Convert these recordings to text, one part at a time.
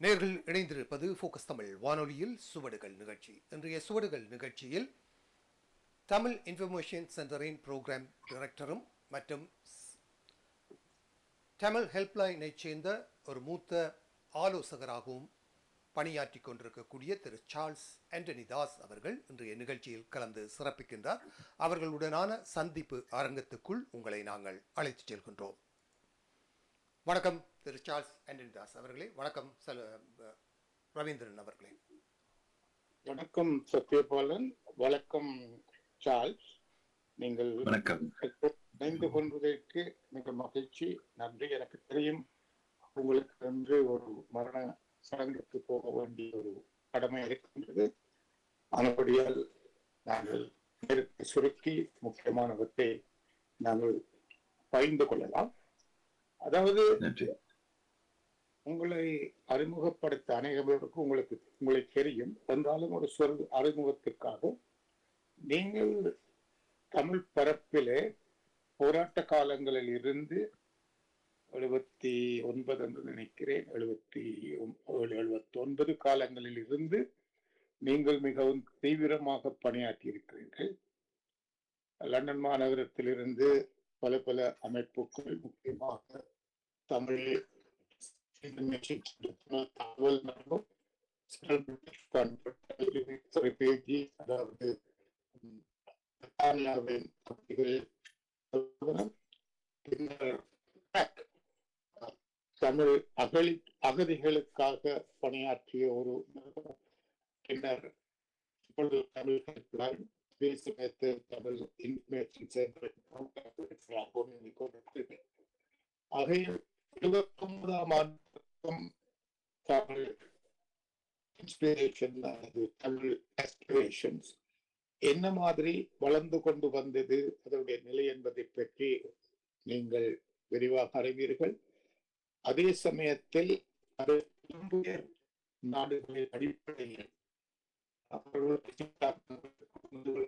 நேர்கள் இணைந்திருப்பது ஃபோக்கஸ் தமிழ் வானொலியில் சுவடுகள் நிகழ்ச்சி. இன்றைய சுவடுகள் நிகழ்ச்சியில் தமிழ் இன்ஃபர்மேஷன் சென்டரின் ப்ரோக்ராம் டைரக்டரும் மற்றும் தமிழ் ஹெல்ப்லைனை சேர்ந்த ஒரு மூத்த ஆலோசகராகவும் பணியாற்றி கொண்டிருக்கக்கூடிய திரு சார்ல்ஸ் ஆண்டனி தாஸ் அவர்கள் இன்றைய நிகழ்ச்சியில் கலந்து சிறப்பிக்கின்றார். அவர்களுடனான சந்திப்பு அரங்கத்துக்குள் உங்களை நாங்கள் அழைத்துச் செல்கின்றோம். வணக்கம் திரு சார்ல்ஸ் ஆண்டனி தாஸ் அவர்களே. வணக்கம் ரவீந்திரன் அவர்களே. வணக்கம் சத்யபாலன். வணக்கம் சார்ல்ஸ். நீங்கள் இணைந்து கொள்வதற்கு மிக மகிழ்ச்சி, நன்றி. எனக்கு தெரியும் உங்களுக்கு என்று ஒரு மரண சடங்குக்கு போக வேண்டிய ஒரு கடமை இருக்கின்றது. அதன்படியால் நாங்கள் நேரத்தை சுருக்கி முக்கியமானவற்றை நாங்கள் பகிர்ந்து கொள்ளலாம். அதாவது உங்களை அறிமுகப்படுத்த அநேகருக்கு உங்களை தெரியும் என்றாலும் ஒரு சொல் அறிமுகத்திற்காக நீங்கள் தமிழ் பரப்பிலே போராட்ட காலங்களில் இருந்து 79 என்று நினைக்கிறேன், 79 காலங்களில் இருந்து நீங்கள் மிகவும் தீவிரமாக பணியாற்றி இருக்கிறீர்கள். லண்டன் மாநகரத்திலிருந்து பல பல அமைப்புகள், முக்கியமாக தமிழ் தகவல் மற்றும் அதாவது தமிழ் அகதிகளுக்காக பணியாற்றிய ஒரு பின்னர் தமிழ் தமிழ் இன்ஃபர்மேஷன் சென்டர் ஆகையில் 29ஆம் ஆண்டு தமிழ் இன்ஸ்பிரேஷன், தமிழ் ஆஸ்பிரேஷன்ஸ் என்ன மாதிரி வளர்ந்து கொண்டு வந்தது, அதனுடைய நிலை என்பதை பற்றி நீங்கள் விரிவாக அறிவீர்கள். அதே சமயத்தில் அது நாடுகளின் அடிப்படையில்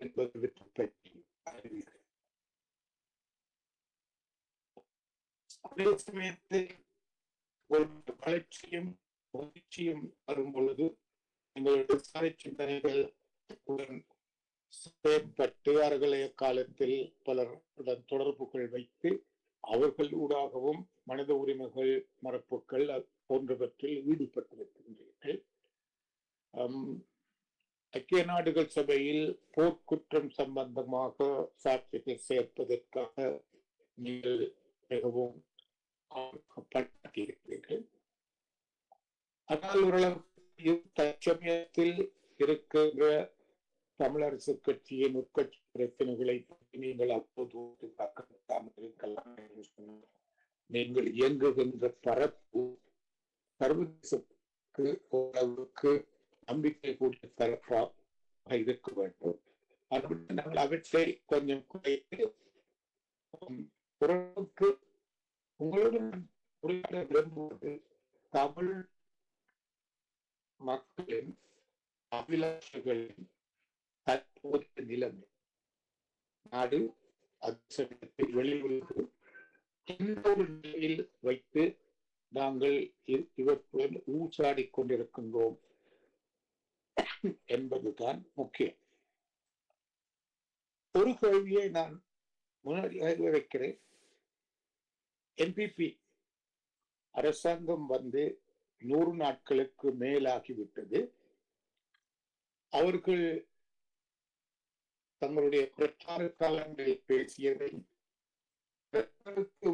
என்பது பற்றி அறிவீர்கள். அதே சமயத்தில் ஒரு வளர்ச்சியும் முயற்சியும் வரும் பொழுது எங்களுடைய சாலை சிந்தனைகள் செயற்பட்டு அறகலைய காலத்தில் பலருடன் தொடர்புகள் வைத்து அவர்கள் ஊடாகவும் மனித உரிமைகள், மரபுகள் போன்றவற்றில் ஈடுபட்டிருக்கின்றீர்கள். ஐக்கிய நாடுகள் சபையில் போர்க்குற்றம் சம்பந்தமாக சாட்சிகள் சேர்ப்பதற்காக நீங்கள் மிகவும் பணியாற்றியிருக்கிறீர்கள். ஆனால் ஓரளவு தற்சமயத்தில் இருக்கிற தமிழரசு கட்சியின் உட்கட்சி பிரச்சனைகளை நீங்கள் அப்போது நீங்கள் இயங்குகின்ற பரப்பு சர்வதேசத்துக்கு ஓரளவுக்கு நம்பிக்கை கூடிய தரப்பாக இருக்க வேண்டும். நாங்கள் அவற்றை கொஞ்சம் குறைத்து ஓரளவுக்கு உங்களுடன் உரையாட விரும்புவது தமிழ் மக்களின் அபிலாஷைகளின் தற்போதைய நிலைமை, நாடு அச்சட்டத்தை வெளியுறவு எந்த ஒரு நிலையில் வைத்து நாங்கள் இவற்றுடன் ஊசாடி கொண்டிருக்கின்றோம் என்பதுதான் முக்கியம். ஒரு கேள்வியை நான் முன்னாடி வைக்கிறேன். என்பிபி அரசாங்கம் வந்து 100 நாட்களுக்கு மேலாகிவிட்டது. அவர்கள் தங்களுடைய பிரச்சார காலங்களில் பேசியதை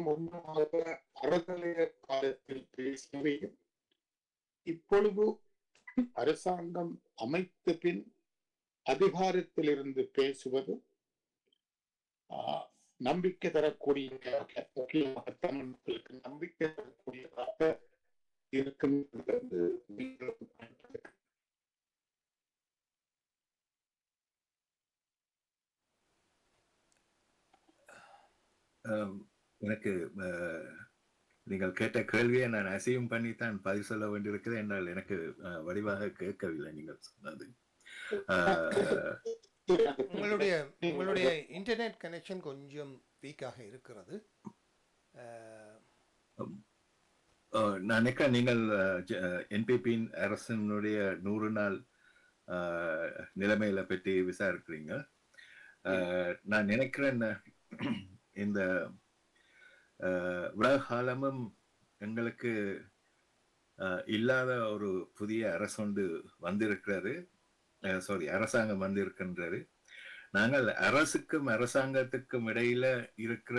முன்னமாக அறநிலைய காலத்தில் பேசியவையும் இப்பொழுது அரசாங்கம் அமைத்த பின் அதிகாரத்தில் இருந்து பேசுவதும் நம்பிக்கை தரக்கூடியதாக, நம்பிக்கை தரக்கூடியதாக இருக்கின்றது. எனக்கு நீங்கள் கேட்ட கேள்வியை நான் அசையும் பண்ணித்தான் பதில் சொல்ல வேண்டியிருக்கிறது என்றால் எனக்கு வடிவாக கேட்கவில்லை நீங்கள் சொன்னது. உங்களுடைய இன்டர்நெட் கனெக்ஷன் கொஞ்சம் வீக்காக இருக்கிறது. நான் நினைக்கிறேன் நீங்கள் என்பிபியின் அரசனுடைய 100 நாள் நிலைமையில பற்றி விசாரிக்கிறீங்க. நான் நினைக்கிறேன் இந்த உலக காலமும் எங்களுக்கு இல்லாத ஒரு புதிய அரசொண்டு வந்திருக்கிறது. அரசாங்கம் வந்திருக்கின்றது. நாங்கள் அரசுக்கும் அரசாங்கத்துக்கும் இடையில இருக்கிற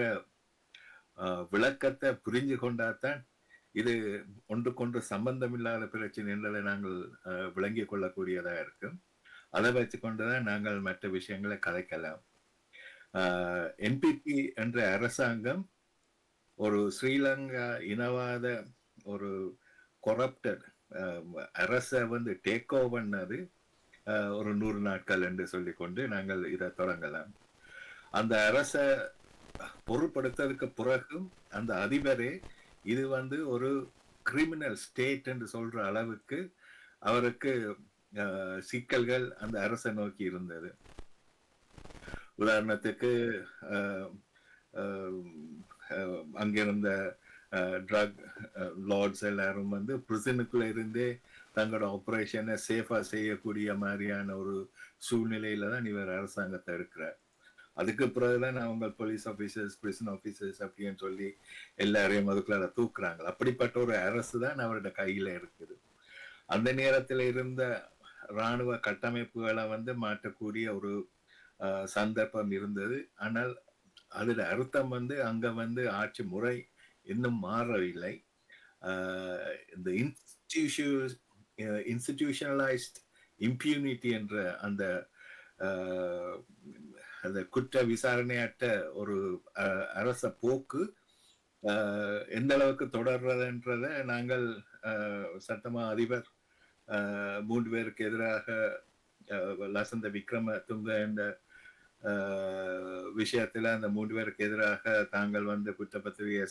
விளக்கத்தை புரிஞ்சு கொண்டாதான் இது ஒன்றுக்கொன்று சம்பந்தம் இல்லாத பிரச்சனை என்பதை நாங்கள் விளங்கிக் கொள்ளக்கூடியதா இருக்கும். அதை வச்சு கொண்டுதான் நாங்கள் மற்ற விஷயங்களை கதைக்கலாம். என்பிபி என்ற அரசாங்கம் ஒரு ஸ்ரீலங்கா இனவாத ஒரு கொரப்டட் அரசை டேக் ஓவர் பண்ணது ஒரு 100 நாட்கள் என்று சொல்லிக்கொண்டு நாங்கள் இதை தொடங்கலாம். அந்த அரசை பொருட்படுத்ததுக்கு பிறகும் அந்த அதிபரே இது ஒரு கிரிமினல் ஸ்டேட் என்று சொல்ற அளவுக்கு அவருக்கு சிக்கல்கள் அந்த அரசை நோக்கி இருந்தது. உதாரணத்துக்கு அங்கிருந்த ட்ரக் லார்ட்ஸ் எல்லாரும் பிரிசனுக்குள்ள இருந்தே தங்களோட ஆபரேஷனை சேஃபா செய்யக்கூடிய மாதிரியான ஒரு சூழ்நிலையில தான் இவர் அரசாங்கத்தை இருக்கிறார். அதுக்கு பிறகுதான் அவங்க போலீஸ் ஆபீசர்ஸ், பிரிசன் ஆபீசர்ஸ் அப்படின்னு சொல்லி எல்லாரையும் அதுக்குள்ள தூக்குறாங்க. அப்படிப்பட்ட ஒரு அரசு தான் அவரோட கையில இருக்குது. அந்த நேரத்துல இருந்த இராணுவ கட்டமைப்புகளை மாற்றக்கூடிய ஒரு சந்தர்ப்பம் இருந்தது. ஆனால் அதுல அர்த்தம் அங்க ஆட்சி முறை இன்னும் மாறவில்லை. இந்த இன்ஸ்டிடியூஷனலைஸ்ட் இம்பியூனிட்டி என்ற அந்த குற்ற விசாரணையற்ற ஒரு அரச போக்கு எந்த அளவுக்கு தொடர்றதுன்றத நாங்கள் சட்டமா அதிபர் 3 பேருக்கு எதிராக லசந்த விக்ரமதுங்க என்ற விஷயத்துல அந்த 3 பேருக்கு எதிராக தாங்கள் குற்றப்பத்திரிகையை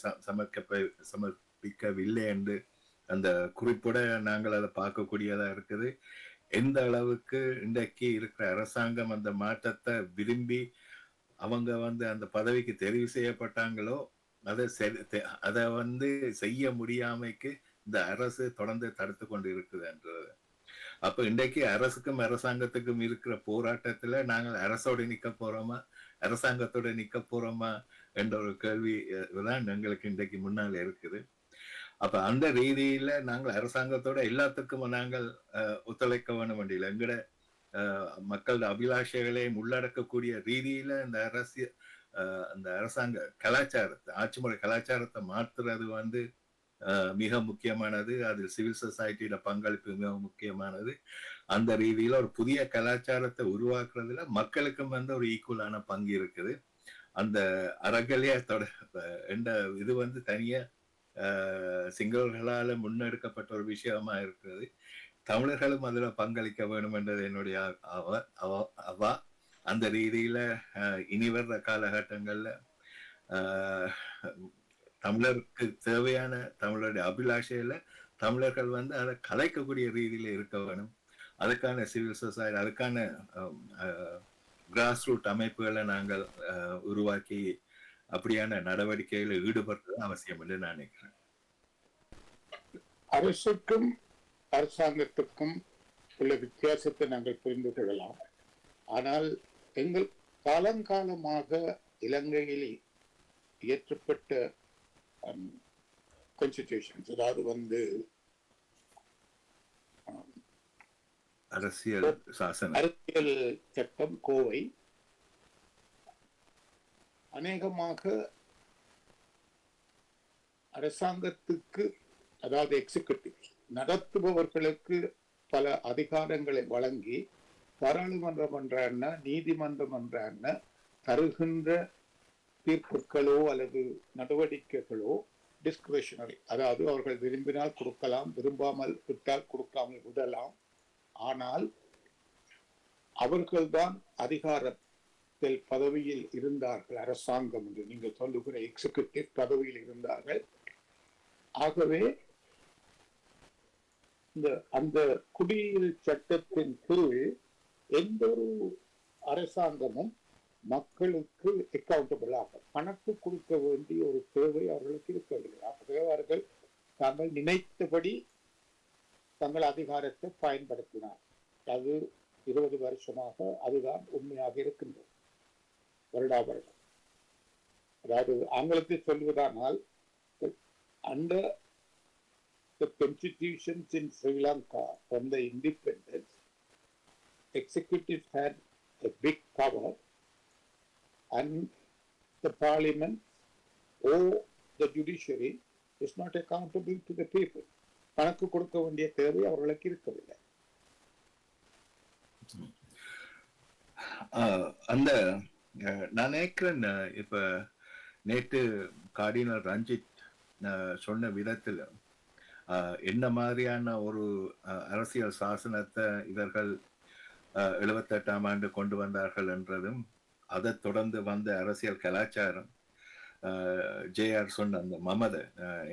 சமர்ப்பிக்கவில்லை என்று அந்த குறிப்போட நாங்கள் அதை பார்க்கக்கூடியதா இருக்குது. எந்த அளவுக்கு இன்றைக்கு இருக்கிற அரசாங்கம் அந்த மாற்றத்தை விரும்பி அவங்க அந்த பதவிக்கு தெரிவு செய்யப்பட்டாங்களோ அதை செய்ய முடியாமைக்கு இந்த அரசு தொடர்ந்து தடுத்து கொண்டு இருக்குதுன்றது. அப்ப இன்றைக்கு அரசுக்கும் அரசாங்கத்துக்கும் இருக்கிற போராட்டத்துல நாங்கள் அரசோட நிக்க போறோமா, அரசாங்கத்தோட நிக்க போறோமா என்ற ஒரு கேள்வி தான் எங்களுக்கு இன்றைக்கு முன்னால இருக்குது. அப்ப அந்த ரீதியில நாங்கள் அரசாங்கத்தோட எல்லாத்துக்கும் நாங்கள் ஒத்துழைக்க வேணும் வேண்டியில எங்கட மக்களோட அபிலாஷைகளை உள்ளடக்கக்கூடிய ரீதியில அந்த அரசாங்க கலாச்சாரத்தை, ஆட்சி முறை கலாச்சாரத்தை மாற்றுறது மிக முக்கியமானது. அதில் சிவில் சொசைட்டியோட பங்களிப்பு மிக முக்கியமானது. அந்த ரீதியில ஒரு புதிய கலாச்சாரத்தை உருவாக்குறதுல மக்களுக்கும் ஒரு ஈக்குவலான பங்கு இருக்குது. அந்த அறகலையத்தோட இது தனியா சிங்களர்களால முன்னெடுக்கப்பட்ட ஒரு விஷயமா இருக்கிறது. தமிழர்களும் அதுல பங்களிக்க வேண்டும் என்றது என்னுடைய அவா. அந்த ரீதியில இனி வர்ற காலகட்டங்கள்ல தமிழருக்கு தேவையான தமிழருடைய அபிலாஷையில தமிழர்கள் அதை கலைக்கக்கூடிய ரீதியில இருக்க வேணும். அதுக்கான சிவில் சொசைட்டி, அதுக்கான கிராஸ் ரூட் அமைப்புகளை நாங்கள் உருவாக்கி அப்படியான நடவடிக்கைகளை ஈடுபடுறது அவசியம் என்று நான் நினைக்கிறேன். அரசுக்கும் அரசாங்கத்துக்கும் உள்ள வித்தியாசத்தை நாங்கள் புரிந்து கொள்ளலாம். ஆனால் எங்கள் காலங்காலமாக இலங்கையில் இயற்றப்பட்ட கான்ஸ்டிடியூஷன்ஸ், அதாவது அரசியல் சட்டம் கோவை அநேகமாக அரசாங்கத்துக்கு, அதாவது எக்ஸிகியூட்டிவ் நடத்துபவர்களுக்கு பல அதிகாரங்களை வழங்கி பாராளுமன்றம் என்ற நீதிமன்றம் என்ற தருகின்ற தீர்ப்புகளோ அல்லது நடவடிக்கைகளோ டிஸ்கிரிஷனரி, அதாவது அவர்கள் விரும்பினால் கொடுக்கலாம், விரும்பாமல் விட்டால் கொடுக்காமல் விடலாம். ஆனால் அவர்கள்தான் அதிகாரத்தில் பதவியில் இருந்தார்கள். அரசாங்கம் என்று நீங்கள் சொல்லுகிற எக்ஸிகியூட்டிவ் பதவியில் இருந்தார்கள். ஆகவே அந்த குடியியல் சட்டத்தின் கீழ் எந்த ஒரு அரசாங்கமும் மக்களுக்கு அக்கௌண்டபிள் ஆக கணக்கு கொடுக்க வேண்டிய ஒரு தேவை அவர்களுக்கு இருக்கவில்லை. ஆகவே அவர்கள் தாங்கள் நினைத்தபடி தங்கள் அதிகாரத்தை பயன்படுத்தினார். அது 20 வருஷமாக அதுதான் உண்மையாக இருக்கின்றது. வருடா வருடம், அதாவது ஆங்கிலத்தில் சொல்வதானால், under the constitutions in Sri Lanka from the independence, executives had a big power and the parliament or the judiciary is not accountable to the people. கணக்கு கொடுக்க வேண்டிய தேவை அவர்களுக்கு இருக்கவில்லை. அந்த நான் நினைக்கிறேன் இப்ப நேற்று கார்டினல் ரஞ்சித் சொன்ன விதத்துல என்ன மாதிரியான ஒரு அரசியல் சாசனத்தை இவர்கள் 78ஆம் ஆண்டு கொண்டு வந்தார்கள் என்றதும், அதை தொடர்ந்து வந்த அரசியல் கலாச்சாரம், ஜேஆர் சொன்ன அந்த மமதை,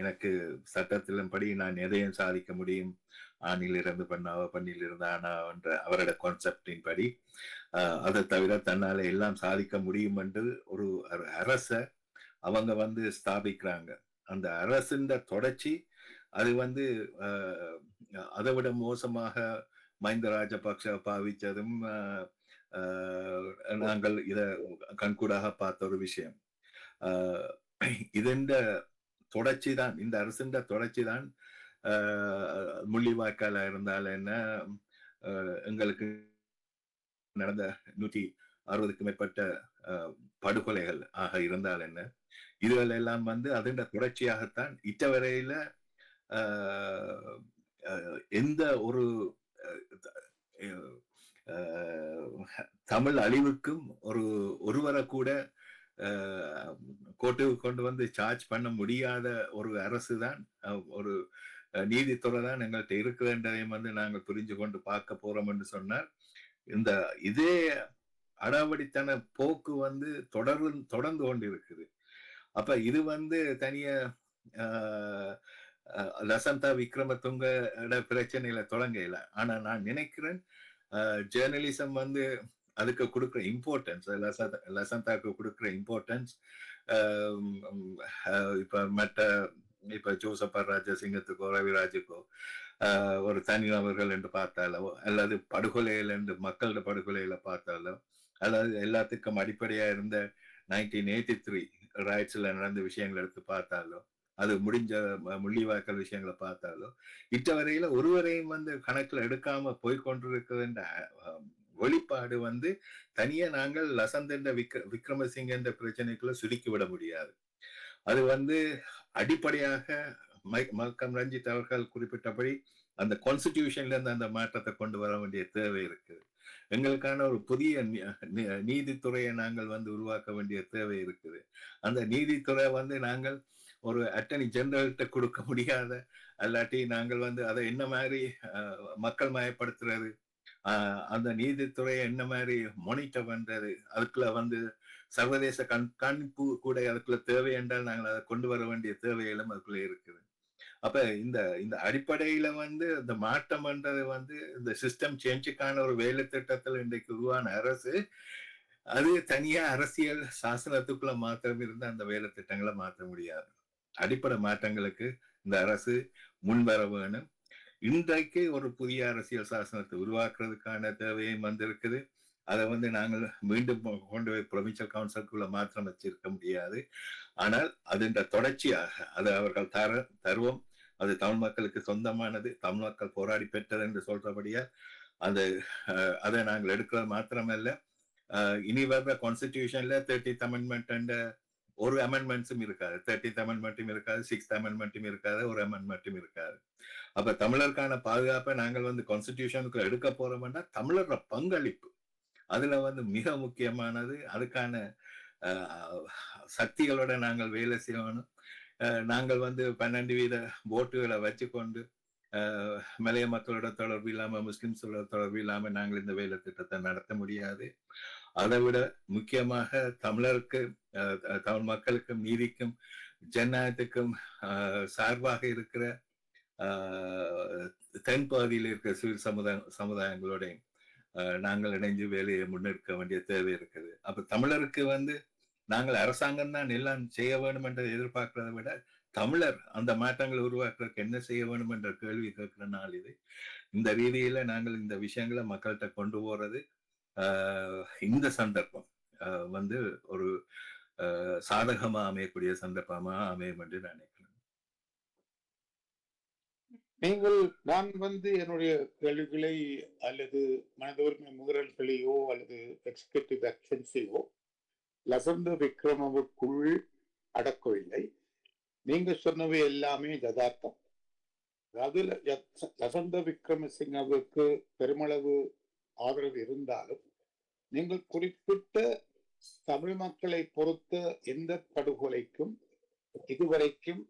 எனக்கு சட்டத்திலும் படி நான் எதையும் சாதிக்க முடியும், ஆணிலிருந்து பெண்ணாவோ பெண்ணிலிருந்து ஆனா என்ற அவரோட கான்செப்டின் படி, அதை தவிர தன்னால எல்லாம் சாதிக்க முடியும் என்று ஒரு அரச அவங்க வந்து ஸ்தாபிக்கிறாங்க. அந்த அரசின் தொடர்ச்சி அது வந்து அதை விட மோசமாக மஹிந்த ராஜபக்ஷ பாவிச்சதும் நாங்கள் இத கண்கூடாக பார்த்த ஒரு விஷயம். இதன் தொடர்ச்சி தான், இந்த அரசின் தொடர்ச்சி தான் முள்ளிவாய்க்கால இருந்தால் என்ன, எங்களுக்கு நடந்த 160க்கும் மேற்பட்ட படுகொலைகள் ஆக இருந்தால் என்ன, இதுகள் எல்லாம் வந்து அதன் தொடர்ச்சியாகத்தான் இட்டவரையில எந்த ஒரு தமிழ் அழிவுக்கும் ஒருவரை கூட கோர்ட்டுக்கு கொண்டு வந்து சார்ஜ் பண்ண முடியாத ஒரு அரசு தான், ஒரு நீதித்துறை தான் எங்கள்கிட்ட இருக்குதுன்றதையும் வந்து நாங்கள் புரிஞ்சு கொண்டு பார்க்க போறோம் என்று சொன்னார். இந்த இதே அடாவடித்தன போக்கு வந்து தொடர்ந்து கொண்டு இருக்குது. அப்ப இது வந்து தனிய லசந்தா விக்ரமதுங்க பிரச்சனையில தொடங்கல. ஆனா நான் நினைக்கிறேன் ஜேர்னலிசம் வந்து அதுக்கு கொடுக்குற இம்பார்ட்டன்ஸ், லசந்தாக்கு கொடுக்குற இம்பார்ட்டன்ஸ், இப்ப ஜோசப் ராஜசிங்கத்துக்கோ ரவிராஜுக்கோ ஒரு தனிநபர்கள் என்று பார்த்தாலோ, அல்லது படுகொலைகள் என்று மக்களோட படுகொலையில பார்த்தாலோ, அல்லது எல்லாத்துக்கும் அடிப்படையா இருந்த 1983 ரைட்ஸ்ல நடந்த விஷயங்களை எடுத்து பார்த்தாலோ, அது முடிஞ்ச முள்ளிவாய்க்கால் விஷயங்களை பார்த்தாலோ, இட்டவரையில ஒருவரையும் வந்து கணக்குல எடுக்காம போய்கொண்டிருக்கிற வெளிப்பாடு வந்து தனியா நாங்கள் லசந்த விக்ரமசிங்க என்ற பிரச்சனைக்குள்ள சுருக்கி விட முடியாது. அது வந்து அடிப்படையாக மல்கம் ரஞ்சித் அவர்கள் குறிப்பிட்டபடி அந்த கான்ஸ்டிடியூஷன்ல இருந்து அந்த மாற்றத்தை கொண்டு வர வேண்டிய தேவை இருக்குது. எங்களுக்கான ஒரு புதிய நீதித்துறையை நாங்கள் வந்து உருவாக்க வேண்டிய தேவை இருக்குது. அந்த நீதித்துறை வந்து நாங்கள் ஒரு அட்டர்னி ஜெனரல்கிட்ட கொடுக்க முடியாத, அல்லாட்டி நாங்கள் வந்து அதை என்ன மாதிரி மக்கள் மயப்படுத்துறது, அந்த நீதித்துறையை என்ன மாதிரி மானிட்டர் பண்றது, அதுக்குள்ள வந்து சர்வதேச கண்காணிப்பு கூட அதுக்குள்ள தேவை என்றால் நாங்கள் அதை கொண்டு வர வேண்டிய தேவைகளும் அதுக்குள்ள இருக்குது. அப்ப இந்த அடிப்படையில வந்து இந்த மாற்றம்ன்றது வந்து இந்த சிஸ்டம் சேஞ்சுக்கான ஒரு வேலை திட்டத்தில் இன்றைக்கு உருவான அரசு, அது தனியா அரசியல் சாசனத்துக்குள்ள மாற்றம் இருந்து அந்த வேலை திட்டங்களை மாற்ற முடியாது. அடிப்படை மாற்றங்களுக்கு இந்த அரசு முன்வர வேணும். இன்றைக்கு ஒரு புதிய அரசியல் சாசனத்தை உருவாக்குறதுக்கான தேவையும் வந்திருக்குது. அதை வந்து நாங்கள் மீண்டும் கொண்டு போய் ப்ரொவின்சியல் கவுன்சிலுக்குள்ள மாற்றம் வச்சிருக்க முடியாது. ஆனால் அதன் தொடர்ச்சியாக அதை அவர்கள் தருவோம், அது தமிழ் மக்களுக்கு சொந்தமானது, தமிழ் மக்கள் போராடி பெற்றது என்று சொல்றபடியா அதை நாங்கள் எடுக்கிறது மாத்திரமல்ல, இனி வர்ற கான்ஸ்டிடியூஷன்ல 30th அமெண்ட்மெண்ட் என்ற ஒரு அமெண்ட்மெண்ட்ஸும் இருக்காது, 30th அமெண்ட்மெண்ட்டும் இருக்காது, 6th அமெண்ட்மெண்ட்டும் இருக்காது, ஒரு அமெண்ட்மெண்ட்டும் இருக்காது. அப்ப தமிழருக்கான பாதுகாப்பை நாங்கள் வந்து கான்ஸ்டிடியூஷனுக்கு எடுக்க போறோம்னா தமிழரோட பங்களிப்பு அதுல வந்து மிக முக்கியமானது. அதுக்கான சக்திகளோட நாங்கள் வேலை செய்யணும். நாங்கள் வந்து 12% ஓட்டுகளை வச்சுக்கொண்டு மலைய மக்களோட தொடர்பு இல்லாம, முஸ்லிம்ஸோட தொடர்பு இல்லாம நாங்கள் இந்த வேலை திட்டத்தை நடத்த முடியாது. அதை விட முக்கியமாக தமிழருக்கு, தமிழ் மக்களுக்கும், நீதிக்கும், ஜனநாயகத்துக்கும் சார்பாக இருக்கிற தென்பகுதியில் இருக்கிற சிவில் சமுதாயங்களோட நாங்கள் இணைஞ்சு வேலையை முன்னெடுக்க வேண்டிய தேவை இருக்குது. அப்ப தமிழருக்கு வந்து நாங்கள் அரசாங்கம் தான் எல்லாம் செய்ய வேண்டும் என்று எதிர்பார்க்கிறத விட தமிழர் அந்த மாற்றங்களை உருவாக்குறதுக்கு என்ன செய்ய வேண்டும் என்ற கேள்வி கேட்கிற நாள் இது. இந்த ரீதியில நாங்கள் இந்த விஷயங்களை மக்கள்கிட்ட கொண்டு போறது இந்த சந்தர்ப்பம் வந்து ஒரு சாதகமா அமையக்கூடிய சந்தர்ப்பமா அமையும் என்று நான் நினைக்கிறேன். நான் என்னுடைய கேள்விகளை அல்லது மனித உரிமை முகரல்களையோ அல்லது எக்ஸிகியூட்டிவ் ஆக்ஷன்ஸையோ லசந்த விக்ரமவுக்குள் அடக்கவில்லை. நீங்க சொன்னவை எல்லாமே யதார்த்தம். அதாவது லசந்த விக்ரமசிங்கவுக்கு பெருமளவு ஆதரவு இருந்தாலும் நீங்கள் குறிப்பிட்ட தமிழ் மக்களை பொறுத்த எந்த படுகொலைக்கும் இதுவரைக்கும்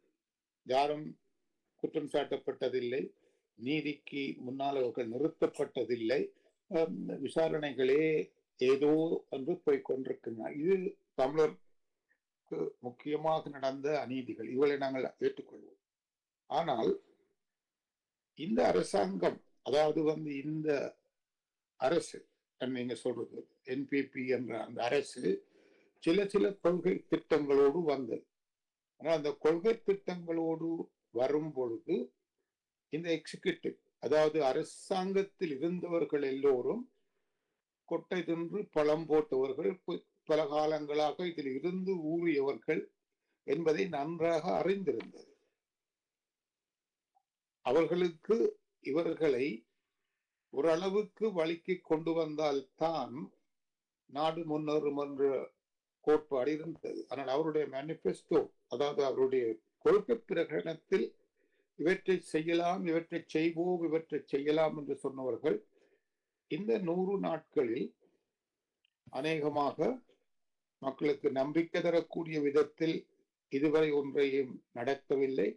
யாரும் குற்றம் சாட்டப்பட்டதில்லை, நீதிக்கு முன்னால் அவர்கள் நிறுத்தப்பட்டதில்லை, விசாரணைகளே ஏதோ என்று போய்கொண்டிருக்கின்றன. இது தமிழருக்கு முக்கியமாக நடந்த அநீதிகள், இவளை நாங்கள் ஏற்றுக்கொள்வோம். ஆனால் இந்த அரசாங்கம், அதாவது இந்த அரசு நீங்க சொல்றது என்பிபி என்ற அந்த அரசு சில கொள்கை திட்டங்களோடு வந்தது. ஆனால் அந்த கொள்கை திட்டங்களோடு வரும் பொழுது இந்த எக்ஸிகியூட்டிவ், அதாவது அரசாங்கத்தில் இருந்தவர்கள் எல்லோரும் கொட்டை தின்று பழம் போட்டவர்கள், பல காலங்களாக இதில் இருந்து ஊறியவர்கள் என்பதை நன்றாக அறிந்திருந்தது. அவர்களுக்கு இவர்களை ஓரளவுக்கு வழிக்கு கொண்டு வந்தால்தான் நாடு முன்னேறும் என்ற கோட்பாடு இருந்தது. ஆனால் அவருடைய மேனிபெஸ்டோ, அதாவது அவருடைய கொள்கை பிரகடனத்தில் இவற்றை செய்யலாம், இவற்றை செய்வோம், இவற்றை செய்யலாம் என்று சொன்னவர்கள் இந்த 100 நாட்களில் அநேகமாக மக்களுக்கு நம்பிக்கை தரக்கூடிய விதத்தில் இதுவரை ஒன்றையும் நடக்கவில்லை.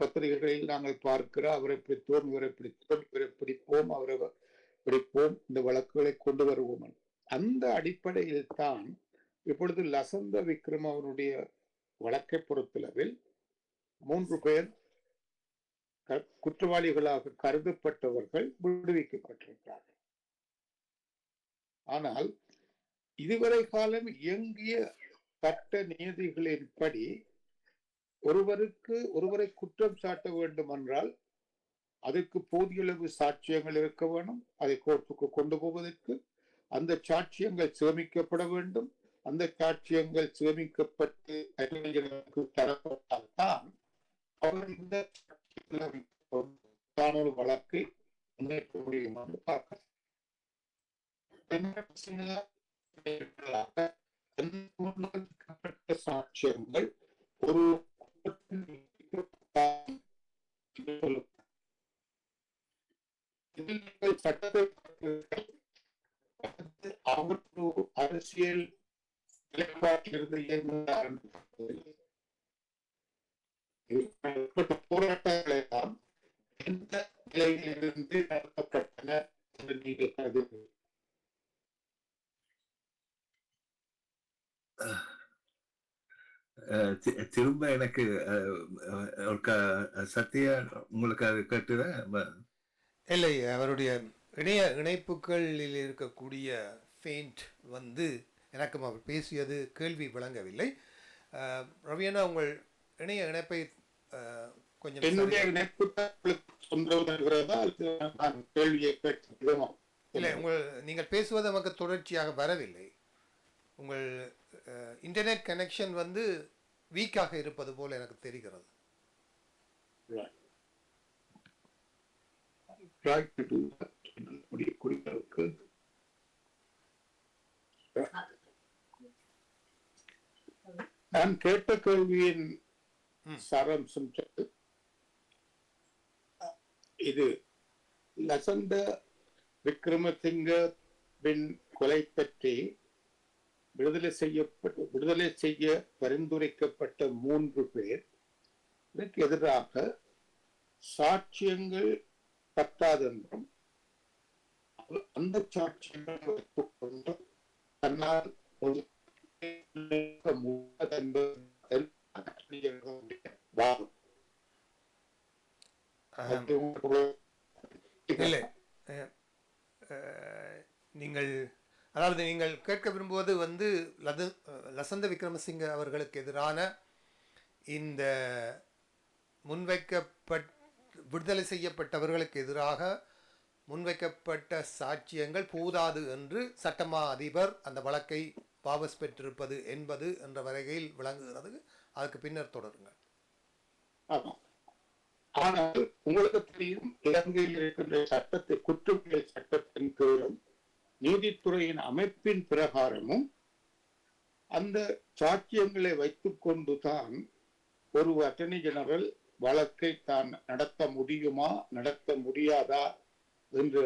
பத்திரிகைகளில் நாங்கள் பார்க்கிற அவரை பிடித்தோம், இவரை பிடித்தோம், இவரை பிடிப்போம், அவரை பிடிப்போம், இந்த வழக்குகளை கொண்டு வருவோம். அந்த அடிப்படையில் தான் இப்பொழுது லசந்த விக்ரமனுடைய வழக்கை பொறுத்தளவில் 3 பேர் குற்றவாளிகளாக கருதப்பட்டவர்கள் விடுவிக்கப்பட்டிருக்கிறார்கள். ஆனால் இதுவரை காலம் இயங்கிய சட்ட நியதிகளின்படி ஒருவரை குற்றம் சாட்ட வேண்டும் என்றால் அதற்கு போதிய அளவு சாட்சியங்கள் இருக்க வேண்டும். அதை கோர்ட்டுக்கு கொண்டு போவதற்கு அந்த சாட்சியங்கள் சேமிக்கப்பட வேண்டும். அந்த சாட்சியங்கள் சேமிக்கப்பட்டு தரப்பட்டால்தான் அவர் இந்த ஒரு வழக்கை முன்னேற்ற முடியும் என்று பார்க்க சாட்சியங்கள் ஒரு சட்டத்தை அரசியல் போராட்டங்கள் எல்லாம் எந்த நிலையிலிருந்து நடத்தப்பட்டன என்று நீங்கள் கருதுகிறீர்கள்? திரும்ப எனக்கு சத்யா உங்களுக்கு அது கேட்டுத இல்லை, அவருடைய இணைப்புகளில் இருக்கக்கூடிய ஃபெயிண்ட் எனக்கும் அவர் பேசியது கேள்வி விளங்கவில்லை. ரவியண்ணா, உங்கள் இணைப்பை கொஞ்சம் என்னுடைய இணைப்பு இல்லை, நீங்கள் பேசுவது நமக்கு தொடர்ச்சியாக வரவில்லை. உங்கள் இன்டர்நெட் கனெக்ஷன் வீக்காக இருப்பது போல எனக்கு தெரிகிறது. நான் கேட்ட கேள்வியின் சாராம்சம் இது லசந்த விக்ரமசிங்கவின் கொலை பற்றி விடுதலை செய்ய பரிந்துரைக்கப்பட்ட 3 பேர் இதற்கு எதிராக சாட்சியங்கள் பத்தாதென்றும் அந்த சாட்சியங்களை வைத்துக்கொண்டு தன்னால் இல்லை, நீங்கள் கேட்க விரும்புவது லசந்த விக்ரமசிங்க அவர்களுக்கு எதிரான இந்த விடுதலை செய்யப்பட்டவர்களுக்கு எதிராக முன்வைக்கப்பட்ட சாட்சியங்கள் போதாது என்று சட்டமா அதிபர் அந்த வழக்கை வாபஸ் பெற்றிருப்பது என்பது என்ற வகையில் விளங்குகிறது. அதுக்கு பின்னர் தொடருங்கள். ஆமாம். ஆனால் உங்களுக்கு தெரியும், இலங்கையில் இருக்கின்ற சட்டத்தை குற்றவியல் சட்டத்தின் கீழும் நீதித்துறையின் அமைப்பின் பிரகாரமும் அந்த சாட்சியங்களை வைத்துக் கொண்டுதான் ஒரு அட்டர்னி ஜெனரல் வழக்கை தான் நடத்த முடியுமா நடத்த முடியாதா என்று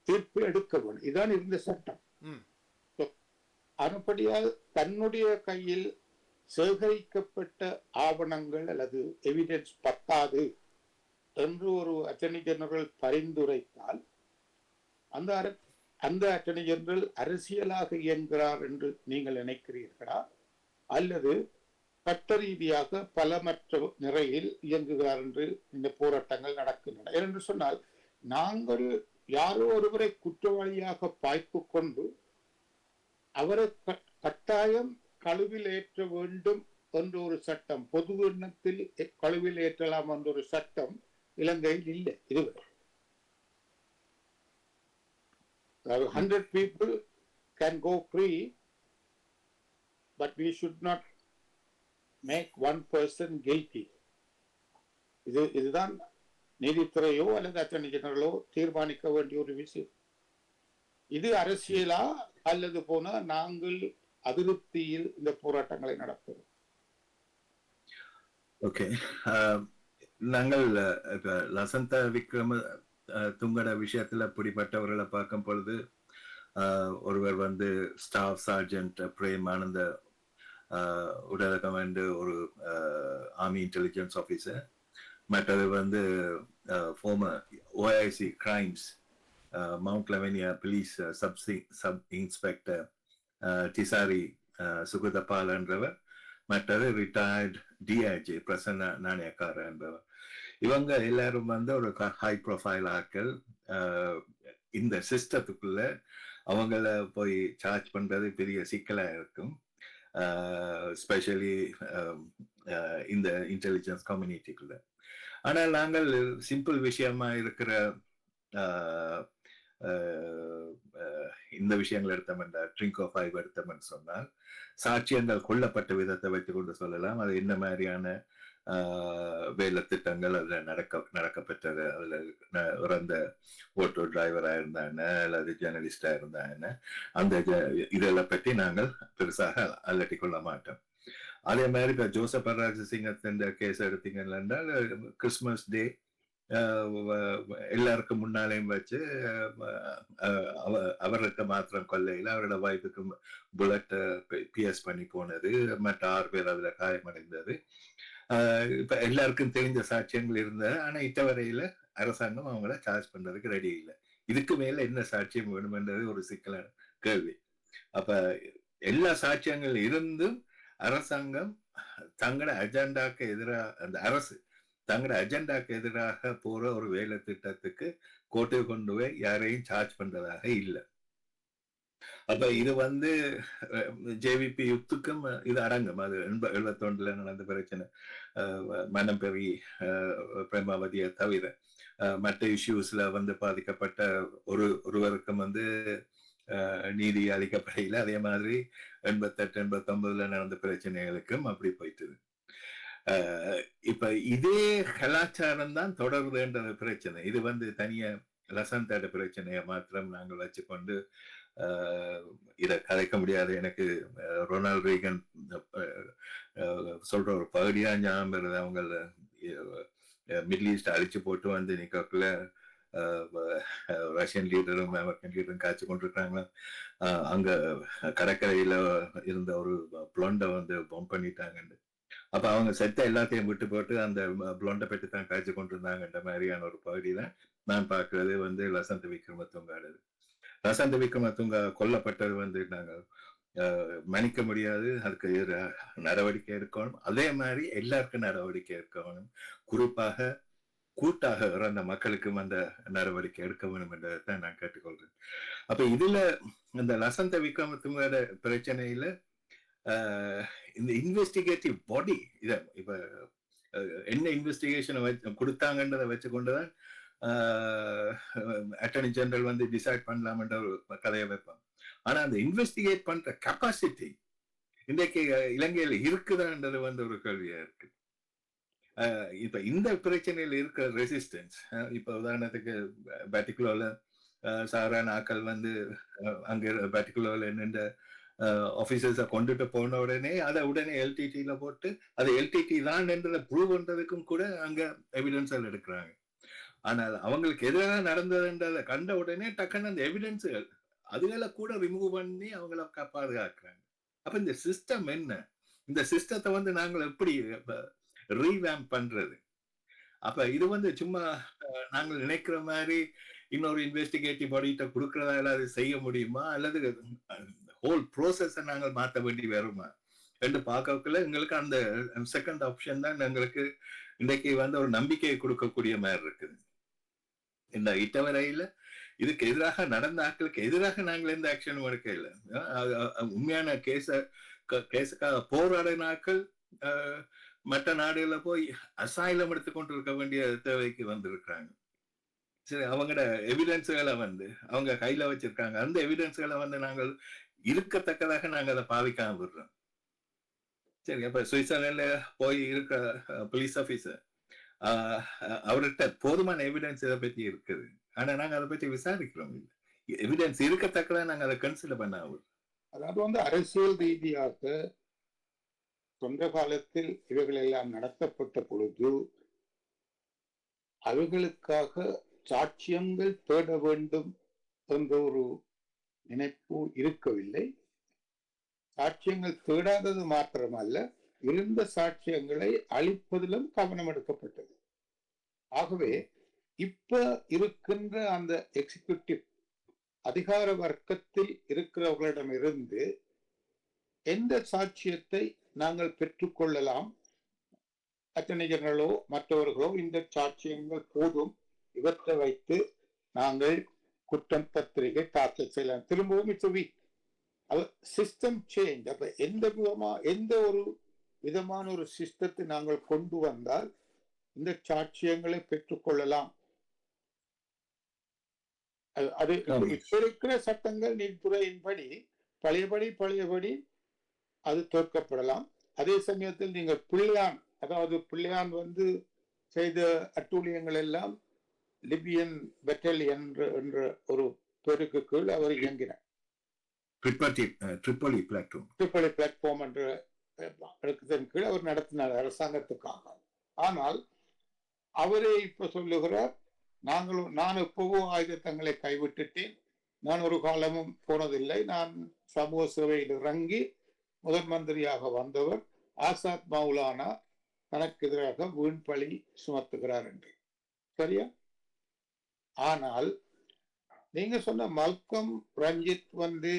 தீர்ப்பு எடுக்க வேண்டும். இதுதான் இருந்த சட்டம். அதுபடியால் தன்னுடைய கையில் சேகரிக்கப்பட்ட ஆவணங்கள் அல்லது எவிடன்ஸ் பத்தாது என்று ஒரு அட்டர்னி ஜெனரல் பரிந்துரைத்தால் அந்த அட்டர்னி ஜெனரல் அரசியலாக இயங்குகிறார் என்று நீங்கள் நினைக்கிறீர்களா, அல்லது சட்ட ரீதியாக பலமற்ற நிறையில் இயங்குகிறார் என்று இந்த போராட்டங்கள் நடக்கின்றன? என்று சொன்னால், நாங்கள் யாரோ ஒருவரை குற்றவாளியாக பாய்த்து கொண்டு அவரை கட்டாயம் கழுவில் ஏற்ற வேண்டும் என்ற ஒரு சட்டம், பொது எண்ணத்தில் கழுவில் ஏற்றலாம் என்ற ஒரு சட்டம் இலங்கையில் இல்லை. இதுவரை 100 people can go free, but we should not make one person guilty. இதுதான் நீதித்துறையோ அல்லது அட்டர்னி ஜெனரலோ தீர்மானிக்க வேண்டிய ஒரு விஷயம். இது அரசியலா அல்லது போனா நாங்கள் அதிருப்தியில் இந்த போராட்டங்களை நடத்துகிறோம். ஓகே, நாங்கள் லசந்த விக்ரம துங்கட விஷயத்துல அப்படிப்பட்டவர்களை பார்க்கும் பொழுது ஒருவர் வந்து ஸ்டாஃப் சார்ஜென்ட் பிரேம் ஆனந்த உடலகம் என்று ஒரு ஆர்மி இன்டெலிஜென்ஸ் ஆஃபீஸர், மற்றது வந்து former OIC crimes mount Lavinia police sub inspector டிசாரி சுகதபால் என்றவர், மற்றது ரிட்டையர்ட் டிஐஜி பிரசன்ன நாணயக்கார என்பவர். இவங்க எல்லாரும் வந்து ஒரு ஹை ப்ரொஃபைல் ஆட்கள். இந்த சிஸ்டத்துக்குள்ள அவங்கள போய் சார்ஜ் பண்றது பெரிய சிக்கலா இருக்கும், ஸ்பெஷலி இந்த இன்டெலிஜென்ஸ் கம்யூனிட்டிக்குள்ள. ஆனால் நாங்கள் சிம்பிள் விஷயமா இருக்கிற இந்த விஷயங்கள் எடுத்தோம்னா, ட்ரிங்க் ஆஃப் ஃபைவ் எடுத்தோம்னு சொன்னால், சாட்சியங்கள் கொல்லப்பட்ட விதத்தை வைத்து கொண்டு சொல்லலாம். அது என்ன மாதிரியான வேலை திட்டங்கள் அதுல நடக்கப்பட்டது, அதுல இறந்த ஓட்டோ டிரைவரா இருந்தாங்க அல்லது ஜேர்னலிஸ்டா இருந்தாங்க, அந்த இதெல்லாம் பற்றி நாங்கள் பெருசாக அலட்டி கொள்ள மாட்டோம். அதே மாதிரி இப்ப ஜோசப் ராஜசிங்கத்தின் கேஸ் எடுத்தீங்கன்னா என்றால், கிறிஸ்துமஸ் டே எல்லாருக்கும் முன்னாலேயும் வச்சு அவருக்கு மாத்திரம் கொல்லையில் அவரோட வாய்ப்புக்கு புல்லட் பிஎஸ் பண்ணி போனது, மற்ற 6 பேர் அதுல காயமடைந்தது. இப்ப எல்லாருக்கும் தெரிஞ்ச சாட்சியங்கள் இருந்தது. ஆனா இட்டவரையில அரசாங்கம் அவங்கள சார்ஜ் பண்றதுக்கு ரெடி இல்லை. இதுக்கு மேல என்ன சாட்சியம் வேணும்ன்றது ஒரு சிக்கலான கேள்வி. அப்ப எல்லா சாட்சியங்கள் இருந்தும் அரசாங்கம் தங்களோட அஜெண்டாக்கு எதிராக, அந்த அரசு தங்களோட அஜெண்டாக்கு எதிராக போற ஒரு வேலை திட்டத்துக்கு கோட்டை கொண்டு போய் யாரையும் சார்ஜ் பண்றதாக இல்லை. அப்ப இது வந்து ஜேவிபி யுத்துக்கும் இது அடங்கும். அது 71 நடந்த பிரச்சனை, மனம் பெரி பிரேமாவதியை தவிர மற்ற இஷ்யூஸ்ல வந்து பாதிக்கப்பட்ட ஒருவருக்கும் வந்து நீதி அளிக்கப்படையில. அதே மாதிரி 88, 89 நடந்த பிரச்சனைகளுக்கும் அப்படி போயிட்டு. இப்ப இதே கலாச்சாரம் தான் தொடருதுன்ற பிரச்சனை. இது வந்து தனியா லசந்தோட பிரச்சனையை மாத்திரம் நாங்கள் வச்சுக்கொண்டு இதை கதைக்க முடியாது. எனக்கு ரொனால்ட் ரீகன் சொல்ற ஒரு பகுதியா ஞாபகம் வருது. அவங்க மிடில் ஈஸ்ட் அழிச்சு போட்டு வந்து நிக்கக்குள்ள ரஷ்யன் லீடரும் அமெரிக்கன் லீடரும் காய்ச்சி கொண்டிருக்காங்க. அங்க கடற்கரையில இருந்த ஒரு பிளொண்டை வந்து பம்ப் பண்ணிட்டாங்கன்னு. அப்ப அவங்க செத்த எல்லாத்தையும் விட்டு போட்டு அந்த பிளொண்டை பற்றி தான் காய்ச்சி கொண்டிருந்தாங்கன்ற மாதிரியான ஒரு பகுதியில நான் பார்க்கறது வந்து லசந்த விக்ரமதுங்காடு. லசந்த விக்ரமதுங்க கொல்லப்பட்டது வந்து நாங்கள் மன்னிக்க முடியாது. அதுக்கு நடவடிக்கை எடுக்கணும். அதே மாதிரி எல்லாருக்கும் நடவடிக்கை எடுக்கணும். குறிப்பாக கூட்டாக இறந்த மக்களுக்கும் அந்த நடவடிக்கை எடுக்க வேண்டும் என்றதை நான் கேட்டுக்கொள்றேன். அப்ப இதுல இந்த லசந்த விக்ரமதுங்கோட பிரச்சனையில இந்த இன்வெஸ்டிகேட்டிவ் பாடி இத இப்ப என்ன இன்வெஸ்டிகேஷனை கொடுத்தாங்கன்றதை வச்சுக்கொண்டுதான் அட்டர்னி ஜெனரல் வந்து டிசைட் பண்ணலாம்ன்ற ஒரு கதையை வைப்பாங்க. ஆனா அந்த இன்வெஸ்டிகேட் பண்ற கெப்பாசிட்டி இன்றைக்கு இலங்கையில் இருக்குதான்ன்றது வந்து ஒரு கேள்வியா இருக்கு. இப்ப இந்த பிரச்சனையில் இருக்கிற ரெசிஸ்டன்ஸ், இப்ப உதாரணத்துக்கு பர்டிகுலர்ல சாதாரண ஆக்கள் வந்து அங்க பர்டிகுலர்ல என்னென்ன ஆபீசர்ஸை கொண்டுட்டு போன உடனே அதை உடனே எல்டிடில போட்டு அதை எல்டிடி தான் என்றதை ப்ரூவ் பண்றதுக்கும் கூட அங்க எவிடன்ஸ்கள் எடுக்கிறாங்க. ஆனால் அவங்களுக்கு எதிராக நடந்ததுன்றதை கண்ட உடனே டக்குன்னு அந்த எவிடன்ஸுகள் அதுகளை கூட ரிமூவ் பண்ணி அவங்கள பாதுகாக்கிறாங்க. அப்ப இந்த சிஸ்டம் என்ன, இந்த சிஸ்டத்தை வந்து நாங்கள் எப்படி ரீவேம் பண்றது? அப்ப இது வந்து சும்மா நாங்கள் நினைக்கிற மாதிரி இன்னொரு இன்வெஸ்டிகேட்டிவ் பாடிட்ட கொடுக்கறதால அது செய்ய முடியுமா, அல்லது ஹோல் ப்ரோசஸை நாங்கள் மாற்ற வேண்டி வருமா என்று பார்க்கக்குள்ள எங்களுக்கு அந்த செகண்ட் ஆப்ஷன் தான் எங்களுக்கு இன்றைக்கு வந்து ஒரு நம்பிக்கையை கொடுக்கக்கூடிய மாதிரி இருக்குது. இந்த இட்டவரையில இதுக்கு எதிராக நடந்த ஆட்களுக்கு எதிராக நாங்கள் எந்த ஆக்ஷனும் எடுக்க இல்லை. உண்மையான கேஸுக்காக போராடின ஆட்கள் மற்ற நாடுகளை போய் அசாயிலம் எடுத்துக்கொண்டு இருக்க வேண்டிய தேவைக்கு வந்திருக்கிறாங்க. சரி, அவங்களோட எவிடன்ஸுகளை வந்து அவங்க கையில வச்சிருக்காங்க. அந்த எவிடன்ஸுகளை வந்து நாங்கள் இருக்கத்தக்கதாக நாங்கள் அதை பாவிக்காம விடுறோம். சரி, அப்ப சுவிட்சர்லாந்துல போய் இருக்க போலீஸ் ஆபீசர் அவர்கிட்ட போதுமான எவிடன்ஸ் இதை பத்தி இருக்குது. ஆனா நாங்க அதை பத்தி விசாரிக்கிறோம். இல்லை, எவிடன்ஸ் இருக்கத்தக்கதான் நாங்க அதை கன்சிடர் பண்ண. அதாவது வந்து அரசியல் ரீதியாக சொந்த காலத்தில் இவைகள் எல்லாம் நடத்தப்பட்ட பொழுது அவர்களுக்காக சாட்சியங்கள் தேட வேண்டும் என்ற ஒரு நினைப்பு இருக்கவில்லை. சாட்சியங்கள் தேடாதது மாத்திரமல்ல, இருந்த சாட்சியங்களை அளிப்பதிலும் கவனம் எடுக்கப்பட்டது. ஆகவே இப்ப இருக்கின்ற அந்த எக்ஸிகியூட்டிவ் அதிகார வர்க்கத்தில் இருக்கிறவர்களிடமிருந்து எந்த சாட்சியத்தை நாங்கள் பெற்றுக்கொள்ளலாம், அட்டர்னி ஜெனரலோ மற்றவர்களோ இந்த சாட்சியங்கள் போதும், இவற்றை வைத்து நாங்கள் குற்றம் பத்திரிகை தாக்கல் செய்யலாம். திரும்பவும் சிஸ்டம் சேஞ்ச். அப்ப எந்த ஒரு விதமான ஒரு சிஸ்டத்தை நாங்கள் கொண்டு வந்தால் இந்த சாட்சியங்களை பெற்றுக்கொள்ளலாம். அது இப்ப இருக்கிற சட்டங்கள் நீதித்துறையின்படி பழையபடி அது தோற்கப்படலாம். அதே சமயத்தில் நீங்கள் பிள்ளையான் வந்து செய்த அட்டூழியங்கள் எல்லாம் லிபியன் பெட்டாலியன் என்ற ஒரு பேருக்கு கீழ் அவர் இயங்கினார். ட்ரிப்போலி பிளாட்ஃபார்ம் என்ற கீழ் அவர் நடத்தினார் அரசாங்கத்துக்காக. ஆனால் அவரே இப்ப சொல்லுகிறார், நான் எப்பவோ ஆயுதங்களை கைவிட்டுட்டேன், நான் ஒரு காலமும் போனதில்லை, நான் சமூக சேவையில் இறங்கி முதன் மந்திரியாக வந்தவர் ஆசாத் மௌலானா தனக்கு எதிராக வீண் பழி சுமத்துகிறார் என்று. சரியா? ஆனால் நீங்க சொன்ன மல்கம் ரஞ்சித் வந்து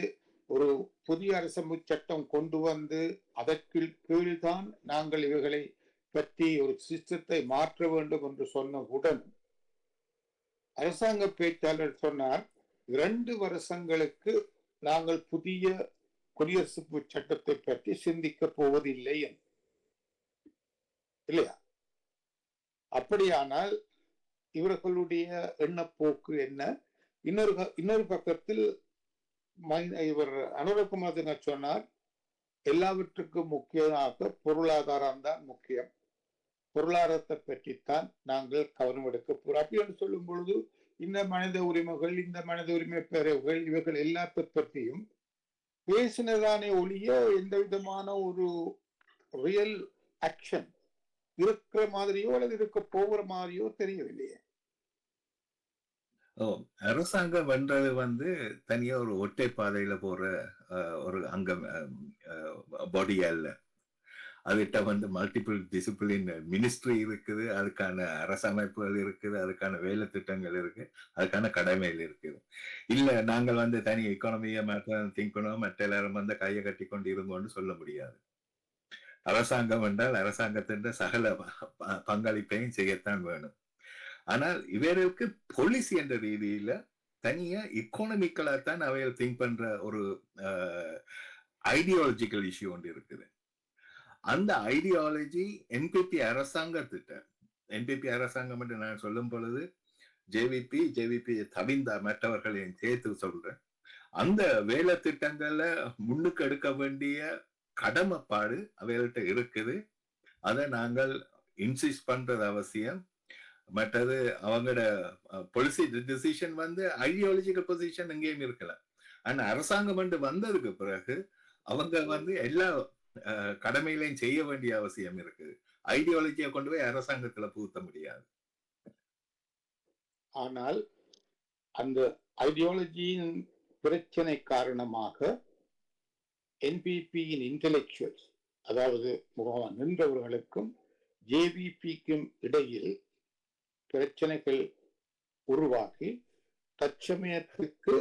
ஒரு புதிய அரசமைப்பு சட்டம் கொண்டு வந்து அதற்கு கீழ்தான் நாங்கள் இவைகளை பற்றி ஒரு சிஸ்டத்தை மாற்ற வேண்டும் என்று சொன்னவுடன் அரசாங்க பேச்சாளர் சொன்னார், 2 வருஷங்களுக்கு நாங்கள் புதிய குடியரசு சட்டத்தை பற்றி சிந்திக்க போவதில்லை இல்லையா? அப்படியானால் இவர்களுடைய எண்ணப்போக்கு என்ன? இன்னொரு பக்கத்தில் இவர் அனுரகுமார் தினர் சொன்னார், எல்லாவற்றுக்கும் முக்கியமாக பொருளாதாரம் தான் முக்கியம், பொருளாதாரத்தை பற்றித்தான் நாங்கள் கவனம் எடுக்க போறோம். அப்படி என்று சொல்லும் பொழுது இந்த மனித உரிமைகள், இந்த மனித உரிமை பேரவைகள், இவர்கள் எல்லாத்தை பற்றியும் பேசினதானே ஒழிய எந்த விதமான ஒரு ரியல் ஆக்ஷன் இருக்கிற மாதிரியோ அல்லது இருக்க போகிற மாதிரியோ தெரியவில்லையே. அரசாங்கம் வென்றது வந்து தனியா ஒரு ஒற்றை பாதையில போற ஒரு அங்கம் பாடி அல்ல. அதுகிட்ட வந்து மல்டிபிள் டிசிப்ளின் மினிஸ்ட்ரி இருக்குது, அதுக்கான அரசமைப்புகள் இருக்குது, அதுக்கான வேலை திட்டங்கள் இருக்கு, அதுக்கான கடமைகள் இருக்குது. இல்ல நாங்கள் வந்து தனி எக்கானமியை திங்க் பண்ணுவோம், மற்ற எல்லாரும் வந்து கையை கட்டி கொண்டு இருங்கோன்னு சொல்ல முடியாது. அரசாங்கம் என்றால் அரசாங்கத்தின் சகல பங்களிப்பையும் செய்யத்தான் வேணும். ஆனால் இவர்களுக்கு பாலிசி என்ற ரீதியில தனியா எக்கானமிக்கலா தான் அவைகள் திங்க் பண்ற ஒரு ஐடியாலஜிக்கல் இஷ்யூ ஒன்று இருக்குது. அந்த ஐடியாலஜி என்பிபி அரசாங்கத்திட்ட, என்பிபி அரசாங்கம் என்று நான் சொல்லும் பொழுது ஜேவிபி தவிர்ந்த மற்றவர்களையும் சேர்த்து சொல்றேன். அந்த வேலை திட்டங்கள்ல முன்னுக்கு எடுக்க வேண்டிய கடமைப்பாடு அவைகள்ட்ட இருக்குது. அதை நாங்கள் இன்சிஸ்ட் பண்றது அவசியம். மற்றது அவங்களோட பாலிசி டிசிஷன் வந்து ஐடியாலஜிக்கல் பொசிஷன் எங்கேயும் இருக்கலாம். ஆனா அரசாங்கம் என்று வந்ததுக்கு பிறகு அவங்க வந்து எல்லா கடமைகளையும் செய்ய வேண்டிய அவசியம் இருக்குது. ஐடியாலஜியை கொண்டு போய் அரசாங்கத்துல புகுத்த முடியாது. ஆனால் அந்த ஐடியாலஜியின் பிரச்சனை காரணமாக என்பிபியின் இன்டெலெக்சுவல்ஸ், அதாவது முகமாக நின்றவர்களுக்கும் ஜேவிபிக்கும் இடையில் பிரச்சனைகள் உருவாகி தற்சமயத்துக்கு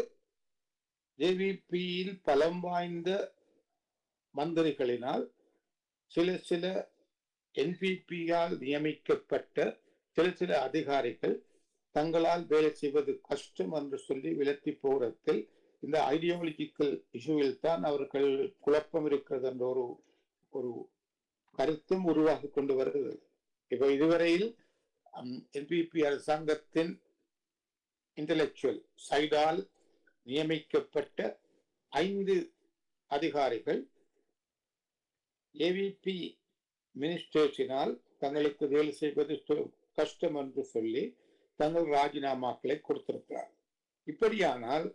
ஜேவிபியில் பலம் வாய்ந்த மந்திரிகளினால் சில என்பிபியால் நியமிக்கப்பட்ட சில அதிகாரிகள் தங்களால் வேலை செய்வது கஷ்டம் என்று சொல்லி விலத்தி போறதில் இந்த ஐடியாலஜிக்கல் இஷ்யூவில் தான் அவர்கள் குழப்பம் இருக்கிறது என்ற ஒரு கருத்தும் உருவாகி கொண்டு வருகிறது. இப்ப இதுவரையில் என்பிபி அரசாங்கத்தின் இன்டெலெக்சுவல் சைடால் நியமிக்கப்பட்ட 5 அதிகாரிகள் ஏவிபி மினிஸ்டர்ஸினால் தங்களுக்கு வேலை செய்வது கஷ்டம் என்று சொல்லி தங்கள் ராஜினாமாக்களை கொடுத்திருக்கிறார். இப்படியானால்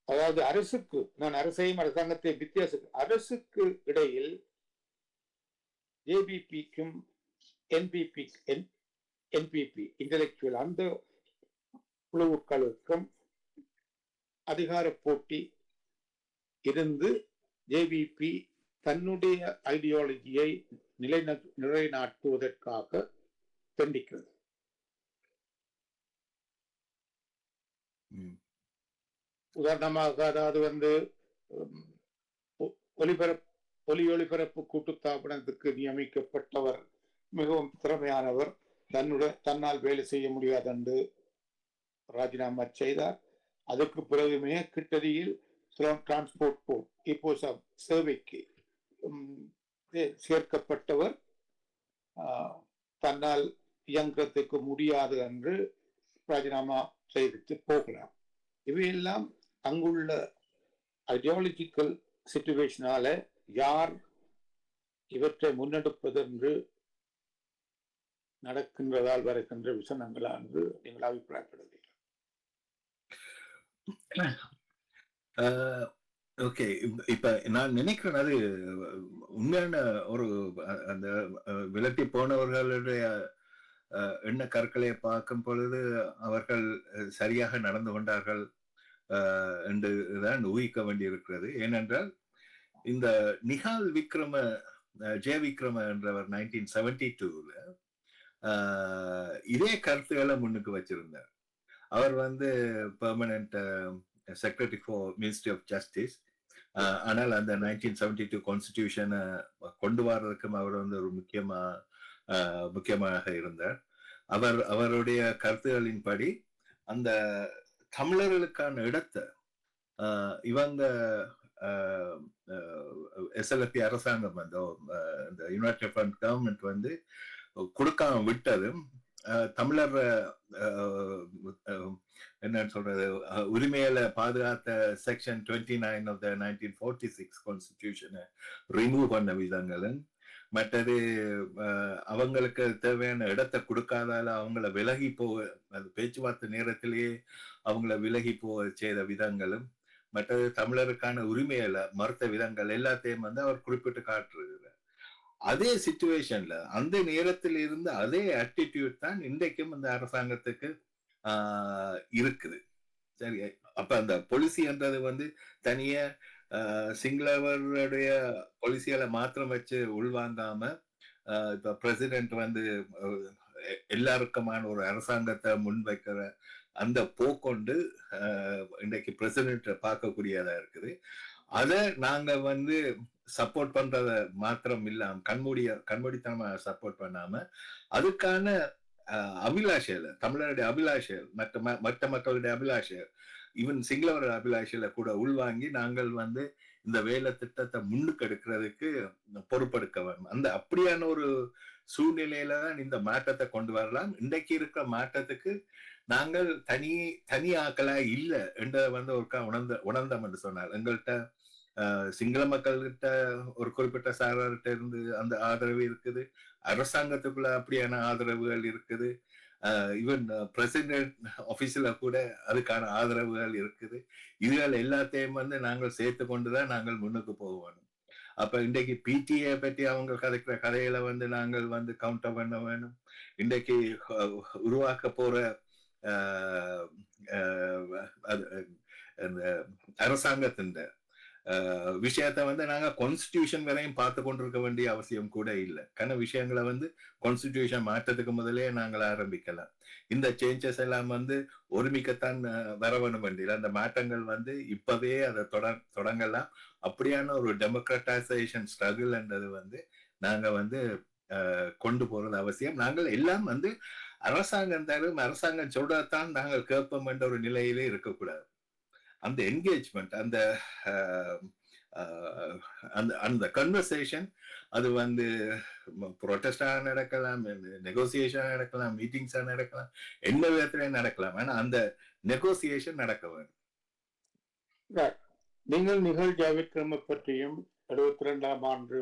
அதாவது அரசுக்கு, நான் அரசையும் அரசாங்கத்தை வித்தியாசம், அரசுக்கு இடையில் ஜேபிபிக்கும் என்பிபி இன்டெலெக்சுவல் அந்த குழுக்களுக்கும் அதிகார போட்டி இருந்து ஜேவிபி தன்னுடைய ஐடியாலஜியை நிலைநாட்டுவதற்காக தண்டிக்கிறது. உதாரணமாக அதாவது வந்து ஒலி ஒளிபரப்பு கூட்டுத்தாபனத்துக்கு நியமிக்கப்பட்டவர் மிகவும் திறமையானவர், தன்னால் வேலை செய்ய முடியாது என்று ராஜினாமா செய்தார். அதற்கு பிறகு மிக கிட்டடியில் டிரான்ஸ்போர்ட் போர்ட் இப்போ சேவைக்கு சேர்க்கப்பட்டவர் தன்னால் இயங்குறதுக்கு முடியாது என்று ராஜினாமா செய்துட்டு போகலாம். இவையெல்லாம் அங்குள்ள ஐடியாலஜிக்கல் சிச்சுவேஷனால யார் இவற்றை முன்னெடுப்பது என்று நடக்கின்றதால் வருகின்ற விசனங்களா என்று நீங்கள் அபிப்பிராயப்படுவீர்கள்? ஓகே, இப்ப நான் நினைக்கிறேன் அது உண்மையான ஒரு அந்த விலட்டி போனவர்களுடைய எண்ண கற்களை பார்க்கும் பொழுது அவர்கள் சரியாக நடந்து கொண்டார்கள் என்றுதான் ஊகிக்க வேண்டியிருக்கிறது. ஏனென்றால் இந்த நிகால் விக்ரம ஜெயவிக்ரம என்றவர் 1972 இதே கருத்துக்களை முன்னுக்கு வச்சிருந்தார். அவர் வந்து permanent secretary for ministry of justice. ஆனால் அந்த 1972 கான்ஸ்டிடியூஷனை கொண்டு வர்றதுக்கும் அவர் வந்து ஒரு முக்கியமாக இருந்தார். அவருடைய கருத்துகளின்படி அந்த தமிழர்களுக்கான இடத்தை இவங்க எஸ்எல்எஃபி அரசாங்கம் வந்து இந்த யுனைடெட் ஃப்ரண்ட் கவர்மெண்ட் வந்து கொடுக்காம விட்டதும் தமிழர் என்னன்னு சொல்றது உரிமையில பாதுகாத்த செக்ஷன் 29 ஆஃப் த 1946 கான்ஸ்டிடியூஷனை ரிமூவ் பண்ண விதங்களும், மற்றது அவங்களுக்கு தேவையான இடத்தை கொடுக்காதால அவங்கள விலகி போக பேச்சுவார்த்தை நேரத்திலேயே அவங்கள விலகி போக செய்த விதங்களும், மற்றது தமிழருக்கான உரிமையில மறுத்த விதங்கள் எல்லாத்தையும் வந்து அவர் குறிப்பிட்டு காட்டுறது. அதே சிச்சுவேஷன்ல அந்த நேரத்தில் இருந்த அதே ஆட்டிடியூட் தான் இன்றைக்கும் அந்த அரசாங்கத்துக்கு இருக்குது. சரி, அப்ப அந்த பொலிசி என்றது வந்து தனிய சிங்களவருடைய பொலிசியால மாத்திரம் வச்சு உள்வாங்காம இப்ப பிரசிடென்ட் வந்து எல்லாருக்குமான ஒரு அரசாங்கத்தை முன்வைக்கிற அந்த போக்கொண்டு இன்றைக்கு பிரசிடென்ட் பார்க்கக்கூடியதா இருக்குது. அதை நாங்க வந்து சப்போர்ட் பண்றத மாத்திரம் இல்லாம கண்மூடித்தனமா சப்போர்ட் பண்ணாம அதுக்கான அபிலாஷையில தமிழருடைய அபிலாஷைகள் மற்ற மக்களுடைய அபிலாஷைகள் ஈவன் சிங்களவருடைய அபிலாஷையில கூட உள்வாங்கி நாங்கள் வந்து இந்த வேலை திட்டத்தை முன்னுக்கு எடுக்கிறதுக்கு பொறுப்பெடுக்க வேண்டும். அந்த அப்படியான ஒரு சூழ்நிலையில தான் இந்த மாற்றத்தை கொண்டு வரலாம். இன்றைக்கு இருக்கிற மாற்றத்துக்கு நாங்கள் தனி ஆக்களா இல்லை என்ற வந்து ஒருக்கா உணர்ந்தோம் என்று சொன்னார். எங்கள்கிட்ட சிங்கள மக்கள்கிட்ட ஒரு குறிப்பிட்ட சாரர்கிட்ட இருந்து அந்த ஆதரவு இருக்குது, அரசாங்கத்துக்குள்ள அப்படியான ஆதரவுகள் இருக்குது, ஈவன் பிரசிடென்ட் ஆபீஸ்ல கூட அதுக்கான ஆதரவுகள் இருக்குது. இதுகள் எல்லாத்தையும் வந்து நாங்கள் சேர்த்து கொண்டுதான் நாங்கள் முன்னுக்கு போவோம். அப்ப இன்றைக்கு பிடிஏ பற்றி அவங்க கதைக்கிற கதையில வந்து நாங்கள் வந்து கவுண்டர் பண்ண வேணும். இன்றைக்கு உருவாக்க போற அரசாங்கத்தின் விஷயத்தை வந்து நாங்க கான்ஸ்டிடியூஷன் வரையும் பார்த்து கொண்டிருக்க வேண்டிய அவசியம் கூட இல்லை. கன விஷயங்களை வந்து கான்ஸ்டிடியூஷன் மாற்றத்துக்கு முதலே நாங்கள் ஆரம்பிக்கலாம். இந்த சேஞ்சஸ் எல்லாம் வந்து ஒருமிக்கத்தான் வர வேணும் வேண்டிய அந்த மாற்றங்கள் வந்து இப்பவே அதை தொடங்கலாம். அப்படியான ஒரு டெமோக்ரட்டைசேஷன் ஸ்ட்ரகிள் என்றது வந்து நாங்க வந்து கொண்டு போறது அவசியம். நாங்கள் எல்லாம் வந்து அரசாங்கம் தரும், அரசாங்கம் சொல்றதான் நாங்கள் கேட்போம் என்ற ஒரு நிலையிலே இருக்கக்கூடாது. அந்த என்கேஜ்மெண்ட், அந்த அந்த கன்வர்சேஷன் அது வந்து ப்ரொட்டஸ்டா நடக்கலாம், நெகோசியேஷன் நடக்கலாம், மீட்டிங்ஸா நடக்கலாம், எந்த விதத்திலே நடக்கலாம். ஆனா அந்த நெகோசியேஷன் நடக்க வேண்டும். நீங்கள் நிகழ்ச்சி பற்றியும் 72ஆம் ஆண்டு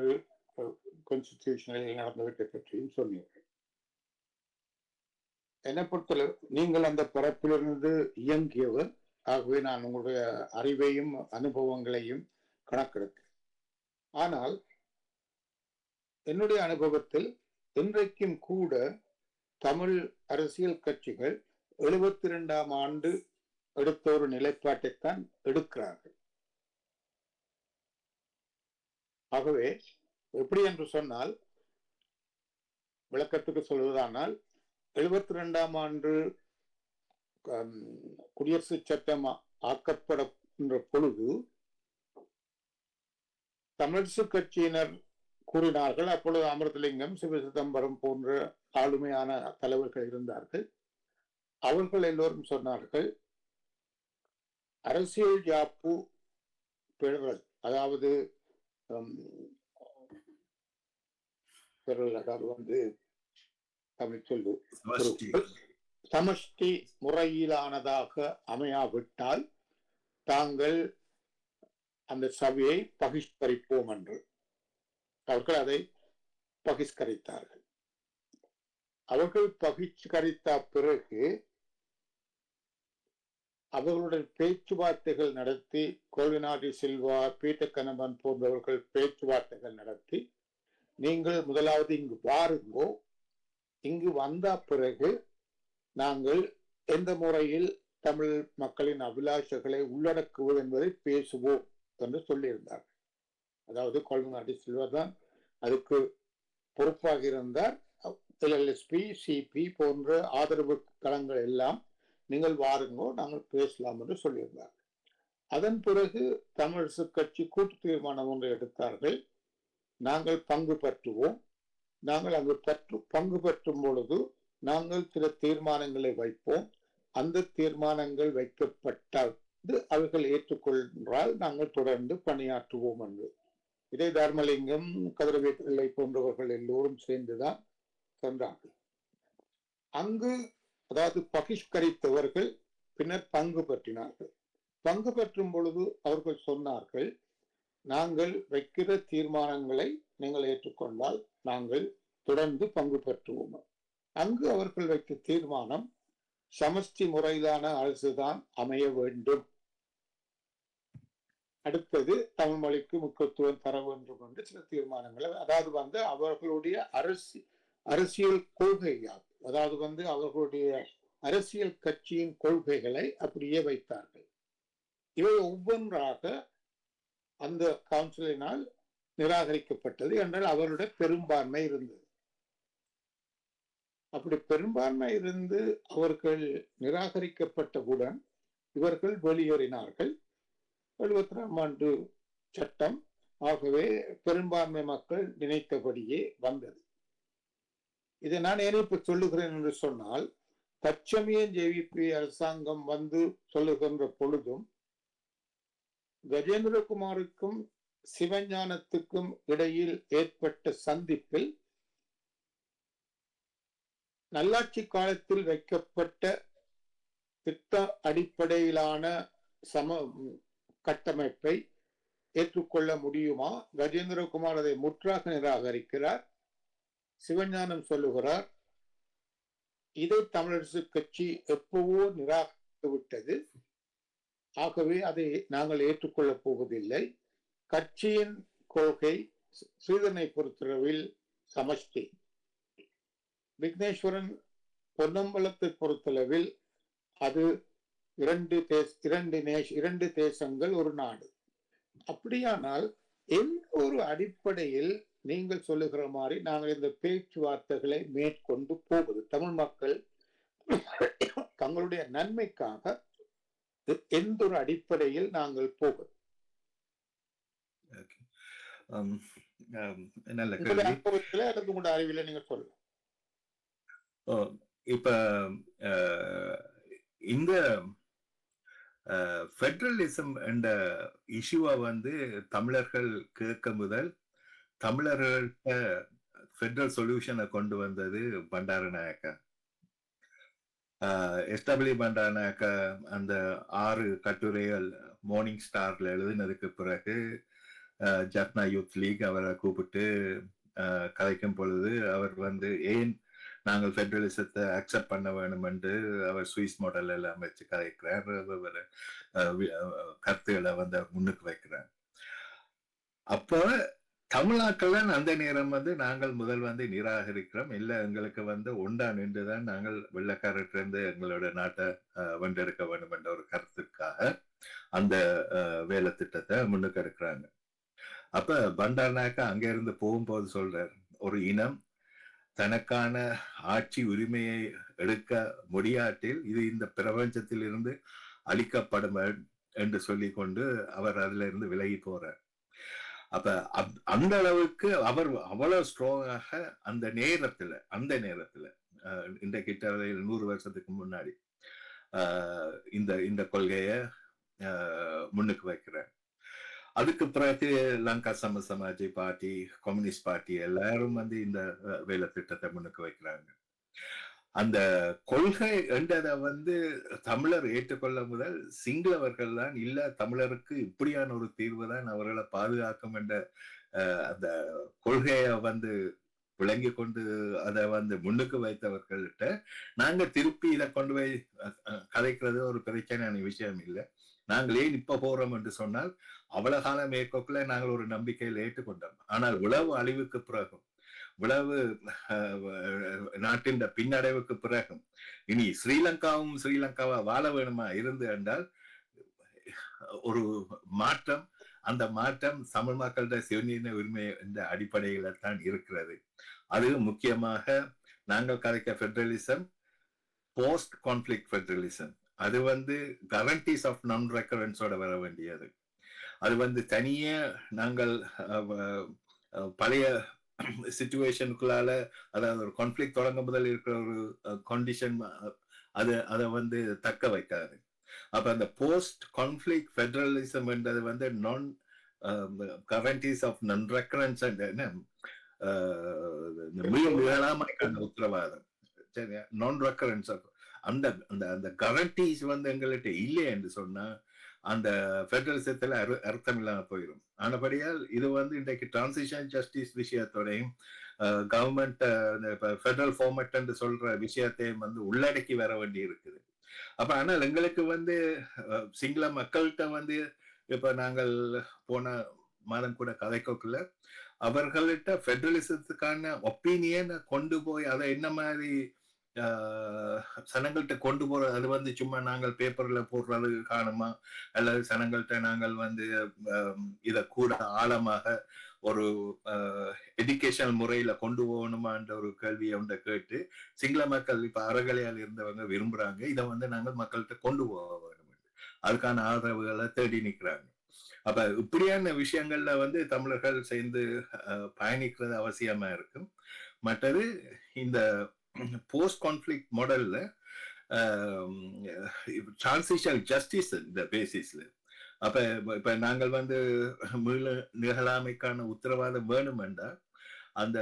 கான்ஸ்டிடியூஷனில் நடந்தவற்றை பற்றியும் சொன்னீர்கள். என்னை பொறுத்தளவு நீங்கள் அந்த பரப்பிலிருந்து இயங்கியவர். ஆகவே நான் உங்களுடைய அறிவையும் அனுபவங்களையும் கணக்கெடுக்கிறேன். ஆனால் என்னுடைய அனுபவத்தில் இன்றைக்கும் கூட தமிழ் அரசியல் கட்சிகள் 72ஆம் ஆண்டு எடுத்த ஒரு நிலைப்பாட்டைத்தான் எடுக்கிறார்கள். ஆகவே எப்படி என்று சொன்னால், விளக்கத்துக்கு சொல்வதானால் 72ஆம் ஆண்டு குடியரசு சட்டம் ஆக்கப்படுகின்ற பொழுது தமிழரசு கட்சியினர் கூறினார்கள், அப்பொழுது அமிர்தலிங்கம், சிவசிதம்பரம் போன்ற ஆளுமையான தலைவர்கள் இருந்தார்கள். அவர்கள் எல்லோரும் சொன்னார்கள், அரசியல் யாப்பு பெறுதல், அதாவது வந்து தமிழ் சொல்லு சமஷ்டி முறையிலானதாக அமையாவிட்டால் தாங்கள் அந்த சபையை பகிஷ்கரிப்போம் என்று அவர்கள் அதை பகிஷ்கரித்தார்கள். அவர்கள் பகிஷ்கரித்த பிறகு அவர்களுடைய பேச்சுவார்த்தைகள் நடத்தி, கொல்விநாடி சில்வா, பீட்டர் கனபன் போன்றவர்கள் பேச்சுவார்த்தைகள் நடத்தி, நீங்கள் முதலாவது இங்கு வாருங்கோ, இங்கு வந்த பிறகு நாங்கள் எந்த முறையில் தமிழ் மக்களின் அபிலாஷைகளை உள்ளடக்குவது என்பதை பேசுவோம் என்று சொல்லியிருந்தார். அதாவது கொல்விநாடி சில்வா தான் அதுக்கு பொறுப்பாக இருந்தார். எல்எல்எஸ்பி, சிபி போன்ற ஆதரவு களங்கள் எல்லாம் நீங்கள் வாருங்கோ, நாங்கள் பேசலாம் என்று சொல்லியிருந்தார். அதன் பிறகு தமிழரசு கட்சி கூட்டு தீர்மானம் ஒன்றை எடுத்தார்கள். நாங்கள் பங்கு பெற்றுவோம். நாங்கள் அங்கு பங்கு பெற்றும் பொழுது நாங்கள் சில தீர்மானங்களை வைப்போம். அந்த தீர்மானங்கள் வைக்கப்பட்டால் அவர்கள் ஏற்றுக்கொள்ளால் நாங்கள் தொடர்ந்து பணியாற்றுவோம் என்று. இதை தர்மலிங்கம், கதிரவேற்பிள்ளை போன்றவர்கள் எல்லோரும் சேர்ந்துதான் சென்றார்கள். அங்கு அதாவது பகிஷ்கரித்தவர்கள் பின்னர் பங்கு பற்றினார்கள். பங்கு பெற்றும் பொழுது அவர்கள் சொன்னார்கள், நாங்கள் வைக்கிற தீர்மானங்களை நீங்கள் ஏற்றுக்கொண்டால் நாங்கள் தொடர்ந்து பங்கு பெற்றுவோம். அங்கு அவர்கள் வைத்த தீர்மானம் சமஷ்டி முறையிலான அரசுதான் அமைய வேண்டும், அடுத்தது தமிழ் மொழிக்கு முக்கியத்துவம் தர வேண்டும் என்று சில தீர்மானங்களை, அதாவது வந்து அவர்களுடைய அரசியல் கொள்கையால், அதாவது வந்து அவர்களுடைய அரசியல் கட்சியின் கொள்கைகளை அப்படியே வைத்தார்கள். இவை ஒவ்வொன்றாக அந்த கவுன்சிலினால் நிராகரிக்கப்பட்டது என்றால் அவருடைய பெரும்பான்மை இருந்தது. அப்படி பெரும்பான்மை இருந்து அவர்கள் நிராகரிக்கப்பட்டவுடன் இவர்கள் வெளியேறினார்கள். 72ஆம் ஆண்டு சட்டம் ஆகவே பெரும்பான்மை மக்கள் நினைத்தபடியே வந்தது. இதை நான் ஏன் இப்ப சொல்லுகிறேன் என்று சொன்னால், தற்சமய ஜேவிபி அரசாங்கம் வந்து சொல்லுகின்ற பொழுதும் கஜேந்திரகுமாருக்கும் சிவஞானத்துக்கும் இடையில் ஏற்பட்ட சந்திப்பில் நல்லாட்சி காலத்தில் வைக்கப்பட்ட திட்ட அடிப்படையிலான சம கட்டமைப்பை ஏற்றுக்கொள்ள முடியுமா? கஜேந்திரகுமார் அதை முற்றாக நிராகரிக்கிறார். சிவஞானம் சொல்லுகிறார், இதை தமிழரசு கட்சி எப்பவோ நிராகரித்து விட்டது, ஆகவே அதை நாங்கள் ஏற்றுக்கொள்ளப் போவதில்லை. கட்சியின் கொள்கை ஸ்ரீதரனை பொறுத்தளவில் சமஷ்டி, விக்னேஸ்வரன் பொன்னம்பலத்தை பொறுத்தளவில் அது இரண்டு தேசங்கள் ஒரு நாடு. அப்படியானால் எந்த ஒரு அடிப்படையில் நீங்கள் சொல்லுகிற மாதிரி நாங்கள் இந்த பேச்சுவார்த்தைகளை மேற்கொண்டு போவது, தமிழ் மக்கள் தங்களுடைய நன்மைக்காக எந்த ஒரு அடிப்படையில் நாங்கள் போவது? நல்ல உங்களுடைய அனுபவத்துல அல்லது உங்களுடைய அறிவில நீங்க சொல்லுங்க. இப்ப இந்த ஃபெடரலிசம் என்ற இஷ்யூவை வந்து தமிழர்கள் கேட்க முதல் தமிழர்கள்ட்ட ஃபெடரல் சொல்யூஷனை கொண்டு வந்தது பண்டாரநாயக்கா. எஸ்டபிள்யூ பண்டாரநாயக்கா அந்த 6 கட்டுரைகள் மார்னிங் ஸ்டார்ல எழுதினதுக்கு பிறகு ஜப்னா யூத் லீக் அவரை கூப்பிட்டு கதைக்கும் பொழுது அவர் வந்து ஏன் நாங்கள் ஃபெடரலிசத்தை அக்செப்ட் பண்ண வேணும் என்று அவர் சுவிஸ் மாடல் எல்லாம் வச்சு கதைக்கிறார், கருத்துக்களை வந்து முன்னுக்கு வைக்கிறார். அப்போ தமிழ்நாட்டில் தான் அந்த நேரம் வந்து நாங்கள் முதல் வந்து நிராகரிக்கிறோம், இல்லை எங்களுக்கு வந்து ஒன்றா நின்றுதான் நாங்கள் வெள்ளக்காரற்றிருந்து எங்களோட நாட்டை வென்றெடுக்க வேண்டும் என்ற ஒரு கருத்துக்காக அந்த வேலை திட்டத்தை முன்னுக்கு எடுக்கிறாங்க. அப்ப பண்டாரநாயக்கா அங்க இருந்து போகும்போது சொல்றார், ஒரு இனம் தனக்கான ஆட்சி உரிமையை எடுக்க முடியாட்டில் இது இந்த பிரபஞ்சத்தில் இருந்து அழிக்கப்படும் என்று சொல்லி கொண்டு அவர் அதுல இருந்து விலகி போறார். அப்ப அந்த அளவுக்கு அவர் அவ்வளவு ஸ்ட்ராங்காக அந்த நேரத்துல இன்றைக்கிட்ட 100 வருஷத்துக்கு முன்னாடி இந்த கொள்கைய முன்னுக்கு வைக்கிறார். அதுக்கு பிறகு Lanka Samaj party, communist party எல்லாரும் வந்து இந்த வேலை திட்டத்தை முன்னுக்கு வைக்கிறாங்க. அந்த கொள்கை என்றதை வந்து தமிழர் ஏற்றுக்கொள்ள முதல் சிங்களவர்கள் தான் இல்ல தமிழருக்கு இப்படியான ஒரு தீர்வு தான் அவர்களை பாதுகாக்கும் என்ற அந்த கொள்கையை வந்து விளங்கி கொண்டு அதை வந்து முன்னுக்கு வைத்தவர்கள்ட்ட நாங்க திருப்பி இதை கொண்டு போய் கதைக்கிறது ஒரு பிரச்சனையான விஷயம் இல்லை. நாங்கள் ஏன் இப்ப போறோம் என்று சொன்னால் அவ்வளவு காலம் மேற்கொள்ள நாங்கள் ஒரு நம்பிக்கையில் ஏற்றுக்கொண்டோம். ஆனால் உளவு அழிவுக்கு பிறகும் விளவு நாட்டின் பின்னடைவுக்கு பிறகும் இனி ஸ்ரீலங்காவா வாழ வேணுமா இருந்து என்றால் ஒரு மாற்றம், அந்த மாற்றம் தமிழ் மக்களுடைய சிவநீன உரிமை என்ற அடிப்படையில தான் இருக்கிறது. அது முக்கியமாக நாங்கள் கதைக்க ஃபெடரலிசம் போஸ்ட் கான்ஃபிளிக்ட் ஃபெடரலிசம். அது வந்து கரண்டிஸ் ஆஃப் நான் ரெக்கரன்ஸோட வர வேண்டியது. அது வந்து தனியே நாங்கள் பழைய சிச்சுவேஷனுக்குள்ளால, அதாவது ஒரு கான்ஃபிளிக்ட் தொடங்க முதல் இருக்கிற ஒரு கண்டிஷன் அதை வந்து தக்க வைக்காது. அப்ப அந்த போஸ்ட் கான்ஃபிளிக்ட் ஃபெடரலிசம் என்றது வந்து நான் கரண்டிஸ் ஆஃப் நான் ரெக்கரன்ஸ் உத்தரவாதம், சரியா? நான் ரெக்கரன்ஸ் அந்த அந்த கரண்டிஸ் வந்து எங்கள்கிட்ட இல்லை என்று சொன்னா அந்த ஃபெடரலிசத்துல அர்த்தம் இல்லாம போயிடும். ஆனபடியால் இது வந்து இன்றைக்கு டிரான்சிஷன் ஜஸ்டிஸ் விஷயத்தோடையும் கவர்மெண்ட் ஃபெடரல் ஃபார்மேட் என்று சொல்ற விஷயத்தையும் வந்து உள்ளடக்கி வர வேண்டி இருக்குது. அப்ப ஆனால் எங்களுக்கு வந்து சிங்கள மக்கள்கிட்ட வந்து இப்ப நாங்கள் போன மாதம் கூட கதைக்கோக்குள்ள அவர்கள்ட்ட ஃபெடரலிசத்துக்கான ஒப்பீனியனை கொண்டு போய் அதை என்ன மாதிரி சனங்கள்கிட்ட கொண்டு போற, அது வந்து சும்மா நாங்கள் பேப்பர்ல போடுறது காணுமா அல்லது சனங்கள்கிட்ட நாங்கள் வந்து இத கூட ஆழமாக ஒரு எஜுகேஷனல் முறையில கொண்டு போகணுமான்ற ஒரு கேள்வியை ஒன்றை கேட்டு சிங்கள மக்கள் இப்ப அறகலையால் இருந்தவங்க விரும்புறாங்க, இதை வந்து நாங்கள் மக்கள்கிட்ட கொண்டு போக வேண்டும், அதுக்கான ஆதரவுகளை தேடி நிற்கிறாங்க. அப்ப இப்படியான விஷயங்கள்ல வந்து தமிழர்கள் சேர்ந்து பயணிக்கிறது அவசியமா இருக்கும். மற்றது இந்த போஸ்ட் கான்ஃபிளிக்ட் மாடல்ல டிரான்சிஷனல் ஜஸ்டிஸ் இந்த பேசிஸ்ல அப்ப இப்ப நாங்கள் வந்து மீள நிகழாமைக்கான உத்தரவாதம் வேணும் என்றால் அந்த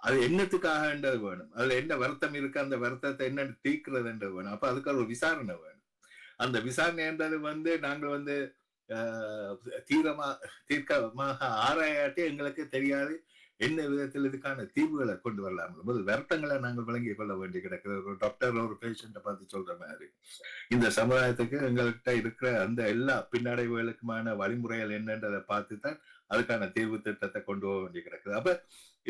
அது என்னத்துக்காகன்றது வேணும். அதுல என்ன வருத்தம் இருக்கு, அந்த வருத்தத்தை என்ன தீர்க்கிறதுன்றது வேணும். அப்ப அதுக்கு ஒரு விசாரணை வேணும். அந்த விசாரணைன்றது வந்து நாங்கள் வந்து தீர்க்கமாக ஆராயாட்டி எங்களுக்கு தெரியாது என்ன விதத்தில் இதுக்கான தீர்வுகளை கொண்டு வரலாம். வருத்தங்களை நாங்கள் விளங்கிக் கொள்ள வேண்டி கிடக்குது. ஒரு டாக்டர் ஒரு பேஷண்ட்டை பார்த்து சொல்ற மாதிரி இந்த சமுதாயத்துக்கு எங்கள்கிட்ட இருக்கிற அந்த எல்லா பின்னடைவுகளுக்குமான வழிமுறைகள் என்னன்றதை பார்த்து தான் அதுக்கான தீர்வு திட்டத்தை கொண்டு போக வேண்டி கிடக்குது. அப்ப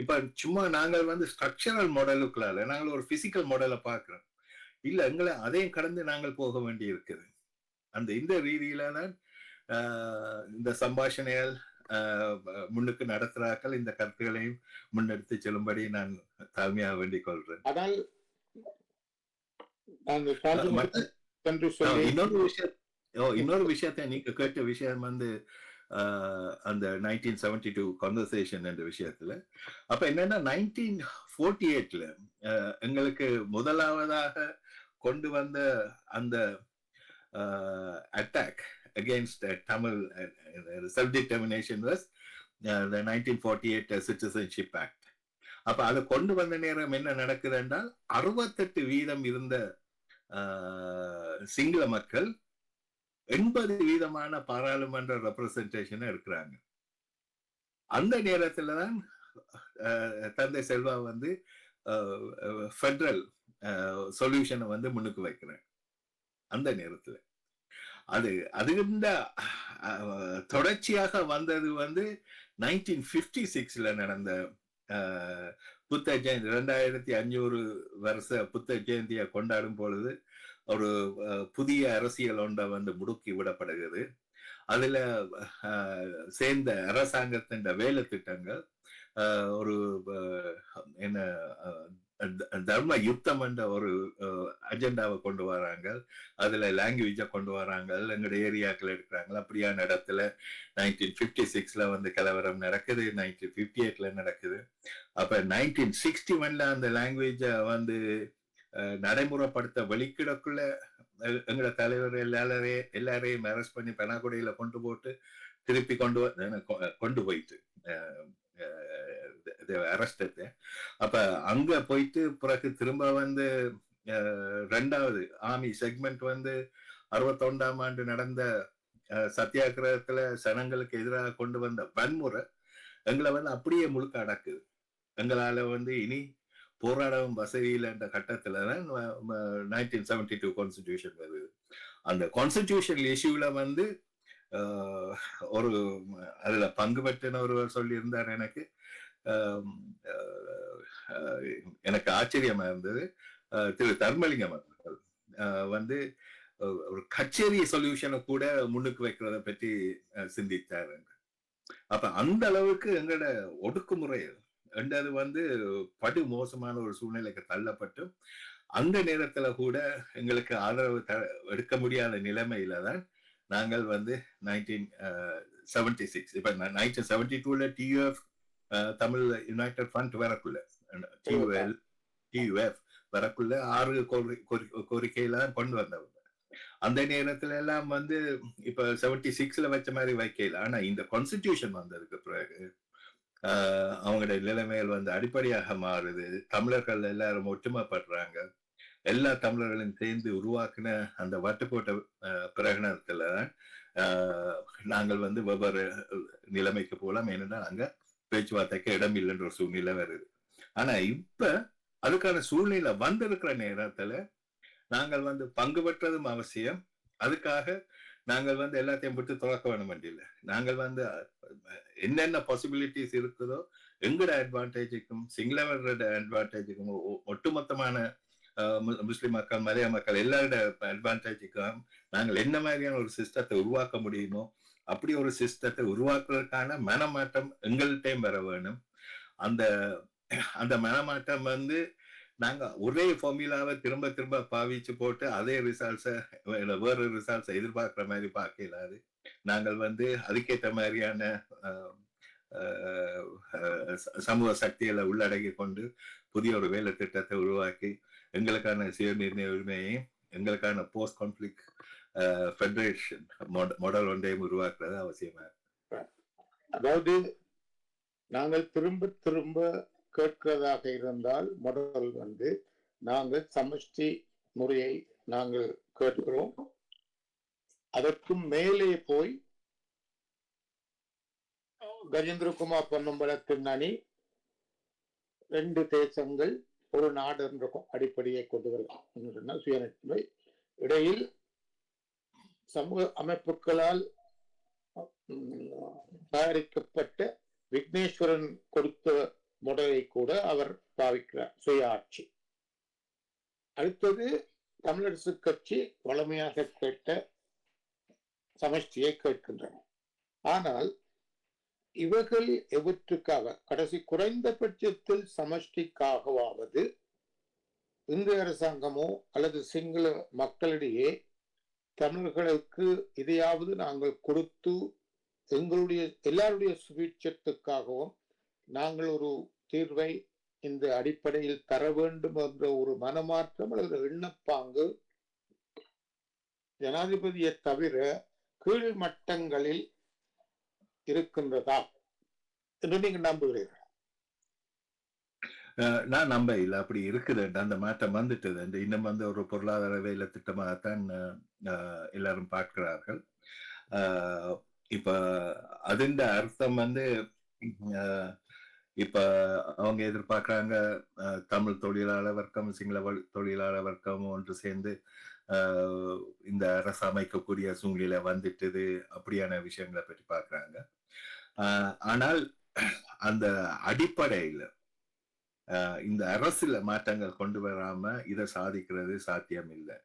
இப்ப சும்மா நாங்கள் வந்து ஸ்ட்ரக்சரல் மாடலுக்குள்ளால நாங்கள் ஒரு பிசிக்கல் மாடலை பார்க்கிறோம். இல்ல எங்களை அதையும் கடந்து நாங்கள் போக வேண்டி இருக்குது. அந்த இந்த ரீதியில தான் இந்த சம்பாஷணைகள் முன்னுக்கு நடத்துறாக்கள் இந்த கருத்துக்களையும் முன்னெடுத்து செல்லும்படி நான் தாழ்மையாக வேண்டிக் கொள்றேன். ஆனால் இன்னொரு விஷயத்தை நீங்க கேட்ட விஷயம் வந்து அந்த 1972 கான்வர்சேஷன் என்ற விஷயத்துல அப்ப என்னன்னா 1948ல எங்களுக்கு முதலாவதாக கொண்டு வந்த அந்த attack against Tamil self-determination was the 1948 Citizenship Act. அப்ப அதை கொண்டு வந்த நேரம் என்ன நடக்குது என்றால் 68% இருந்த சிங்கள மக்கள் 80% பாராளுமன்ற ரெப்ரசன்டேஷன் இருக்கிறாங்க. அந்த நேரத்துல தான் தந்தை செல்வா வந்து ஃபெடரல் சொல்யூஷனை வந்து முன்னுக்கு வைக்கிறேன். அந்த நேரத்துல அது இந்த தொடர்ச்சியாக வந்தது வந்து 1956ல நடந்த புத்த ஜெயந்தி 2500 வருஷ புத்த ஜெயந்தியை கொண்டாடும் பொழுது ஒரு புதிய அரசியல் ஒன்றை வந்து முடுக்கி விடப்படுகிறது. அதுல சேர்ந்த அரசாங்கத்தின் வேலை திட்டங்கள் ஒரு என்ன தர்ம யுத்தம் என்ற ஒரு அஜெண்டாவை கொண்டு வராங்க. அதுல லாங்குவேஜை கொண்டு வராங்க. எங்களுடைய ஏரியாக்கள் எடுக்கிறாங்க. அப்படியான இடத்துல 1956ல வந்து கலவரம் நடக்குது. 1958ல நடக்குது. அப்ப 1961ல அந்த லாங்குவேஜை வந்து நடைமுறைப்படுத்த வெளிக்கிடக்குள்ள எங்களோட தலைவர் எல்லாரையும் அரெஸ்ட் பண்ணி பெனாகுடியில கொண்டு போட்டு திருப்பி கொண்டு போயிட்டு அரஸ்ட். அப்ப அங்க போயிட்டு பிறகு திரும்ப வந்து 2வது ஆர்மி செக்மெண்ட் வந்து 61ஆம் ஆண்டு நடந்த சத்தியாகிரகத்துல சனங்களுக்கு எதிராக கொண்டு வந்த வன்முறை எங்களை வந்து அப்படியே முழுக்க அடக்குது. எங்களால வந்து இனி போராடவும் வசதியில் என்ற கட்டத்துல தான் 1972 கான்ஸ்டிடியூஷன் வருது. அந்த கான்ஸ்டிடியூஷன் இஷ்யூல வந்து ஒரு அதுல பங்கு பெற்றின ஒருவர் சொல்லி இருந்தார். எனக்கு ஆச்சரியமா இருந்தது. திரு தர்மலிங்கம் அவர்கள் வந்து ஒரு கச்சேரி சொல்யூஷனை கூட முன்னுக்கு வைக்கிறத பற்றி சிந்தித்தார். அப்ப அந்த அளவுக்கு எங்களோட ஒடுக்குமுறை என்றது வந்து படு மோசமான ஒரு சூழ்நிலைக்கு தள்ளப்பட்டு அந்த நேரத்துல கூட எங்களுக்கு ஆதரவு எடுக்க முடியாத நிலைமையில தான் நாங்கள் வந்து 1976 இப்ப 1972ல டியூஎஃப் தமிழ் யுனைடெட் ஃப்ரண்ட் வரக்குள்ள டியூஎஃப் வரக்குள்ள 6 கோரிக்கையில தான் கொண்டு வந்தவங்க. அந்த நேரத்துல எல்லாம் வந்து இப்ப 76ல வச்ச மாதிரி வைக்கல. ஆனா இந்த கான்ஸ்டிடியூஷன் வந்ததுக்கு பிறகு அவங்களுடைய நிலைமைகள் வந்து அடிப்படையாக மாறுது. தமிழர்கள் எல்லாரும் ஒற்றுமைப்படுறாங்க. எல்லா தமிழர்களும் சேர்ந்து உருவாக்குன அந்த வட்டுக்கோட்டை பிரகடனத்துல நாங்கள் வந்து வெவ்வேறு நிலைமைக்கு போலாம். ஏன்னா அங்க பேச்சுவார்த்தைக்கு இடம் இல்லைன்ற ஒரு சூழ்நிலை வருது. ஆனா இப்ப அதுக்கான சூழ்நிலை வந்திருக்கிற நேரத்துல நாங்கள் வந்து பங்கு பெற்றதும் அவசியம். அதுக்காக நாங்கள் வந்து எல்லாத்தையும் விட்டு துறக்க வேணும் இல்லை. நாங்கள் வந்து என்னென்ன பாசிபிலிட்டிஸ் இருக்குதோ எங்களோட அட்வான்டேஜுக்கும் சிங்களவரோட அட்வான்டேஜுக்கும் ஒட்டுமொத்தமான முஸ்லிம் மக்கள் மலைய மக்கள் எல்லாரோட அட்வான்டேஜுக்கும் நாங்கள் என்ன மாதிரியான ஒரு சிஸ்டத்தை உருவாக்க முடியுமோ அப்படி ஒரு சிஸ்டத்தை உருவாக்குறதுக்கான மனமாற்றம் எங்கள்கிட்டையும் வர வேணும். அந்த அந்த மனமாற்றம் வந்து நாங்க ஒரே ஃபார்முலாவை திரும்ப திரும்ப பாவிச்சு போட்டு அதே ரிசல்ட்ஸை வேற ரிசல்ட்ஸை எதிர்பார்க்கிற மாதிரி பார்க்க இல்லாது நாங்கள் வந்து அதுக்கேற்ற மாதிரியான சமூக சக்திகளை உள்ளடக்கி கொண்டு புதிய ஒரு வேலை திட்டத்தை உருவாக்கி எங்களுக்கான சுய நிர்ணய உரிமையையும் எங்களுக்கான போஸ்ட் கான்ஃபிளிக் ஃபெடரேஷன் மாடல் ஒன்றையும் உருவாக்குறது அவசியமா இருக்கு. அதாவது நாங்கள் திரும்ப திரும்ப கேட்கிறதாக இருந்தால் மாடல் நாங்கள் சமஷ்டி முறையை நாங்கள் கேட்கிறோம். அதற்கும் மேலே போய் கஜேந்திரகுமார் பொன்னம்பலத்தின் அணி 2 தேசங்கள் ஒரு நாடு என்ற அடிப்படையை கொண்டு வரலாம். சுயநட்பை இடையில் சமூக அமைப்புகளால் தயாரிக்கப்பட்ட விக்னேஸ்வரன் கொடுத்த முறையை கூட அவர் பாவிக்கிறார், சுய ஆட்சி. அடுத்தது தமிழரசு கட்சி வளமையாக கேட்ட சமஷ்டியை கேட்கின்றன. ஆனால் இவர்கள் எவற்றுக்காக கடைசி குறைந்தபட்சத்தில் சமஷ்டிக்காகவாவது இந்திய அரசாங்கமோ அல்லது சிங்கள மக்களிடையே தமிழர்களுக்கு இதையாவது நாங்கள் கொடுத்து எங்களுடைய எல்லாருடைய சுபீட்சத்துக்காகவும் நாங்கள் ஒரு தீர்வை இந்த அடிப்படையில் தர வேண்டும் என்ற ஒரு மனமாற்றம் அல்லது எண்ணப்பாங்கு ஜனாதிபதியை தவிர கீழ் மட்டங்களில் இருக்கின்றதா என்று நீங்க நம்புகிறீர்கள்? நான் நம்ப இல்லை அப்படி இருக்குது. அந்த மாற்றம் வந்துட்டது. அந்த இன்னும் ஒரு பொருளாதார வேலை திட்டமாகத்தான் எல்லாரும் பார்க்கிறார்கள். இப்ப அதன் அர்த்தம் இப்ப அவங்க எதிர்பார்க்கிறாங்க தமிழ் தொழிலாளர் வர்க்கம் சிங்கள தொழிலாளர் வர்க்கம் ஒன்று சேர்ந்து இந்த அரசு அமைக்கக்கூடிய சூழ்நிலை வந்துட்டுது, அப்படியான விஷயங்களை பற்றி பார்க்கிறாங்க. ஆனால் அந்த அடிப்படையில் இந்த அரசுல மாற்றங்கள் கொண்டு வராம இதை சாதிக்கிறது சாத்தியம் இல்லை.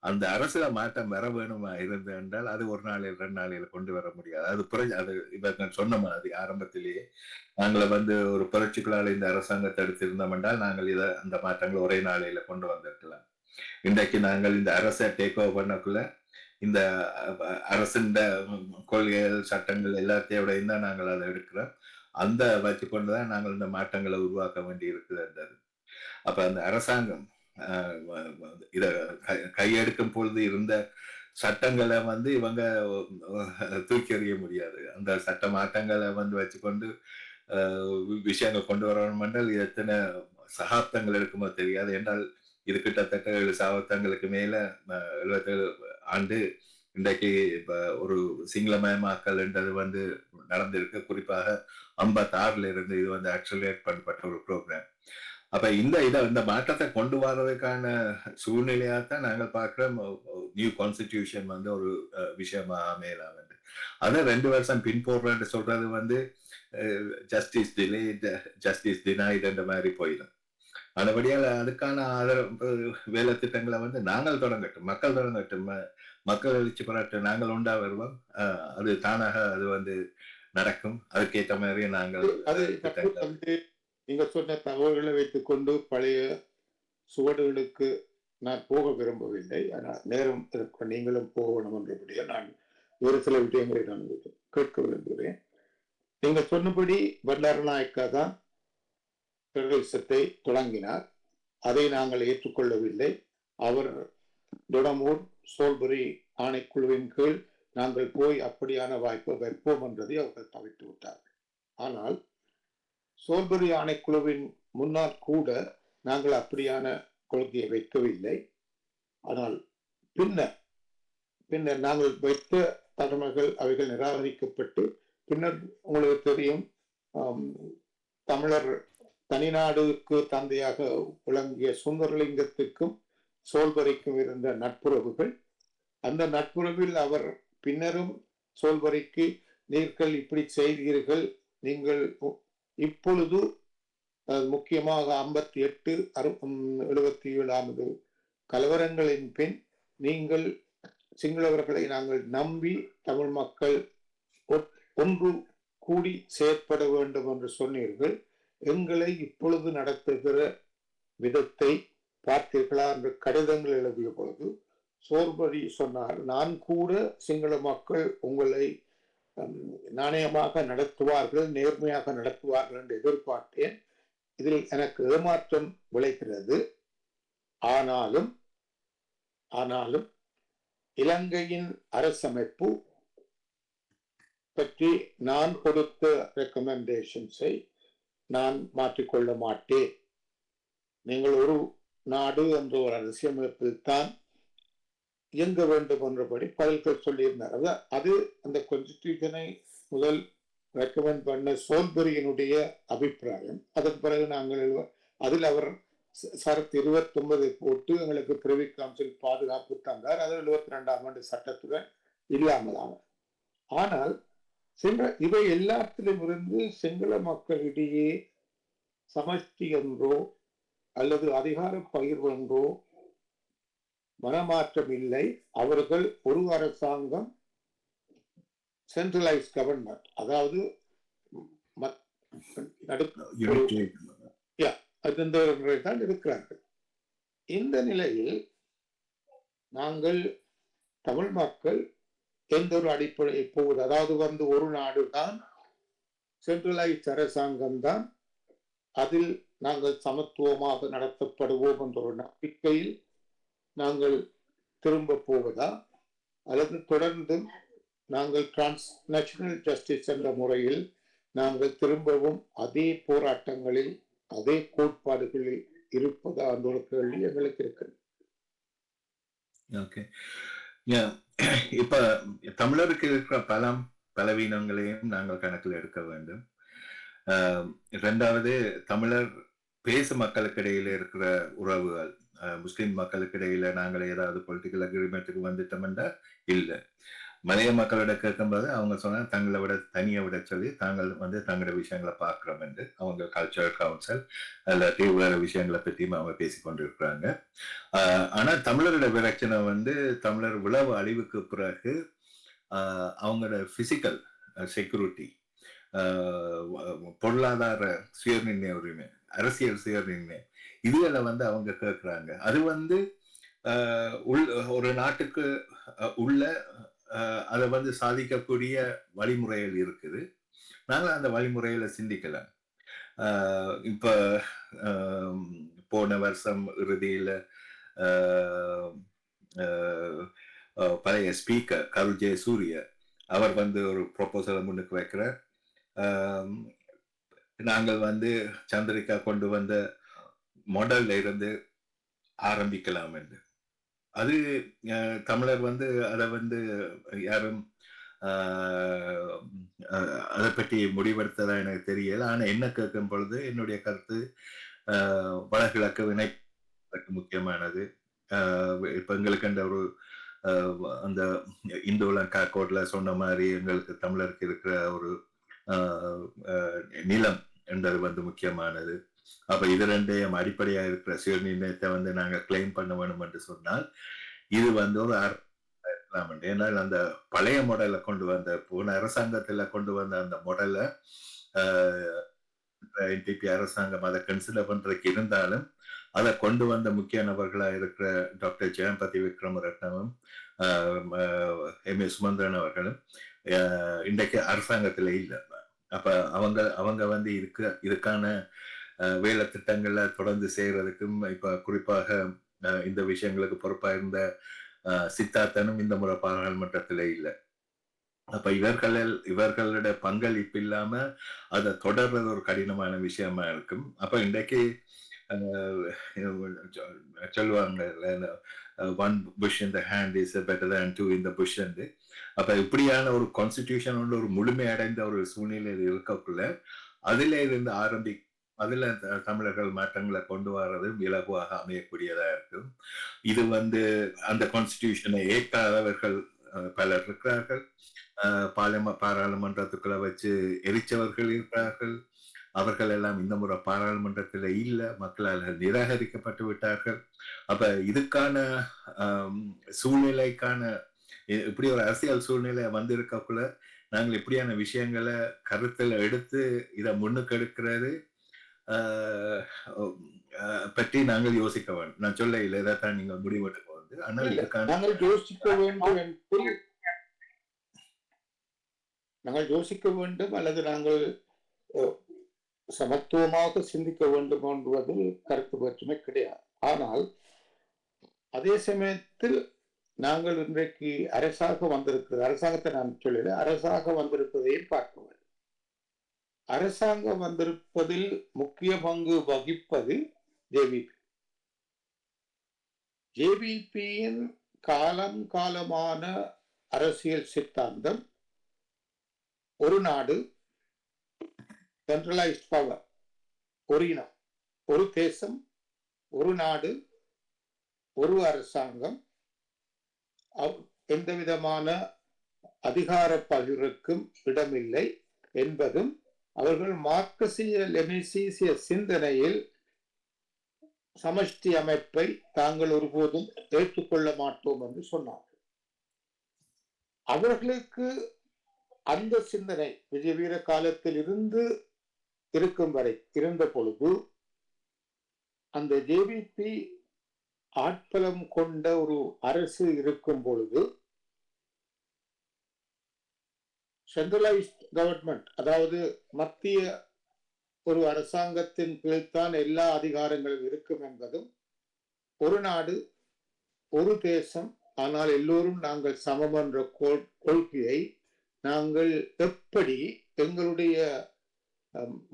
அந்த அரசுல மாற்றம் வர வேணுமா இருந்து என்றால் அது ஒரு நாளில் 2 நாளில் கொண்டு வர முடியாது. அது இவங்க சொன்ன மாதிரி ஆரம்பத்திலேயே நாங்கள் ஒரு புரட்சிகளால் இந்த அரசாங்கத்தை எடுத்திருந்தோம் என்றால் நாங்கள் அந்த மாற்றங்களை ஒரே நாளையில கொண்டு வந்திருக்கலாம். இன்றைக்கு நாங்கள் இந்த அரசை டேக் ஓவர் பண்ணக்குள்ள இந்த அரசின் கொள்கைகள் சட்டங்கள் எல்லாத்தையும் தான் நாங்கள் அதை எடுக்கிறோம். அந்த வச்சு கொண்டுதான் நாங்கள் இந்த மாற்றங்களை உருவாக்க வேண்டி இருக்குதுன்றது. அப்ப அந்த அரசாங்கம் இத கையெடுக்கும் பொழுது இருந்த சட்டங்களை இவங்க தூக்கி எறிய முடியாது. அந்த சட்ட மாற்றங்களை வச்சுக்கொண்டு விஷயங்கள் கொண்டு வரணும் என்றால் எத்தனை சகாப்தங்கள் இருக்குமோ தெரியாது. என்றால் இது கிட்டத்தட்ட 7 சகாப்தங்களுக்கு மேல 77 ஆண்டு இன்றைக்கு இப்ப ஒரு சிங்களமயமாக்கல் என்றது நடந்திருக்கு. குறிப்பாக 56ல இருந்து இது ஆக்சலரேட் பண்ணப்பட்ட ஒரு ப்ரோக்ராம். அப்ப இந்த மாற்றத்தை கொண்டு வர்றதுக்கான சூழ்நிலையாத்தான் நாங்கள் பார்க்கிறோம். நியூ கான்ஸ்டிடியூஷன் ஒரு விஷயமா அமையலாம். அதை 2 வருஷம் பின்போடுறேன்னு சொல்றது ஜஸ்டிஸ் டிலேட் ஜஸ்டிஸ் டினைட் என்ற மாதிரி போயிடும். அதுபடியால் அதுக்கான வேலை திட்டங்களை நாங்கள் தொடங்கட்டும், மக்கள் தொடங்கட்டும், மக்கள் எழுச்சி பாராட்டு நாங்கள் உண்டா வருவோம். அது தானாக அது நடக்கும். அதுக்கேற்ற மாதிரி நாங்கள் நீங்க சொன்ன தகவல்களை வைத்துக் கொண்டு பழைய சுவடுகளுக்கு நான் போக விரும்பவில்லை. ஆனால் நேரம் இருக்க நீங்களும் போகணும் என்றபடியே நான் ஒரு சில விஷயங்களை நான் கேட்க விரும்புகிறேன். நீங்க சொன்னபடி பண்டாரநாயக்கா தான் பெடரலிசத்தை தொடங்கினார். அதை நாங்கள் ஏற்றுக்கொள்ளவில்லை. அவர் டொடமூர் சோல்பரி ஆணைக்குழுவின் கீழ் நாங்கள் போய் அப்படியான வாய்ப்பை வைப்போம் என்றதை அவர்கள் தவிர்த்து விட்டார்கள். ஆனால் சோல்பரி ஆணைக்குழுவின் முன்னால் கூட நாங்கள் அப்படியான கொள்கையை வைக்கவில்லை. ஆனால் பின்னர் நாங்கள் வைத்த தலைமைகள் அவைகள் நிராகரிக்கப்பட்டு பின்னர் உங்களுக்கு தெரியும் தமிழர் தனிநாடுக்கு தந்தையாக விளங்கிய சுந்தரலிங்கத்துக்கும் சோல்பரிக்கும் இருந்த நட்புறவுகள், அந்த நட்புறவில் அவர் பின்னரும் சோல்பரிக்கு நீங்கள் இப்படி செய்தீர்கள், நீங்கள் இப்பொழுது முக்கியமாக 58, 77 கலவரங்களின் பின் நீங்கள் சிங்களவர்களை நாங்கள் நம்பி தமிழ் மக்கள் ஒன்று கூடி செயற்பட வேண்டும் என்று சொன்னீர்கள். எங்களை இப்பொழுது நடத்துகிற விதத்தை பார்த்தீர்களா என்று கடிதங்கள் எழுதிய பொழுது சோல்பரி சொன்னார், நான் கூட சிங்கள மக்கள் உங்களை நாணயமாக நடத்துவார்கள், நேர்மையாக நடத்துவார்கள் என்று எதிர்பார்த்தேன். இதில் எனக்கு ஏமாற்றம் விளைகிறது. ஆனாலும் ஆனாலும் இலங்கையின் அரசமைப்பு பற்றி நான் கொடுத்த ரெக்கமெண்டேஷன்ஸை நான் மாற்றிக்கொள்ள மாட்டேன். நீங்கள் ஒரு நாடு என்ற ஒரு அரசியலமைப்பில் தான் இயங்க வேண்டும் என்றபடி பதில்கள் சொல்லியிருந்தார். அது அந்த கான்ஸ்டிடியூஷனை முதல் ரெக்கமெண்ட் பண்ண சோல்பெரியினுடைய அபிப்பிராயம். அதன் பிறகு நாங்கள் அதில் அவர் சரத்து 29 போட்டு எங்களுக்கு பிரிவி கவுன்சில் பாதுகாப்பு தந்தார். அது 72ஆம் ஆண்டு சட்டத்துடன் இல்லாமலான. ஆனால் இவை எல்லாத்திலும் இருந்து சிங்கள மக்களிடையே சமஷ்டி என்றோ அல்லது அதிகார பகிர்வு என்றோ மனமாற்றம் இல்லை. அவர்கள் ஒரு அரசாங்கம், சென்ட்ரலைஸ் கவர்மெண்ட், அதாவது தான் இருக்கிறார்கள். இந்த நிலையில் நாங்கள் தமிழ் மக்கள் எந்த ஒரு அடிப்படை போவது, அதாவது ஒரு நாடு தான், சென்ட்ரலைஸ் அரசாங்கம் தான், அதில் நாங்கள் சமத்துவமாக நடத்தப்படுவோம் என்ற ஒரு நம்பிக்கையில் நாங்கள் திரும்ப போவதா, அல்லது தொடர்ந்து நாங்கள் டிரான்ஸ்நேஷனல் ஜஸ்டிஸ் என்ற முறையில் நாங்கள் திரும்பவும் அதே போராட்டங்களில் அதே கோட்பாடுகளில் இருப்பதா என்ற ஒரு கேள்வி எங்களுக்கு இருக்கிறது. இப்ப தமிழருக்கு இருக்கிற பலவீனங்களையும் நாங்கள் கணக்கில் எடுக்க வேண்டும். இரண்டாவது, தமிழர் பேசு மக்களுக்கு இடையில இருக்கிற உறவுகள், முஸ்லிம் மக்களுக்கு இடையில நாங்கள் ஏதாவது பொலிட்டிக்கல் அக்ரிமெண்ட்டுக்கு வந்துட்டோம்னா இல்லை. மலைய மக்களோட கேட்கும்போது அவங்க சொன்னா தங்களை விட தனியை விட சொல்லி தாங்கள் தங்களோட விஷயங்களை பார்க்கிறோம் என்று அவங்க கல்ச்சரல் கவுன்சில் இல்லாட்டி வேற விஷயங்களை பற்றியும் அவங்க பேசிக்கொண்டு இருக்கிறாங்க. ஆனா தமிழரோட பிரச்சனை தமிழர் உளவு அழிவுக்கு பிறகு அவங்களோட பிசிக்கல் செக்யூரிட்டி, பொருளாதார சுயநிர்ணய உரிமை, அரசியல் சுயநிர்ணய, இதுகளை அவங்க கேட்கிறாங்க. அது ஒரு நாட்டுக்கு உள்ள அதை சாதிக்கக்கூடிய வழிமுறைகள் இருக்குது. நாங்கள் அந்த வழிமுறைகளை சிந்திக்கலாம். இப்ப போன வருஷம் இறுதியில பழைய ஸ்பீக்கர் கருள் ஜெயசூரிய அவர் ஒரு ப்ரொபோசலை முன்னுக்கு வைக்கிறார். நாங்கள் சந்திரிகா கொண்டு வந்த மாடல்ல இருந்து ஆரம்பிக்கலாம் என்று. அது தமிழர் அதை யாரும் அதை பற்றி முடிவெடுத்ததா எனக்கு தெரியல. ஆனா என்ன கேட்கும் பொழுது என்னுடைய கருத்து வடகிழக்கு வினை முக்கியமானது. இப்ப எங்களுக்கு அந்த இந்துலன் காக்கோட்ல சொன்ன மாதிரி எங்களுக்கு தமிழருக்கு இருக்கிற ஒரு நிலம் என்றது முக்கியமானது. அப்ப இது ரெண்டையும் அடிப்படையா இருக்கிற சுயநிர்ணயத்தை நாங்க கிளைம் பண்ண வேணும் என்று சொன்னால் இது ஒரு இருக்கலாம். ஏன்னால் அந்த பழைய மாடலை கொண்டு வந்த போன அரசாங்கத்துல கொண்டு வந்த அந்த மாடலை NPP அரசாங்கம் அதை கன்சிடர் பண்றதுக்கு இருந்தாலும் அதை கொண்டு வந்த முக்கிய நபர்களா இருக்கிற டாக்டர் ஜெயம்பதி விக்ரமரட்னமும் MS சுமந்திரன் அவர்களும் இன்றைக்கு அரசாங்கத்துல இல்லை. அப்ப அவங்க இதுக்கான வேலை திட்டங்கள்ல தொடர்ந்து செய்யறதுக்கும் இப்ப குறிப்பாக இந்த விஷயங்களுக்கு பொறுப்பா இருந்த சித்தார்த்தனும் இந்த முறை பாராளுமன்றத்துல இல்லை. அப்ப இவர்களோட பங்களிப்பு இல்லாம அதை தொடர்றது ஒரு கடினமான விஷயமா இருக்கும். அப்ப இன்றைக்கு சொல்லுவாங்க one bush in the hand is better than two in the bush. அப்ப இப்படியான ஒரு கான்ஸ்டிடியூஷன் ஒரு முழுமை அடைந்த ஒரு சூழ்நிலையில் இருக்கக்குள்ள அதுல தமிழர்கள் மாற்றங்களை கொண்டு வர்றது இலகுவாக அமையக்கூடியதா இருக்கும். இது அந்த கான்ஸ்டிடியூஷனை ஏற்காதவர்கள் பலர் இருக்கிறார்கள். பாராளுமன்றத்துக்குள்ள வச்சு எரிச்சவர்கள் இருக்கிறார்கள். அவர்கள் எல்லாம் இந்த முறை பாராளுமன்றத்தில் இல்ல, மக்களால் நிராகரிக்கப்பட்டு விட்டார்கள். அப்ப இதுக்கான சூழ்நிலைக்கான இப்படி ஒரு அரசியல் சூழ்நிலை இருக்கக்குள்ள நாங்கள் இப்படியான விஷயங்களை கருத்துல எடுத்து இதை முன்னுக்கு எடுக்கிறது பற்றி நாங்கள் யோசிக்க வேண்டும். நான் சொல்ல இல்லை, இதைத்தான் நீங்க முடிவெடுக்க ஆனால் நாங்கள் யோசிக்க வேண்டும் என்று நாங்கள் யோசிக்க வேண்டும் அல்லது நாங்கள் அஹ், சமத்துவமாக சிந்திக்க வேண்டும் என்பதில் கருத்து வேற்றுமை கிடையாது. ஆனால் அதே சமயத்தில் நாங்கள் இன்றைக்கு அரசாக வந்திருக்கிறது, அரசாங்கத்தை நான் சொல்லல, அரசாக வந்திருப்பதையும் பார்க்க வேண்டும். அரசாங்கம் வந்திருப்பதில் முக்கிய பங்கு வகிப்பது ஜேவிபி. ஜேவிபியின் காலம் காலமான அரசியல் சித்தாந்தம் ஒரு நாடு, சென்ட்ரலைஸ்ட் பவர், ஒரு இனம், ஒரு தேசம், ஒரு நாடு, ஒரு அரசாங்கம், எந்த விதமான அதிகார பகிர்வுக்கும் இடமில்லை என்பதும் அவர்கள் மார்க்சிய லெனினிய சிந்தனையில் சமஷ்டி அமைப்பை தாங்கள் ஒருபோதும் ஏற்றுக்கொள்ள மாட்டோம் என்று சொன்னார்கள். அவர்களுக்கு அந்த சிந்தனை விஜயவீர காலத்தில் இருந்து இருக்கும் வரை இருந்த பொழுது அந்த ஜேவிபி ஆட்பலம் கொண்ட ஒரு அரசு இருக்கும் பொழுது சென்ட்ரலைஸ்ட் கவர்மெண்ட், அதாவது மத்திய ஒரு அரசாங்கத்தின் கீழ்தான் எல்லா அதிகாரங்களும் இருக்கும் என்பதும், ஒரு நாடு ஒரு தேசம் ஆனால் எல்லோரும் நாங்கள் சமம் என்ற கொள்கையை நாங்கள் எப்படி எங்களுடைய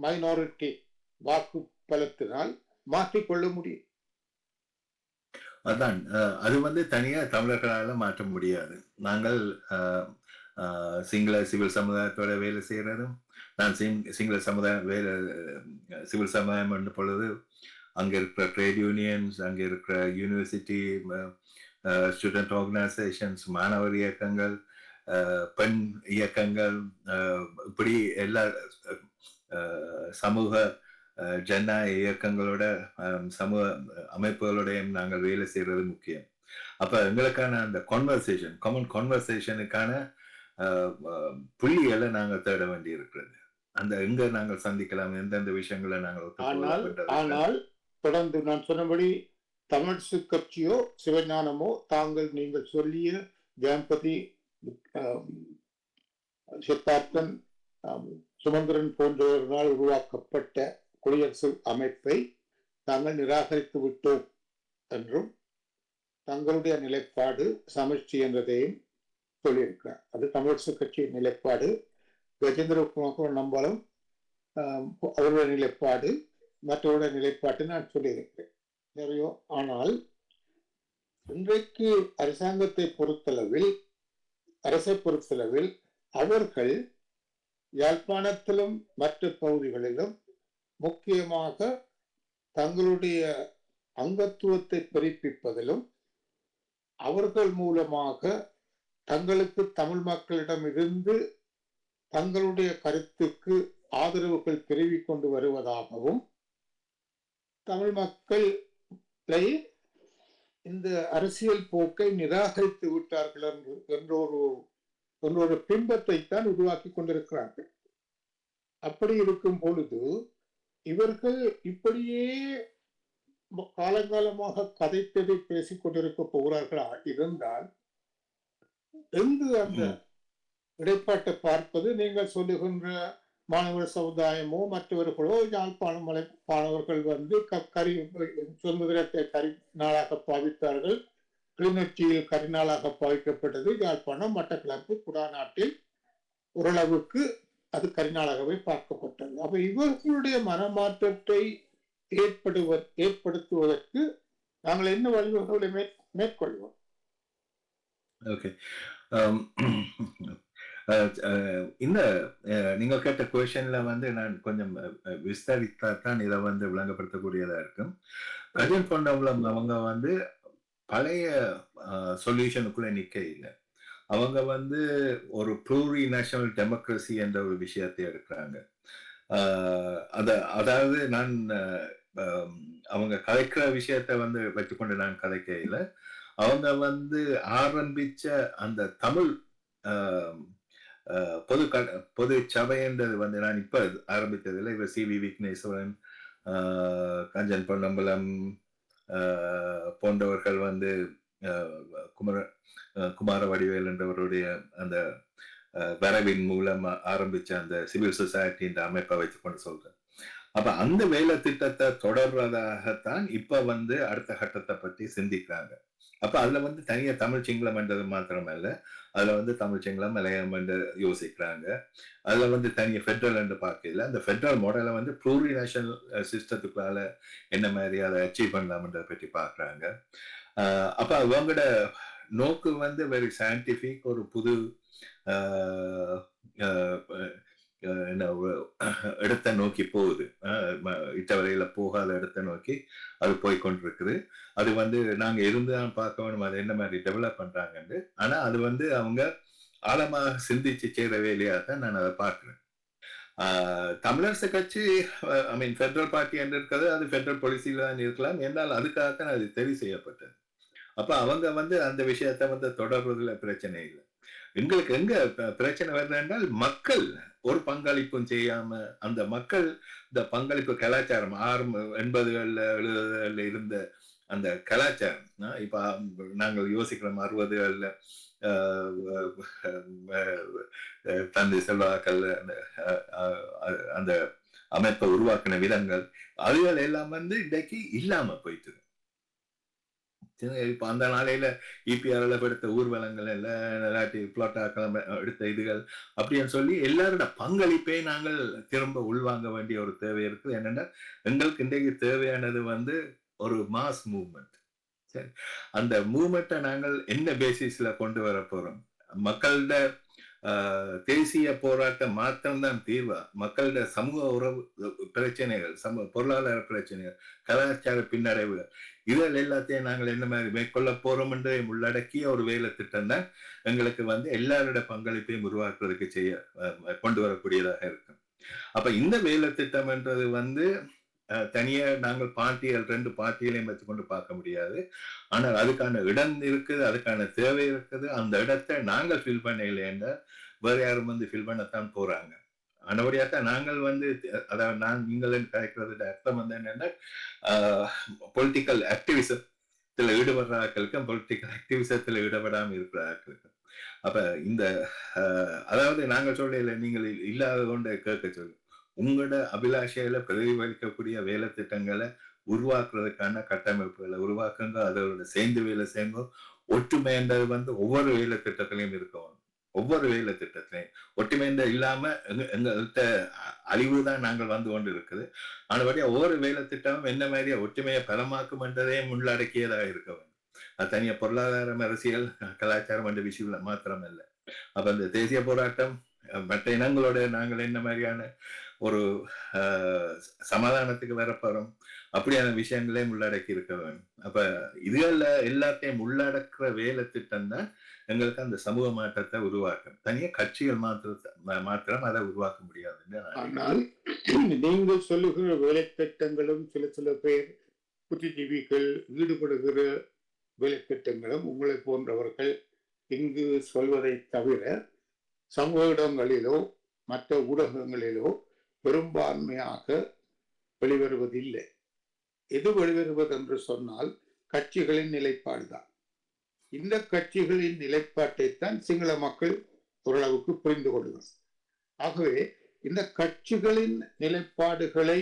மைனாரிட்டி வாக்கு பலத்தினால் மாற்றிக்கொள்ள முடியும்? அதான் அது வந்து தனியா தமிழர்களால மாற்ற முடியாது. நாங்கள் சிங்கள சிவில் சமுதாயத்தோட வேலை செய்யறதும், நான் சிங்கள சமுதாயம் வேலை சிவில் சமுதாயம் என்ற பொழுது அங்க இருக்கிற ட்ரேட் யூனியன்ஸ், அங்க இருக்கிற யூனிவர்சிட்டி ஸ்டூடெண்ட் ஆர்கனைசேஷன்ஸ், மாணவர் இயக்கங்கள், பெண் இயக்கங்கள், இப்படி எல்லா சமூக ஜனநாயக இயக்கங்களோட சமூக அமைப்புகளோடையும் நாங்கள் வேலை செய்யறது முக்கியம். அப்ப எங்களுக்கான அந்த கான்வர்சேஷன், காமன் கான்வர்சேஷனுக்கான புள்ளிகளை நாங்கள் தேட வேண்டி இருக்கிறது. அந்த எங்க நாங்கள் சந்திக்கலாம், எந்தெந்த விஷயங்களை நாங்கள். ஆனால் தொடர்ந்து நான் சொன்னபடி தமிழ்சு கட்சியோ சிவஞானமோ தாங்கள் நீங்கள் சொல்லிய கணபதி, சித்தார்த்தன், சுமந்திரன் போன்றவர்களால் உருவாக்கப்பட்ட குடியரசு அமைப்பை தாங்கள் நிராகரித்து விட்டோம் என்றும் தங்களுடைய நிலைப்பாடு சமஷ்டி என்றதையும் சொல்லியிருக்கிறார். அது தமிழ்சு கட்சியின் நிலைப்பாடு. கஜேந்திர குமார் நம்பாலும் அவருடைய நிலைப்பாடு, மற்றவருடைய நிலைப்பாட்டு நான் சொல்லியிருக்கிறேன். சரியோ? ஆனால் இன்றைக்கு அரசாங்கத்தை பொறுத்தளவில், அரசை பொறுத்தளவில் அவர்கள் யாழ்ப்பாணத்திலும் மற்ற பகுதிகளிலும் முக்கியமாக தங்களுடைய அங்கத்துவத்தை பெருப்பிப்பதிலும் அவர்கள் மூலமாக தங்களுக்கு தமிழ் மக்களிடம் இருந்து தங்களுடைய கருத்துக்கு ஆதரவுகள் பெருகிக் கொண்டு வருவதாகவும், தமிழ் மக்களை இந்த அரசியல் போக்கை நிராகரித்து விட்டார்கள் என்ற ஒரு பிம்பத்தை தான் உருவாக்கி கொண்டிருக்கிறார்கள். அப்படி இருக்கும் பொழுது இவர்கள் இப்படியே காலங்காலமாக கதைத்ததை பேசிக் கொண்டிருக்க போகிறார்களா இருந்தால் எங்கு அந்த இடைப்பாட்டை பார்ப்பது? நீங்கள் சொல்லுகின்ற மாணவர் சமுதாயமோ மற்றவர்களோ யாழ்ப்பாண மாணவர்கள் வந்து சுதந்திரத்தை கரி நாளாக பாவித்தார்கள். கிளிநொச்சியில் கரிநாளாக பாவிக்கப்பட்டது. யாழ்ப்பாணம், மட்டக்களப்பு, குடாநாட்டில் ஓரளவுக்கு அது கரிநாளாகவே பார்க்கப்பட்டது. அப்ப இவர்களுடைய மனமாற்றத்தை ஏற்படுத்துவதற்கு நாங்கள் என்ன வழிவகைகளை மேற்கொள்வோம்? ஓகே, இந்த நீங்கள் கேட்ட கொஸ்டின்ல வந்து நான் கொஞ்சம் விஸ்தரித்தான் இதை வந்து விளங்கப்படுத்தக்கூடியதா இருக்கும். கஜன் பொன்னம்பலம் அவங்க வந்து பழைய சொல்யூஷனுக்குள்ள நிக்க இல்லை. அவங்க வந்து ஒரு ப்ளூரி நேஷனல் டெமோக்ரஸி என்ற ஒரு விஷயத்தை எடுக்கிறாங்க. அதாவது நான் அவங்க கதைக்கிற விஷயத்த வந்து வச்சுக்கொண்டு நான் கதைக்க இல்லை. அவங்க வந்து ஆரம்பிச்ச அந்த தமிழ் பொது சபைன்றது வந்து நான் இப்ப ஆரம்பித்ததில்லை. இவர் சி வி விக்னேஸ்வரன், கஞ்சன் பொன்னம்பலம் போன்றவர்கள் வந்து குமார வடிவேல் என்றவருடைய அந்த வரவின் மூலம் ஆரம்பிச்ச அந்த சிவில் சொசைட்டின்ற அமைப்பை வச்சுக்கொண்டு சொல்றேன். அப்ப அந்த வேலை திட்டத்தை தொடர்றதாகத்தான் இப்ப வந்து அடுத்த கட்டத்தை பற்றி சிந்திக்கிறாங்க. அப்ப அதுல வந்து தனியா தமிழ் சிங்களம் என்றது மாத்திரமல்ல, அதுல வந்து தமிழ் சிங்களம் மலையாளம் என்று யோசிக்கிறாங்க. அதுல வந்து தனியா ஃபெடரல் என்று பார்க்கல, அந்த ஃபெடரல் மாடலை வந்து ப்ளூரி நேஷனல் சிஸ்டத்துக்குள்ளால என்ன மாதிரி அதை அச்சீவ் பண்ணலாம்ன்றதை பற்றி பார்க்கறாங்க. அப்ப அவங்களோட நோக்கு வந்து வெரி சயின்டிபிக், ஒரு புது ஆஹ் ஆஹ் என்ன இடத்தை நோக்கி போகுது. இட்டவரையில போகாத இடத்தை நோக்கி அது போய்கொண்டிருக்குது. அது வந்து நாங்க இருந்துதான் பார்க்க வேணும் அது என்ன மாதிரி டெவலப் பண்றாங்கன்னு. ஆனா அது வந்து அவங்க ஆழமாக சிந்திச்சு செய்யற வேலையா தான் நான் அதை பார்க்கிறேன். தமிழரசு கட்சி ஐ மீன் ஃபெடரல் பார்ட்டி என்று இருக்கிறது, அது ஃபெடரல் பாலிசியில தான் இருக்கலாம். என்னால் அதுக்காகத்தான் அது தெரிவு செய்யப்பட்டது. அப்ப அவங்க வந்து அந்த விஷயத்தை வந்து தொடர்றதுல பிரச்சனை இல்லை. எங்களுக்கு எங்க பிரச்சனை வருது என்றால், மக்கள் ஒரு பங்களிப்பும் செய்யாம அந்த மக்கள் இந்த பங்களிப்பு கலாச்சாரம் 80களில் 70களில் இருந்த அந்த கலாச்சாரம் இப்ப நாங்கள் யோசிக்கிறோம் 60களில் தந்தை செல்வாக்கள் அந்த அமைப்பை உருவாக்கின விதங்கள் அதுகள் எல்லாம் வந்து இன்றைக்கு இல்லாம போயிட்டு. இப்ப அந்த நாளையில இபிஆர்ல எடுத்த ஊர்வலங்கள் இல்லாட்டி பிளாட்டாக்கள் எடுத்த இதுகள் அப்படின்னு சொல்லி எல்லாரோட பங்களிப்பை நாங்கள் திரும்ப உள்வாங்க வேண்டிய ஒரு தேவை இருக்குது. என்னன்னா எங்களுக்கு இன்றைக்கு தேவையானது வந்து ஒரு மாஸ் மூவ்மெண்ட். சரி, அந்த மூவ்மெண்ட்டை நாங்கள் என்ன பேசிஸ்ல கொண்டு வர போறோம்? மக்களோட தேசிய போராட்டம் மாத்திரம்தான் தீர்வா? மக்களோட சமூக உறவு பிரச்சனைகள், பொருளாதார பிரச்சனைகள், கலாச்சார பின்னடைவுகள், இதில் எல்லாத்தையும் நாங்கள் என்ன மாதிரி மேற்கொள்ள போறோம் என்று உள்ளடக்கிய ஒரு வேலை திட்டம் தான் எங்களுக்கு வந்து எல்லாரோட பங்களிப்பையும் உருவாக்குறதுக்கு கொண்டு வரக்கூடியதாக இருக்கும். அப்ப இந்த வேலை திட்டம் என்றது வந்து தனியா நாங்கள் பார்ட்டிகள் 2 பார்ட்டிகளையும் வச்சுக்கொண்டு பார்க்க முடியாது. ஆனால் அதுக்கான இடம் இருக்குது, அதுக்கான தேவை இருக்குது. அந்த இடத்தை நாங்கள் ஃபில் பண்ணலைன்னா வேற யாரும் வந்து ஃபில் பண்ணத்தான் போறாங்க. ஆனபடியாத்தான் நாங்கள் வந்து அதாவது நீங்கள் கலைக்கிறது அர்த்தம் வந்து என்னன்னா பொலிட்டிக்கல் ஆக்டிவிசத்துல ஈடுபடுற ஆட்களுக்கும் பொலிட்டிக்கல் ஆக்டிவிசத்துல ஈடுபடாமல் இருக்கிற ஆட்களுக்கும். அப்ப இந்த அதாவது நாங்கள் சொல்லல, நீங்கள் இல்லாத கொண்டு கேட்க சொல்லு, உங்களோட அபிலாஷையில பிரதிபலிக்கக்கூடிய வேலை திட்டங்களை உருவாக்குறதுக்கான கட்டமைப்புகளை உருவாக்குங்க. அதோட சேர்ந்து வேலை செய்யுங்க. ஒற்றுமை என்றது வந்து ஒவ்வொரு வேலை திட்டத்திலையும் இருக்கணும். ஒவ்வொரு வேலை திட்டத்திலையும் ஒற்றுமை இல்லாம எங்கள்கிட்ட அழிவுதான் நாங்கள் வந்து கொண்டு இருக்குது. ஆனபடியா ஒவ்வொரு வேலை திட்டமும் என்ன மாதிரியா ஒற்றுமையை பலமாக்கும் என்றதையும் உள்ளடக்கியதாக இருக்க வேண்டும். அது தனியா பொருளாதாரம், அரசியல், கலாச்சாரம் என்ற விஷயம் மாத்திரம் இல்லை. அப்ப இந்த தேசிய போராட்டம் மற்ற இனங்களோட நாங்கள் என்ன மாதிரியான ஒரு சமாதானத்துக்கு வரப்போறோம் அப்படியான விஷயங்களையும் உள்ளடக்கி இருக்க வேண்டும். அப்ப இதுல எல்லாத்தையும் உள்ளடக்குற வேலை திட்டம் தான் எங்களுக்கு அந்த சமூக மாற்றத்தை உருவாக்கும். தனியா கட்சிகள் மாத்திரம் அதை உருவாக்க முடியாது. ஆனால் நீங்கள் சொல்லுகிற வேலை திட்டங்களும் சில பேர் புத்திஜீவிகள் ஈடுபடுகிற வேலை திட்டங்களும் உங்களை போன்றவர்கள் இங்கு சொல்வதை தவிர சமூக இடங்களிலோ மற்ற ஊடகங்களிலோ பெரும்பான்மையாக வெளிவருவதில்லை. எது வெளிவருவது என்று சொன்னால் கட்சிகளின் நிலைப்பாடுதான். இந்த கட்சிகளின் நிலைப்பாட்டைத்தான் சிங்கள மக்கள் ஓரளவுக்கு புரிந்து கொள்ளுங்கள். ஆகவே இந்த கட்சிகளின் நிலைப்பாடுகளை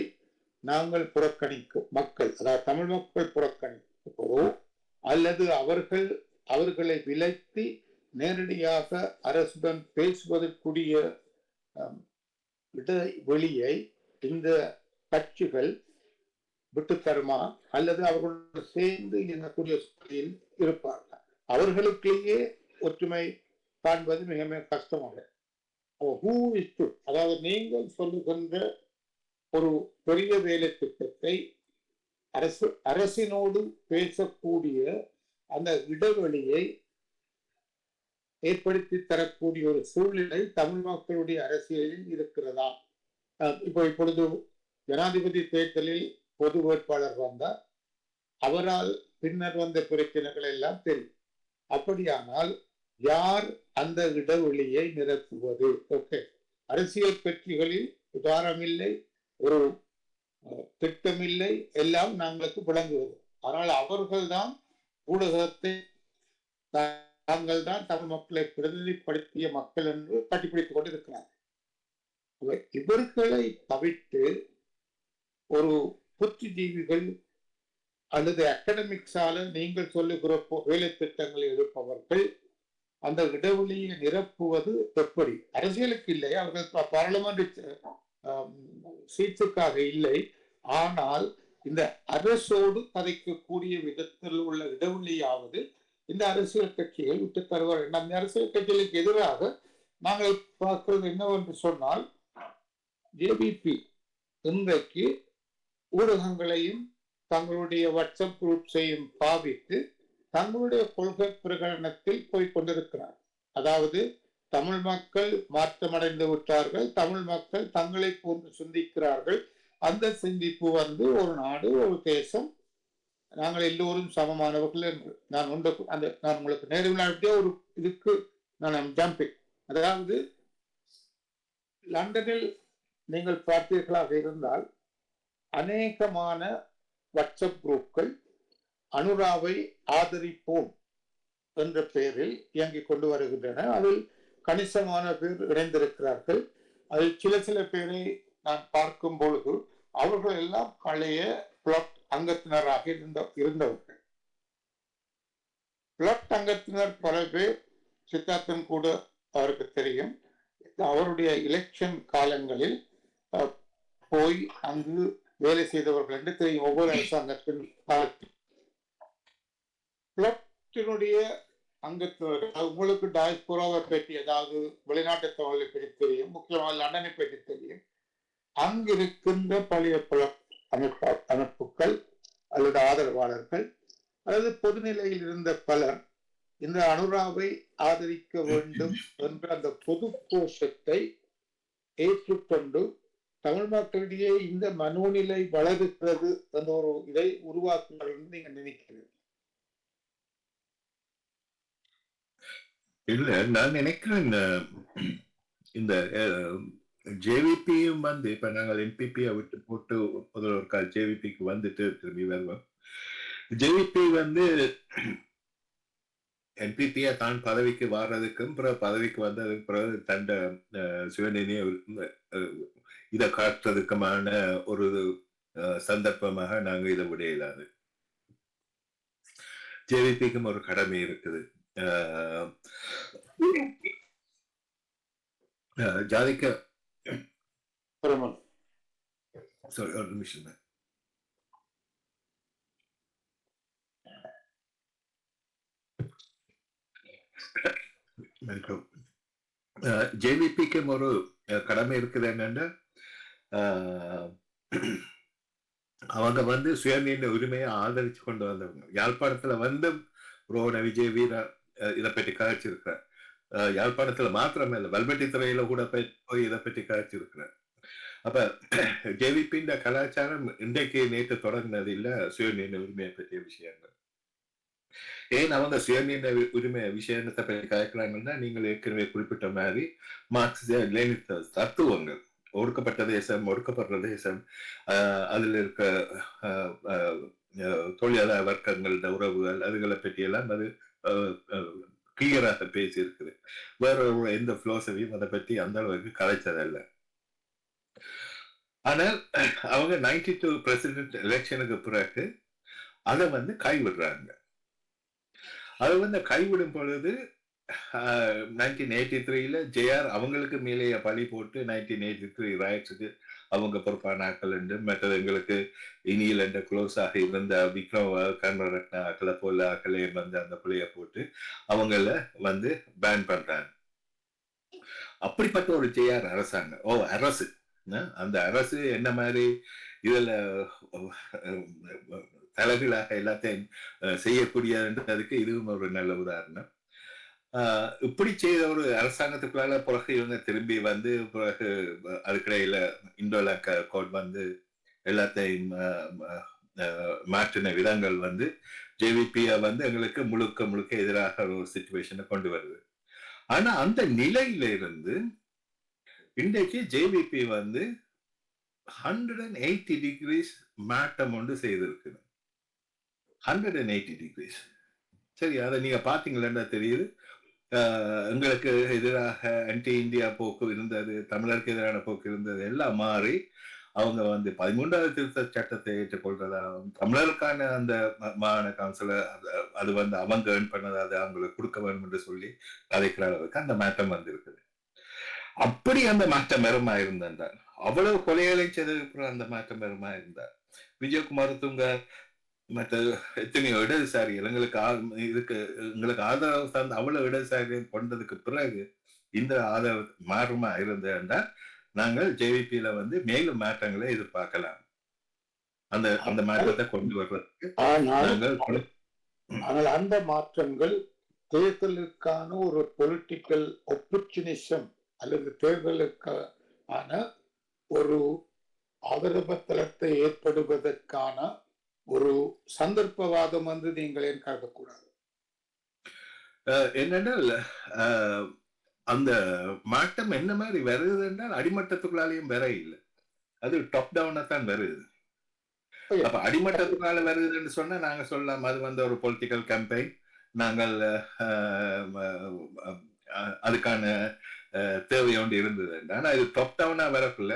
நாங்கள் புறக்கணிக்கும் மக்கள், அதாவது தமிழ் மக்கள் புறக்கணிப்பதோ அல்லது அவர்களை விலக்கி நேரடியாக அரசுடன் பேசுவதற்குரிய வெளியை இந்த கட்சிகள் விட்டுத்தருமா அல்லது அவர்களோடு சேர்ந்து இயங்கக்கூடிய சூழலில் இருப்பார்கள். அவர்களுக்கேயே ஒற்றுமை காண்பது மிக மிக கஷ்டமாக. அதாவது நீங்கள் சொல்லுகின்ற ஒரு பெரிய வேலை திட்டத்தை அரசினோடு பேசக்கூடிய அந்த இடைவெளியை ஏற்படுத்தி தரக்கூடிய ஒரு சூழ்நிலை தமிழ் மக்களுடைய அரசியலில் இருக்கிறதா? இப்பொழுது ஜனாதிபதி தேர்தலில் பொது வேட்பாளர் வந்தார். அவரால் பின்னர் வந்த பிரச்சனைகள் எல்லாம் தெரியும். அப்படியானால் யார் அந்த இடைவெளியை நிரப்புவது? ஓகே, அரசியல் கட்சிகளில் உதாரணம் இல்லை, ஒரு திட்டமில்லை, எல்லாம் நாங்களுக்கு விளங்குவது. ஆனால் அவர்கள்தான் ஊடகத்தை தாங்கள் தான் தமிழ் மக்களை பிரதிநிதிப்படுத்திய மக்கள் என்று கட்டிப்பிடித்துக் கொண்டிருக்கிறார். இவர்களை தவிர்த்து ஒரு புத்திஜீவிகள் அல்லது அகடமிக்ஸால நீங்கள் சொல்லுகிற வேலை திட்டங்களை எடுப்பவர்கள் அந்த இடைவெளியை நிரப்புவது எப்படி? அரசியலுக்கு இல்லை, அவர்கள் பார்லமெண்ட் சீட்ஸுக்காக இல்லை. ஆனால் இந்த அரசோடு கதைக்கக்கூடிய விதத்தில் உள்ள இடைவெளியாவது இந்த அரசியல் கட்சிகள் விட்டு தருவார்கள். அந்த அரசியல் கட்சிகளுக்கு எதிராக நாங்கள் பார்க்கிறது என்னவென்று சொன்னால், ஜேவிபி இன்றைக்கு ஊடகங்களையும் தங்களுடைய வாட்ஸ்அப் குரூப்ஸையும் பாவித்து தங்களுடைய கொள்கை பிரகடனத்தில் போய் கொண்டிருக்கிறார். அதாவது தமிழ் மக்கள் மாற்றமடைந்து விட்டார்கள், தமிழ் மக்கள் தங்களை போன்று சிந்திக்கிறார்கள். அந்த சிந்திப்பு ஒரு நாடு, ஒரு தேசம், நாங்கள் எல்லோரும் சமமானவர்கள் என்று நான் உங்களுக்கு நேரடியாக ஒரு இதுக்கு நான் ஜம்பிங். அதாவது லண்டனில் நீங்கள் பார்த்தீர்களாக இருந்தால் அநேகமான வாட்ஸ்அப் குரூப்கள் அனுராவை ஆதரிப்போம் என்ற பெயரில் இயங்கிக் கொண்டு வருகின்றன. அதில் கணிசமான பேர் இணைந்திருக்கிறார்கள். அதில் சில பேரை நான் பார்க்கும் பொழுது அவர்கள் எல்லாம் பழைய பிளாட் அங்கத்தினராக இருந்தவர்கள். பிளாட் அங்கத்தினர் பல பேர், சித்தார்த்தன் கூட அவருக்கு தெரியும், அவருடைய எலெக்ஷன் காலங்களில் போய் அங்கு வேலை செய்தவர்கள் என்று தெரியும். ஒவ்வொரு அரசாங்கத்தின் காலத்தில் பிளாட்டினுடைய அங்கத்தினர்கள், உங்களுக்கு டாய்ஸ்போராவை பற்றி, அதாவது வெளிநாட்டு தகவலை பற்றி தெரியும், முக்கியமாக லண்டனை பற்றி தெரியும். அங்கிருக்கின்ற பழைய அமைப்புகள் அல்லது ஆதரவாளர்கள் அல்லது பொதுநிலையில் இருந்த பலர் இந்த அனுராவை ஆதரிக்க வேண்டும் என்ற அந்த பொது கோஷத்தை ஏற்றுக்கொண்டு தமிழ் மக்களிடையே இந்த மனோநிலை வளருகிறது என்ற ஒரு இதை உருவாக்குங்கள் என்று நீங்க நினைக்கிறீர்கள்? இல்ல, நான் நினைக்கிறேன் இந்த ஜேவிபியும் இப்ப நாங்கள் என்பிபியை விட்டு போட்டு முதல்ல ஒரு கால் ஜேவிபிக்கு வந்துட்டு திரும்பி வருவோம். ஜேவிபி என்பிபியா தான் பதவிக்கு வர்றதுக்கும் பதவிக்கு வந்ததுக்கு பிறகு தண்ட சுயநிதியை இதை காட்டுறதுக்குமான ஒரு சந்தர்ப்பமாக நாங்க இதை விட இயலாது. ஜேவிபிக்கும் ஒரு கடமை இருக்குது. ஜாதிக்க சாரி, ஒரு நிமிஷம். ஜேவிபிக்கும் ஒரு கடமை இருக்குது. என்னன்னா, அவங்க சுயநிர்ணய உரிமையை ஆதரிச்சு கொண்டு வந்தவங்க. யாழ்ப்பாணத்துல ரோட விஜய் வீரா இதை பற்றி காய்ச்சிருக்கிறார். யாழ்ப்பாணத்துல மாத்திரமே இல்லை, வல்வெட்டி துறையில கூட போய் இதை பற்றி காய்ச்சிருக்கிறார். அப்ப ஜேவிபியின் கலாச்சாரம் இன்றைக்கு நேற்று தொடங்கினது இல்ல சுயநிர்ணய உரிமையை பற்றிய விஷயங்கள். ஏன் அவங்க சுயநிர்ணய உரிமை விஷயத்தை பற்றி காய்க்கிறாங்கன்னா, நீங்கள் ஏற்கனவே குறிப்பிட்ட மாதிரி மார்க்சிய லெனின் தத்துவங்கள், ஒடுக்கப்பட்ட தேசம், ஒடுக்கப்படுற தேசம், அதுல இருக்க தொழிலாளர் வர்க்கங்களோட உறவுகள், அதுகளை பற்றி எல்லாம் அது கிளியராக பேசி இருக்குது. வேற எந்த பிலோசபியும் அதை பற்றி அந்த அளவுக்கு கலைச்சதல்ல. ஆனால் அவங்க 92 பிரசிடென்ட் எலெக்ஷனுக்கு பிறகு அதை கைவிடுறாங்க. அது கைவிடும் பொழுது 1983 ஜேஆர் அவங்களுக்கு மேலேயே பழி போட்டு 1983 ராய்ட்ஸுக்கு அவங்க பொறுப்பான ஆக்கள் என்று, மற்றது எங்களுக்கு இனியில் என்ற க்ளோஸ் ஆக இருந்த விக்ரம் கர்ணரத்ன ஆக்களை போல ஆக்களே அந்த பிள்ளைய போட்டு அவங்கள பேன் பண்றாங்க. அப்படிப்பட்ட ஒரு ஜேஆர் அரசாங்கம், அரசு, அந்த அரசு என்ன மாதிரி இதுல தலைகளாக எல்லாத்தையும் செய்யக்கூடியதுன்றதுக்கு இதுவும் ஒரு நல்ல உதாரணம். இப்படி செய்த ஒரு அரசாங்கத்துக்குள்ளால பிறகு இவங்க திரும்பி பிறகு அதுக்கிடையில இண்டோலாக் கோட் எல்லாத்தையும் மாற்றின விதங்கள் ஜேவிபியை எங்களுக்கு முழுக்க எதிராக ஒரு சிச்சுவேஷனை கொண்டு வருது. ஆனா அந்த நிலையில இருந்து இன்றைக்கு ஜேவிபி 180 டிகிரிஸ் மாற்றம் ஒன்று செய்திருக்கு. 180 டிகிரிஸ். சரி, அதை நீங்க பாத்தீங்களா தெரியுது. எங்களுக்கு எதிராக ஆன்டி இந்தியா போக்கு இருந்தது, தமிழருக்கு எதிரான போக்கு இருந்தது எல்லாம் மாறி அவங்க வந்து 13வது திருத்த சட்டத்தை ஏற்றுக்கொள்றதாகவும் தமிழருக்கான அந்த மாகாண கவுன்சில அது வந்து அவங்க ஏர்ன் பண்ணதை அதை அவங்களுக்கு கொடுக்க வேண்டும் என்று சொல்லி கதைக்கிற அளவுக்கு அந்த மாற்றம் வந்திருக்குது. அப்படி அந்த மாற்றம் பெருமா இருந்தால் அவ்வளவு கொலைகளை செய்ததுக்கு அந்த மாற்றம் பெருமா இருந்தார் விஜயகுமார் துங்க மற்ற எத்தனையோ இடதுசாரிகள் எங்களுக்கு ஆதரவு சார்ந்த அவ்வளவு இடதுசாரிகள் கொண்டதுக்கு பிறகு இந்த ஆதரவு மாறுமா இருந்ததுன்னா நாங்கள் ஜேவிபியில வந்து மேலும் மாற்றங்களை எதிர்பார்க்கலாம். அந்த மாற்றத்தை கொண்டு வர்றதுக்கு ஆனால் அந்த மாற்றங்கள் தேர்தலுக்கான ஒரு பொலிட்டிக்கல் ஆப்பர்ச்சுனிசம் அல்லது தேர்தலுக்கான ஒரு ஆதரவத்தளத்தை ஏற்படுவதற்கான ஒரு சந்தர்ப்பவாதம் வந்து நீங்கள் ஏன் கருதக்கூடாது? என்னென்றால் அந்த மாற்றம் என்ன மாதிரி வருது என்றால் அடிமட்டத்துக்குள்ளாலையும் வர இல்லை, அது டாப் டவுனா தான் வருது. அப்ப அடிமட்டத்துக்குள்ளால வருதுன்னு சொன்னா நாங்க சொல்லலாம் அது வந்து ஒரு பொலிட்டிக்கல் கேம்பெயின், நாங்கள் அதுக்கான தேவை ஒன்று இருந்தது. ஆனா இது டாப் டவுனா வரக்குள்ள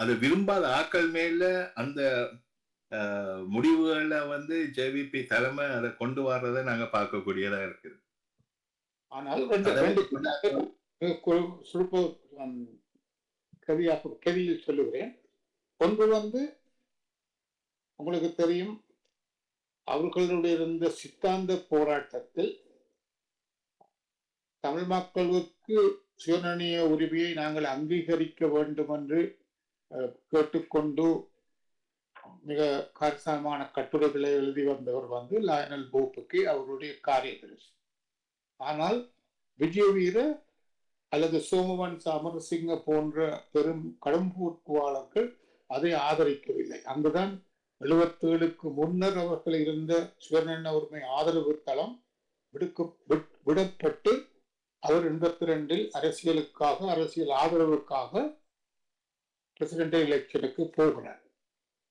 அது விரும்பாத ஆக்கள் மேல அந்த முடிவுகளை வந்து ஜேவிபி தலைமை அதை கொண்டு வர்றதை நாங்க பார்க்கக்கூடியதா இருக்குது. ஆனால் கவியில் சொல்லுகிறேன். ஒன்று வந்து உங்களுக்கு தெரியும், அவர்களுடைய இருந்த சித்தாந்த போராட்டத்தில் தமிழ் மக்களுக்கு சுயநிர்ணய உரிமையை நாங்கள் அங்கீகரிக்க வேண்டும் என்று கேட்டுக்கொண்டு மிக கரிசனமான கட்டுரைகளை எழுதி வந்தவர் வந்து லயனல் போப்புக்கு அவருடைய காரியதரிசி. ஆனால் விஜயவீர அல்லது சோமவன் அமரசிங்க போன்ற பெரும் கடம்பூர்வாளர்கள் அதை ஆதரிக்கவில்லை. அங்குதான் 77க்கு முன்னர் அவர்கள் இருந்த சுயநிர்ணய உரிமை ஆதரவு தளம் விடப்பட்டு அவர் 82 அரசியல் ஆதரவுக்காக பிரசிடென்ட் எலெக்ஷனுக்கு போகிறார்.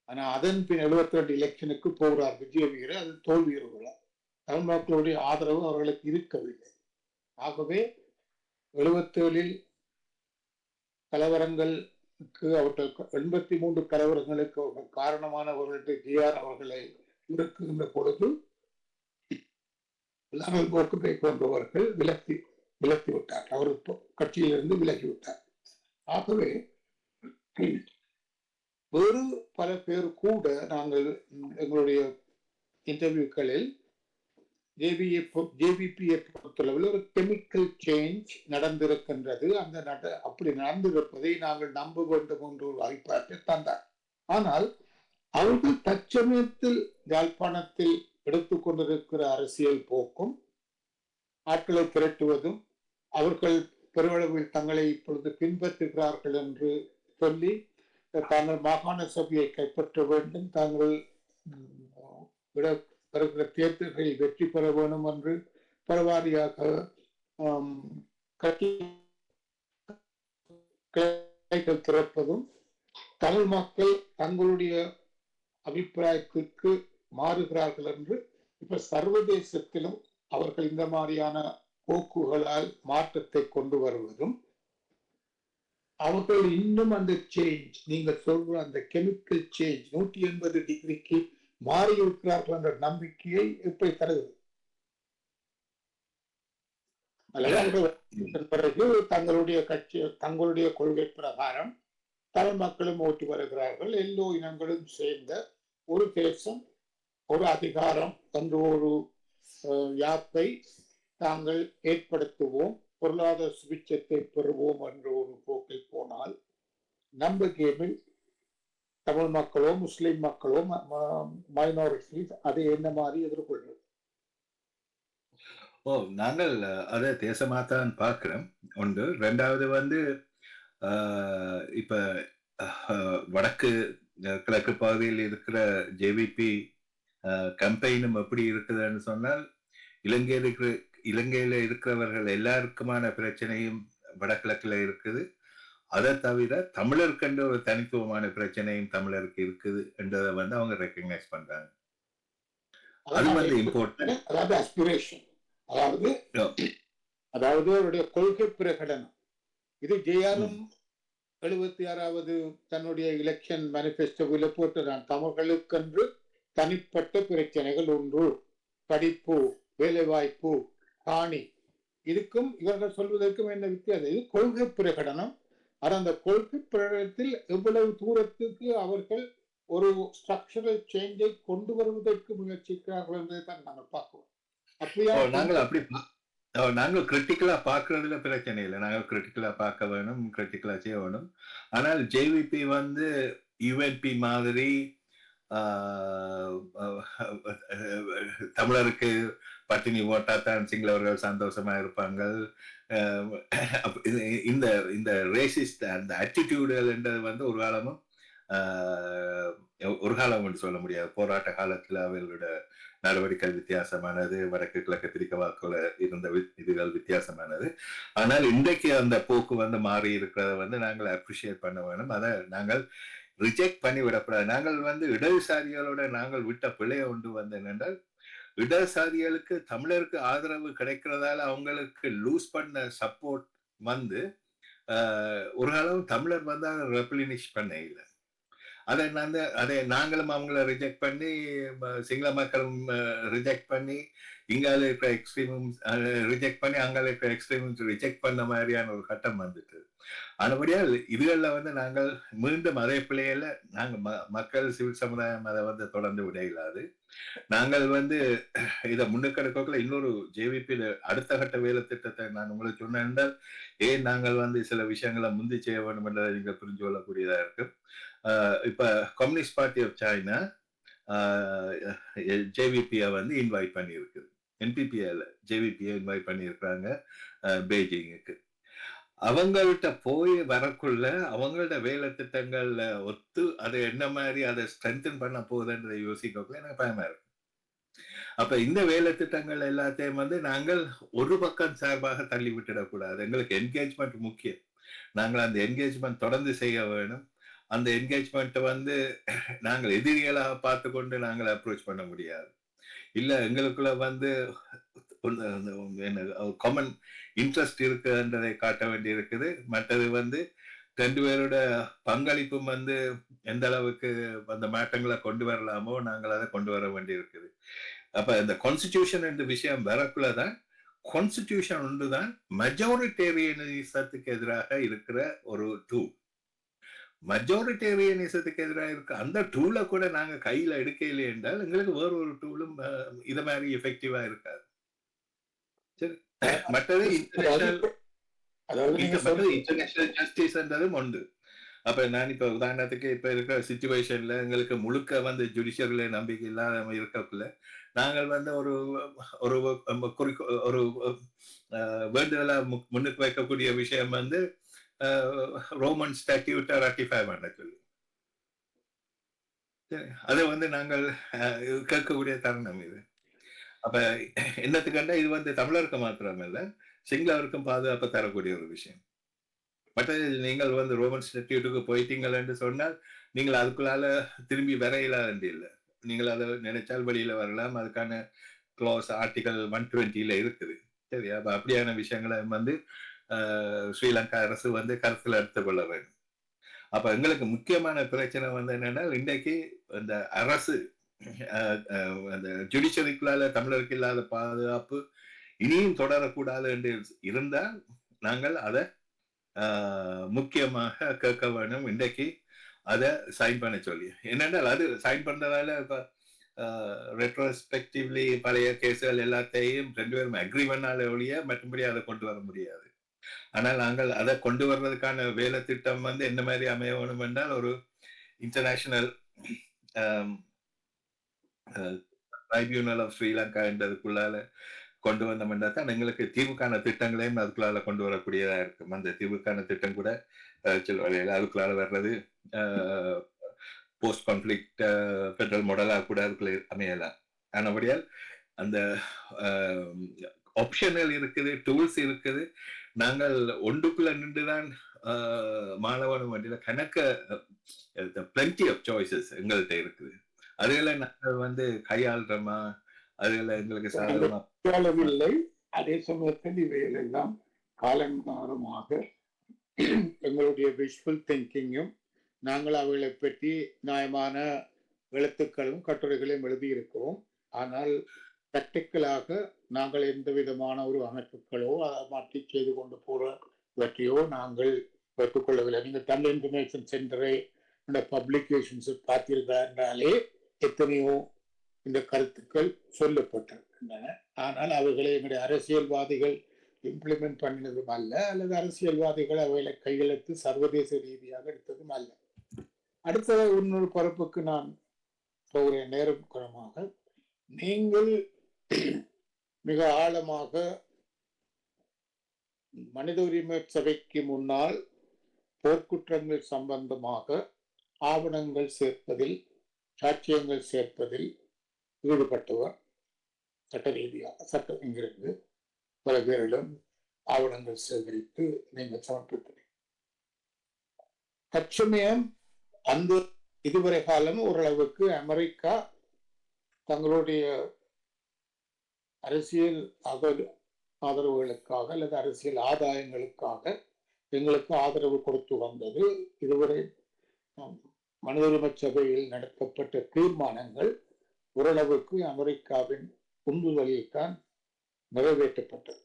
ஆனா அதன் பின் 72 எலெக்ஷனுக்கு போகிறார் விஜயவீர, அது தோல்வியுறுகிறார். தமிழ் மக்களுடைய ஆதரவு அவர்களுக்கு இருக்கவில்லை. ஆகவே 77 கலவரங்களுக்கு அவர்கள் 83 கலவரங்களுக்கு அவர்கள் காரணமானவர்களுக்கு ஜிஆர் அவர்களை இருக்குகின்ற பொழுது லயனல் போப்பை போன்றவர்கள் விலக்கி விட்டார், அவர் கட்சியிலிருந்து விலகிவிட்டார். ஆகவே வேறு பல பேர் கூட நாங்கள் எங்களுடைய இன்டர்வியூக்களில் ஜேவிபியை பொறுத்தளவில் ஒரு கெமிக்கல் சேஞ்ச் நடந்திருக்கின்றது, அப்படி நடந்திருப்பதை நாங்கள் நம்ப வேண்டும் என்ற ஒரு அபிப்பிராயத்தை தந்தார். ஆனால் அவர்கள் தற்சமயத்தில் யாழ்ப்பாணத்தில் எடுத்துக்கொண்டிருக்கிற அரசியல் போக்கும் ஆட்களை திரட்டுவதும் அவர்கள் பெருளவில் தங்களை இப்பொழுது பின்பற்றுகிறார்கள் என்று சொல்லி தாங்கள் மாகாண சபையை கைப்பற்ற வேண்டும், தாங்கள் வருகிற தேர்தல்களில் வெற்றி பெற வேண்டும் என்று பரவாரியாக கட்சிகள் திறப்பதும் தமிழ் மக்கள் தங்களுடைய அபிப்பிராயத்திற்கு மாறுகிறார்கள் என்று இப்ப சர்வதேசத்திலும் அவர்கள் இந்த மாதிரியான போக்குகளால் மாற்றத்தை கொண்டு வருவதும் அவர்கள் இன்னும் அந்த சேஞ்ச், நீங்க சொல்ற அந்த கெமிக்கல் சேஞ்ச் 180 டிகிரிக்கு மாறி இருக்கிறார்கள் என்ற நம்பிக்கையை எப்படி தருகிறது? பிறகு தங்களுடைய கொள்கை பிரகாரம் தமிழ் மக்களும் ஓட்டி வருகிறார்கள், எல்லோ இனங்களும் சேர்ந்த ஒரு தேசம், ஒரு அதிகாரம் என்ற ஒரு யாப்பை தாங்கள் ஏற்படுத்துவோம், பொருளாதார சுபிட்சத்தை பெறுவோம் என்ற ஒரு போக்கில் போனால் நம்ம கேமில் தமிழ் மக்களோ முஸ்லிம் மக்களோ மைனாரிட்டிஸ் அதை என்ன மாதிரி எதிர்கொள்வது? நாங்கள் அதை தேசமாத்தான் பார்க்கிறோம். ஒன்று. ரெண்டாவது வந்து இப்ப வடக்கு கிழக்கு பகுதியில் இருக்கிற ஜேவிபி கம்பெயினும் எப்படி இருக்குதுன்னு சொன்னால் இலங்கையில இருக்கிறவர்கள் எல்லாருக்குமான பிரச்சனையும் வடகிழக்குல இருக்குது. அதை தவிர தமிழருக்கு ஒரு தனித்துவமான பிரச்சனையும் தமிழருக்கு இருக்குது என்றதை வந்து அவங்க ரெக்கக்னைஸ் பண்றாங்க. அது வந்து இம்பார்ட்டன்ட். அதாவது அஸ்பிரேஷன், அதாவது அதாவது அவருடைய கொள்கை பிரகடனம். இது ஜேஆரும் ம். 76வது தன்னுடைய எலெக்ஷன் மேனிபெஸ்டோவில் போட்டுறான். தமிழர்களுக்கென்று தனிப்பட்ட பிரச்சனைகள் ஒன்று, படிப்பு, வேலைவாய்ப்பு, காணி. இதுக்கும் இவர்கள் சொல்வதற்கும் என்ன வித்தியாசம்? இது கொள்கை பிரகடனம். ஆனால் அந்த கொள்கை பிரகடனத்தில் எவ்வளவு தூரத்துக்கு அவர்கள் ஒரு ஸ்ட்ரக்சரல் சேஞ்சை கொண்டு வருவதற்கு முயற்சிக்கிறார்கள் என்பதை தான் நாங்கள் பார்க்கிறோம். அப்படியா நாங்கள் அப்படி நாங்கள் கிரிட்டிக்கலா பாக்குறதுல பிரச்சனை இல்லை. நாங்கள் கிரிட்டிக்கலா பார்க்க வேணும், கிரிட்டிக்கலா செய்ய வேணும். ஆனால் ஜேவிபி வந்து யுஎன்பி மாதிரி தமிழருக்கு பட்டினி ஓட்டாத்தான் சிங்களவர்கள் சந்தோஷமா இருப்பாங்க. இந்த இந்த ரேசிஸ்ட் அந்த ஆட்டிடியூடுகள் என்றது வந்து ஒரு காலமும் ஒரு காலம் என்று சொல்ல முடியாது. போராட்ட காலத்துல அவர்களோட நடவடிக்கை வித்தியாசமானது, வடக்கு கிழக்கு பிரிக்க வாக்குல இருந்த இதுகள் வித்தியாசமானது. ஆனால் இன்றைக்கு அந்த போக்கு வந்து மாறி இருக்கிறத வந்து நாங்கள் அப்ரிஷியேட் பண்ண வேணும். அதை நாங்கள் ரிஜெக்ட் பண்ணி விடக்கூடாது. நாங்கள் வந்து இடதுசாரிகளோட நாங்கள் விட்ட பிழையை ஒன்று வந்து என்னென்றால், இடதுசாரிகளுக்கு தமிழருக்கு ஆதரவு கிடைக்கிறதால அவங்களுக்கு லூஸ் பண்ண சப்போர்ட் வந்து ஒரு அளவு தமிழர் வந்து அதை ரெப்ளினிஷ் பண்ண இல்லை. அதை நாங்களும் அவங்கள ரிஜெக்ட் பண்ணி, சிங்கள மக்களும் ரிஜெக்ட் பண்ணி, இங்கால இருக்கிற எக்ஸ்ட்ரீமும் ரிஜெக்ட் பண்ணி, அங்கால இருக்கிற எக்ஸ்ட்ரீமும் ரிஜெக்ட் பண்ண மாதிரியான ஒரு கட்டம் வந்துட்டு. ஆனபடியால் இதுகளில் வந்து நாங்கள் மீண்டும் அதே பிள்ளைகள நாங்கள் மக்கள் சிவில் சமுதாயம் அதை வந்து தொடர்ந்து விட இல்லாது. நாங்கள் வந்து இதை முன்னுக்கெடுக்கல இன்னொரு ஜேவிபி அடுத்த கட்ட வேலை திட்டத்தை நான் உங்களுக்கு சொன்னேன் என்றால், ஏன் நாங்கள் வந்து சில விஷயங்களை முந்தி செய்ய வேண்டும் என்றதை நீங்கள் புரிஞ்சு கொள்ளக்கூடியதா இருக்கு. இப்ப கம்யூனிஸ்ட் பார்ட்டி ஆஃப் சைனா ஜேவிபியை வந்து இன்வைட் பண்ணியிருக்கு. என்பிபிஐல ஜேவிபியை இன்வைட் பண்ணியிருக்கிறாங்க பெய்ஜிங்குக்கு. அவங்கள்ட்ட போய் வரக்குள்ள அவங்களோட வேலை திட்டங்கள்ல ஒத்து அதை என்ன மாதிரி அதை ஸ்ட்ரென்தன் பண்ண போகுதுன்றதை யோசிக்கக்குள்ள எனக்கு பயமா இருக்கு. அப்ப இந்த வேலை திட்டங்கள் எல்லாத்தையும் வந்து நாங்கள் ஒரு பக்கம் சார்பாக தள்ளி விட்டுடக்கூடாது. எங்களுக்கு என்கேஜ்மெண்ட் முக்கியம். நாங்கள் அந்த என்கேஜ்மெண்ட் தொடர்ந்து செய்ய வேணும். அந்த என்கேஜ்மெண்ட் வந்து நாங்கள் எதிரிகளாக பார்த்து கொண்டு நாங்கள் அப்ரோச் பண்ண முடியாது. இல்ல எங்களுக்குள்ள வந்து காமன் இன்ட்ரெஸ்ட் இருக்குன்றதை காட்ட வேண்டி இருக்குது. மற்றது வந்து ரெண்டு பேரோட பங்களிப்பும் வந்து எந்த அளவுக்கு அந்த மாற்றங்களை கொண்டு வரலாமோ நாங்கள் அதை கொண்டு வர வேண்டி இருக்குது. அப்ப இந்த கான்ஸ்டிடியூஷன் என்ற விஷயம் வரக்குள்ளதான் கான்ஸ்டிடியூஷன் ஒன்றுதான் மெஜாரிட்டேரியனிசத்துக்கு எதிராக இருக்கிற ஒரு டூல். மெஜாரிட்டேரியனிசத்துக்கு எதிராக இருக்க அந்த டூலை கூட நாங்க கையில எடுக்கல என்றால் எங்களுக்கு வேற ஒரு டூலும் இத மாதிரி எஃபெக்டிவா இருக்காது. சரி, மற்றது இன்டர்நேஷனல் ஜஸ்டிஸ்ன்றதும் உண்டு. அப்ப நான் இப்ப உதாரணத்துக்கு இப்ப இருக்கிற சிச்சுவேஷன்ல எங்களுக்கு முழுக்க வந்து ஜுடிஷியரில நம்பிக்கை இல்லாத இருக்கக்குள்ள நாங்கள் வந்து ஒரு ஒரு ஒரு வேண்டுதலா முன்னுக்கு வைக்கக்கூடிய விஷயம் வந்து ரோமன் ஸ்டாட்யூட்டை ரட்டிஃபை பண்ண சொல்லி அதை வந்து நாங்கள் கேட்கக்கூடிய தருணம் இது. அப்ப என்னத்துக்கண்டா இது வந்து தமிழருக்கு மாத்திரம் இல்ல, சிங்களவருக்கும் பாதுகாப்பு தரக்கூடிய ஒரு விஷயம். மற்றது நீங்கள் வந்து ரோமன் ஸ்டாட்யூட்டுக்கு போயிட்டீங்கள் என்று சொன்னால் நீங்கள் அதுக்குள்ளால திரும்பி வரையிலாது இல்லை. நீங்கள் அதை நினைச்சால் வெளியில வரலாம். அதுக்கான க்ளோஸ் ஆர்டிகல் 120 இருக்குது. சரி, அப்ப அப்படியான விஷயங்களை வந்து ஸ்ரீலங்கா அரசு வந்து கருத்துல எடுத்துக்கொள்ள வேண்டும். அப்ப எங்களுக்கு முக்கியமான பிரச்சனை வந்து என்னன்னா, இன்றைக்கு இந்த அரசு அந்த ஜுடிஷியரிக்குள்ளால தமிழருக்கு இல்லாத பாதுகாப்பு இனியும் தொடரக்கூடாது என்று இருந்தால் நாங்கள் அதை முக்கியமாக கேட்க வேண்டும். இன்றைக்கு அதை சைன் பண்ண சொல்லி என்னென்றால் அது சைன் பண்றதால இப்ப ரெட்ரோஸ்பெக்டிவ்லி பழைய கேஸுகள் எல்லாத்தையும் ரெண்டு பேரும் அக்ரி பண்ணால ஒழிய மற்றபடி அதை கொண்டு வர முடியாது. ஆனால் நாங்கள் அதை கொண்டு வர்றதுக்கான வேலை திட்டம் வந்து என்ன மாதிரி அமைய வேணும் என்றால், ஒரு இன்டர்நேஷனல் ட்ரைபியூனல் ஆஃப் ஸ்ரீலங்கா என்றதுக்குள்ளால கொண்டு வந்தோம்னா தான் எங்களுக்கு தீர்வுக்கான திட்டங்களையும் அதுக்குள்ளால கொண்டு வரக்கூடியதா இருக்கும். அந்த தீர்வுக்கான திட்டம் கூட அதுக்குள்ளால வர்றது போஸ்ட் கான்ஃபிளிக்ட் பெட்ரல் மாடலா கூட அதுக்குள்ள அமையலாம். ஆனபடியால் அந்த ஆப்ஷன்கள் இருக்குது, டூல்ஸ் இருக்குது. நாங்கள் ஒன்றுக்குள்ள நின்றுதான் மாணவனும் வண்டியில கணக்க பிளென்டி ஆஃப் சாய்ஸஸ் எங்கள்கிட்ட இருக்குது. அதுகளை நாங்கள் வந்து கையாளுறோமா, அதுகளை எங்களுக்கு சாதகமா இல்லை. அதே சமயத்தில் இவைகளெல்லாம் காலங்காலமாக எங்களுடைய விஷுவல் திங்கிங்கும் நாங்கள் அவைகளை பற்றி நியாயமான எழுத்துக்களும் கட்டுரைகளையும் எழுதியிருக்கிறோம். ஆனால் பிராக்டிக்கலாக நாங்கள் எந்த விதமான ஒரு அமைப்புகளோ அதை மாற்றி செய்து கொண்டு போறவற்றையோ நாங்கள் பெற்றுக்கொள்ளவில்லை. நீங்கள் தமிழ் இன்ஃபர்மேஷன் சென்டரை பப்ளிகேஷன்ஸ் பார்த்தீர்கள் என்றாலே எத்தனையோ இந்த கருத்துக்கள் சொல்லப்பட்டிருக்கின்றன. ஆனால் அவைகளை எங்களுடைய அரசியல்வாதிகள் இம்ப்ளிமெண்ட் பண்ணினதும் அல்ல, அல்லது அரசியல்வாதிகள் அவைகளை கையெழுத்து சர்வதேச ரீதியாக எடுத்ததும் அல்ல. அடுத்த இன்னொரு பரப்புக்கு நான் போகிற நேரம் குணமாக நீங்கள் மிக ஆழமாக மனித உரிமை சபைக்கு முன்னால் போர்க்குற்றங்கள் சம்பந்தமாக ஆவணங்கள் சேர்ப்பதில், சாட்சியங்கள் சேர்ப்பதில் ஈடுபட்டவர். சட்ட ரீதியாக சட்டம் இங்கிருந்து பல பேரிடம் ஆவணங்கள் சேகரித்து நீங்கள் சமர்ப்பித்தீர்கள். தற்சமயம் அந்த இதுவரை காலம் ஓரளவுக்கு அமெரிக்கா தங்களுடைய அரசியல் ஆதரவுகளுக்காக அல்லது அரசியல் ஆதாயங்களுக்காக எங்களுக்கு ஆதரவு கொடுத்து வந்தது. இதுவரை மனித உரிமை சபையில் நடத்தப்பட்ட தீர்மானங்கள் ஓரளவுக்கு அமெரிக்காவின் உந்துதலில் தான் நிறைவேற்றப்பட்டது.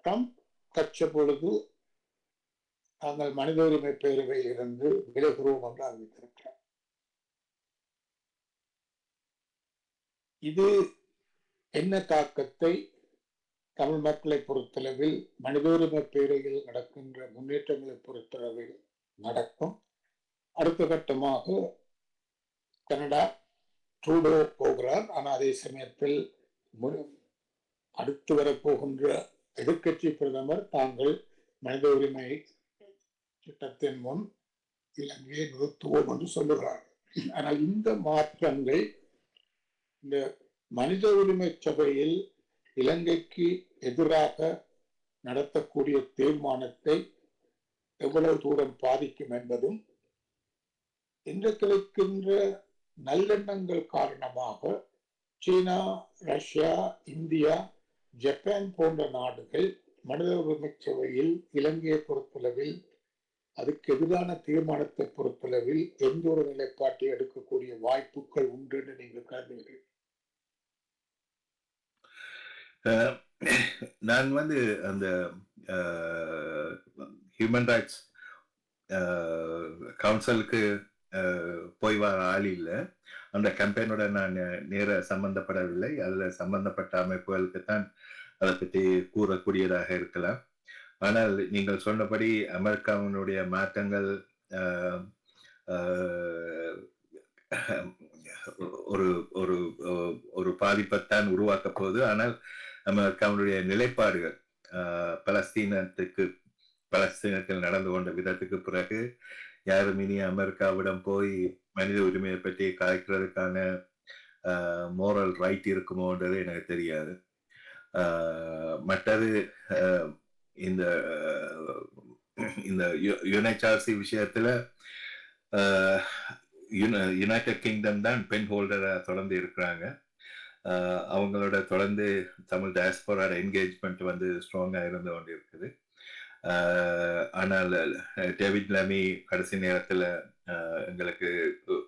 ட்ரம்ப் கட்ச பொழுது நாங்கள் மனித உரிமை பேரவையில் இருந்து விலகுவோம் என்று அறிவித்திருக்கிறார். இது என்ன தாக்கத்தை தமிழ் மக்களை பொறுத்தளவில் மனித உரிமை பேரவையில் நடக்கின்ற முன்னேற்றங்களை பொறுத்தளவில் நடக்கும்? அடுத்த கட்டமாக கனடா ட்ரூடோ போகிறார். ஆனால் அதே சமயத்தில் அடுத்து வரப்போகின்ற எதிர்கட்சி பிரதமர் தாங்கள் மனித உரிமை திட்டத்தின் முன் இலங்கையை நிறுத்துவோம் என்று சொல்லுகிறார். ஆனால் இந்த மாற்றங்கள் இந்த மனித உரிமை சபையில் இலங்கைக்கு எதிராக நடத்தக்கூடிய தீர்மானத்தை எவ்வளவு தூரம் பாதிக்கும் என்பதும், இன்று கிடைக்கின்ற நல்லெண்ணங்கள் காரணமாக சீனா, ரஷ்யா, இந்தியா, ஜப்பான் போன்ற நாடுகள் மனித உரிமை சபையில் இலங்கையை பொறுத்தளவில் அதுக்கு எதிரான தீர்மானத்தை பொறுத்தளவில் எந்த ஒரு நிலைப்பாட்டை எடுக்கக்கூடிய வாய்ப்புகள் உண்டு என்று நீங்கள் கருதுகிறீர்கள்? நான் அந்த ஹியூமன் ரைட்ஸ் கவுன்சிலுக்கு போய் வர ஆள் இல்லை. அந்த கேம்பெயினோட நான் நேர சம்பந்தப்படவில்லை. அதில் சம்பந்தப்பட்ட அமைப்புகளுக்கு தான் அதை பற்றி கூறக்கூடியதாக இருக்கலாம். ஆனால் நீங்கள் சொன்னபடி அமெரிக்காவினுடைய மாற்றங்கள் ஒரு ஒரு ஒரு பாதிப்பைத்தான் உருவாக்க போகுது. ஆனால் அமெரிக்காவினுடைய நிலைப்பாடுகள் பலஸ்தீனத்தில் நடந்து கொண்ட விதத்துக்கு பிறகு யாரும் இனி அமெரிக்காவிடம் போய் மனித உரிமையை பற்றி காய்க்கிறதுக்கான மோரல் ரைட் இருக்குமோன்றது எனக்கு தெரியாது. மற்றது இந்த யுனைச்ஆர்சி விஷயத்துல யுனைடெட் கிங்டம் தான் பென் ஹோல்டரா தொடர்ந்து இருக்கிறாங்க. அவங்களோட தொடர்ந்து தமிழ் டயஸ்போரோட என்கேஜ்மெண்ட் ஸ்ட்ராங்கா இருந்து கொண்டு இருக்குது. ஆனால் டேவிட் லாமி கடைசி நேரத்துல எங்களுக்கு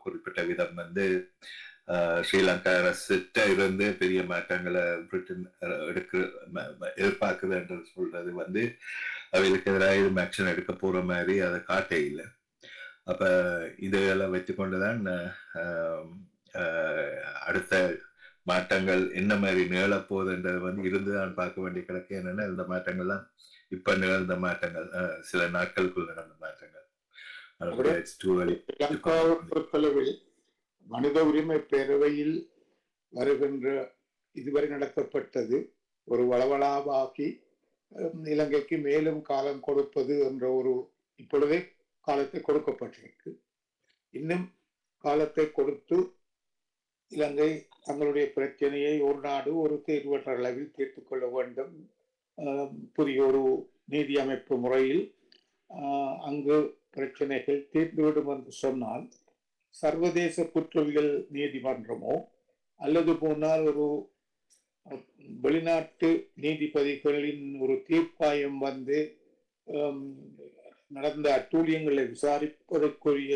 குறிப்பிட்ட விதம் ஸ்ரீலங்கா அரசிட்ட இருந்து பெரிய மாற்றங்களை பிரிட்டன் எதிர்பார்க்குது என்று சொல்றது அவைகளுக்கு எதிராக ஆக்ஷன் எடுக்க போற மாதிரி அதை காட்ட இல்லை. அப்ப இதெல்லாம் வைத்துக்கொண்டுதான் அடுத்த மாற்றங்கள் என்ன மாதிரி நிகழப்போகுதுன்றது இருந்துதான் பார்க்க வேண்டிய கிடக்கு. என்னன்னா இந்த மாற்றங்கள்லாம் இப்ப நிகழ்ந்த மாற்றங்கள், சில நாட்களுக்குள் நடந்த மாற்றங்கள். மனித உரிமை பேரவையில் வருகின்ற இதுவரை நடத்தப்பட்டது ஒரு வளவளாவாக்கி இலங்கைக்கு மேலும் காலம் கொடுப்பது என்ற ஒரு இப்பொழுதே காலத்தை கொடுக்கப்பட்டிருக்கு. இன்னும் காலத்தை கொடுத்து இலங்கை தங்களுடைய பிரச்சனையை ஒரு நாடு ஒரு தீர்வற்ற அளவில் தீர்த்துக் கொள்ள வேண்டும். புதிய ஒரு நீதி அமைப்பு முறையில் அங்கு பிரச்சனைகள் தீர்ந்துவிடும் என்று சொன்னால் சர்வதேச குற்றவியல் நீதிமன்றமோ அல்லது போனால் ஒரு வெளிநாட்டு நீதிபதிகளின் ஒரு தீர்ப்பாயம் வந்து நடந்த அட்டூழியங்களை விசாரிப்பதற்குரிய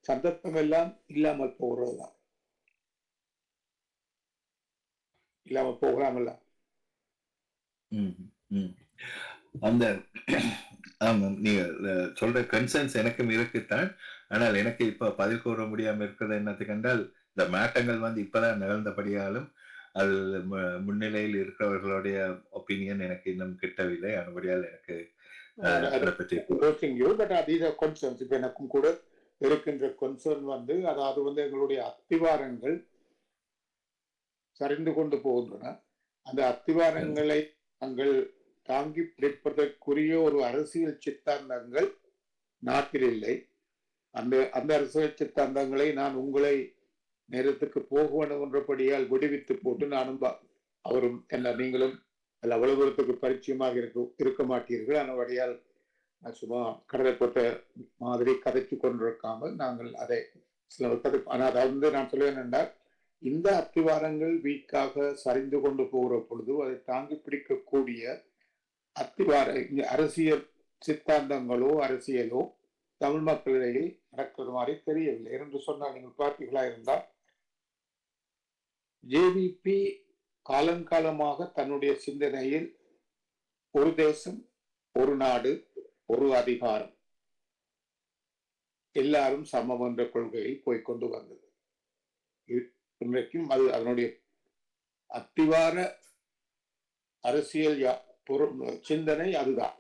சந்தர்ப்பம் எல்லாம் இல்லாமல் போகிறதுதான், இல்லாமல் போகிறாங்கல்ல. அந்த ஆமா, நீங்க சொல்ற கன்சர்ன்ஸ் எனக்கும் இருக்குத்தான். ஆனால் எனக்கு இப்ப பதில் கூற முடியாம இருக்கிறது என்னத்துக்கு என்றால், இந்த மாற்றங்கள் வந்து இப்பதான் நிகழ்ந்தபடியாலும் அது முன்னிலையில் இருக்கிறவர்களுடைய ஒப்பீனியன் எனக்கு இன்னும் கிட்டவில்லை. அதுபடியால் எனக்கு அதை பற்றி இப்ப எனக்கும் கூட இருக்கின்ற கன்சர்ன் வந்து, அதாவது வந்து எங்களுடைய அத்திவாரங்கள் சரிந்து கொண்டு போகின்றன. அந்த அத்திவாரங்களை நாங்கள் தாங்கி பிடிப்பதற்குரிய ஒரு அரசியல் சித்தாந்தங்கள் நாட்டில் இல்லை. அந்த அந்த அரசியல் சித்தாந்தங்களை நான் உங்களை நேரத்துக்கு போக வேண்டும் என்றபடியால் விடுவித்து போட்டு நானும் அவரும் என்ன நீங்களும் அல்ல அவ்வளவு தூரத்துக்கு பரிச்சயமாக இருக்க மாட்டீர்கள். அதனுடையால் சும்மா கடலை போட்ட மாதிரி கதைச்சு கொண்டிருக்காமல் நாங்கள் அதை சில ஆனால் அதை வந்து நான் சொல்லுவேன் என்றால், இந்த அத்திவாரங்கள் வீக்காக சரிந்து கொண்டு போகிற பொழுது அதை தாங்கி பிடிக்கக்கூடிய அத்திவார அரசியல் சித்தாந்தங்களோ அரசியலோ தமிழ் மக்களிடையே நடக்கிறது மாதிரி தெரியவில்லை என்று சொன்னால், நீங்கள் பார்த்தீர்களா இருந்தால் ஜேவிபி காலங்காலமாக தன்னுடைய சிந்தனையில் ஒரு தேசம், ஒரு நாடு, ஒரு அதிகாரம், எல்லாரும் சமம் என்ற கொள்கையில் போய்கொண்டு வந்தது. இன்றைக்கும் அது அதனுடைய அத்திவார அரசியல் சிந்தனை அதுதான்.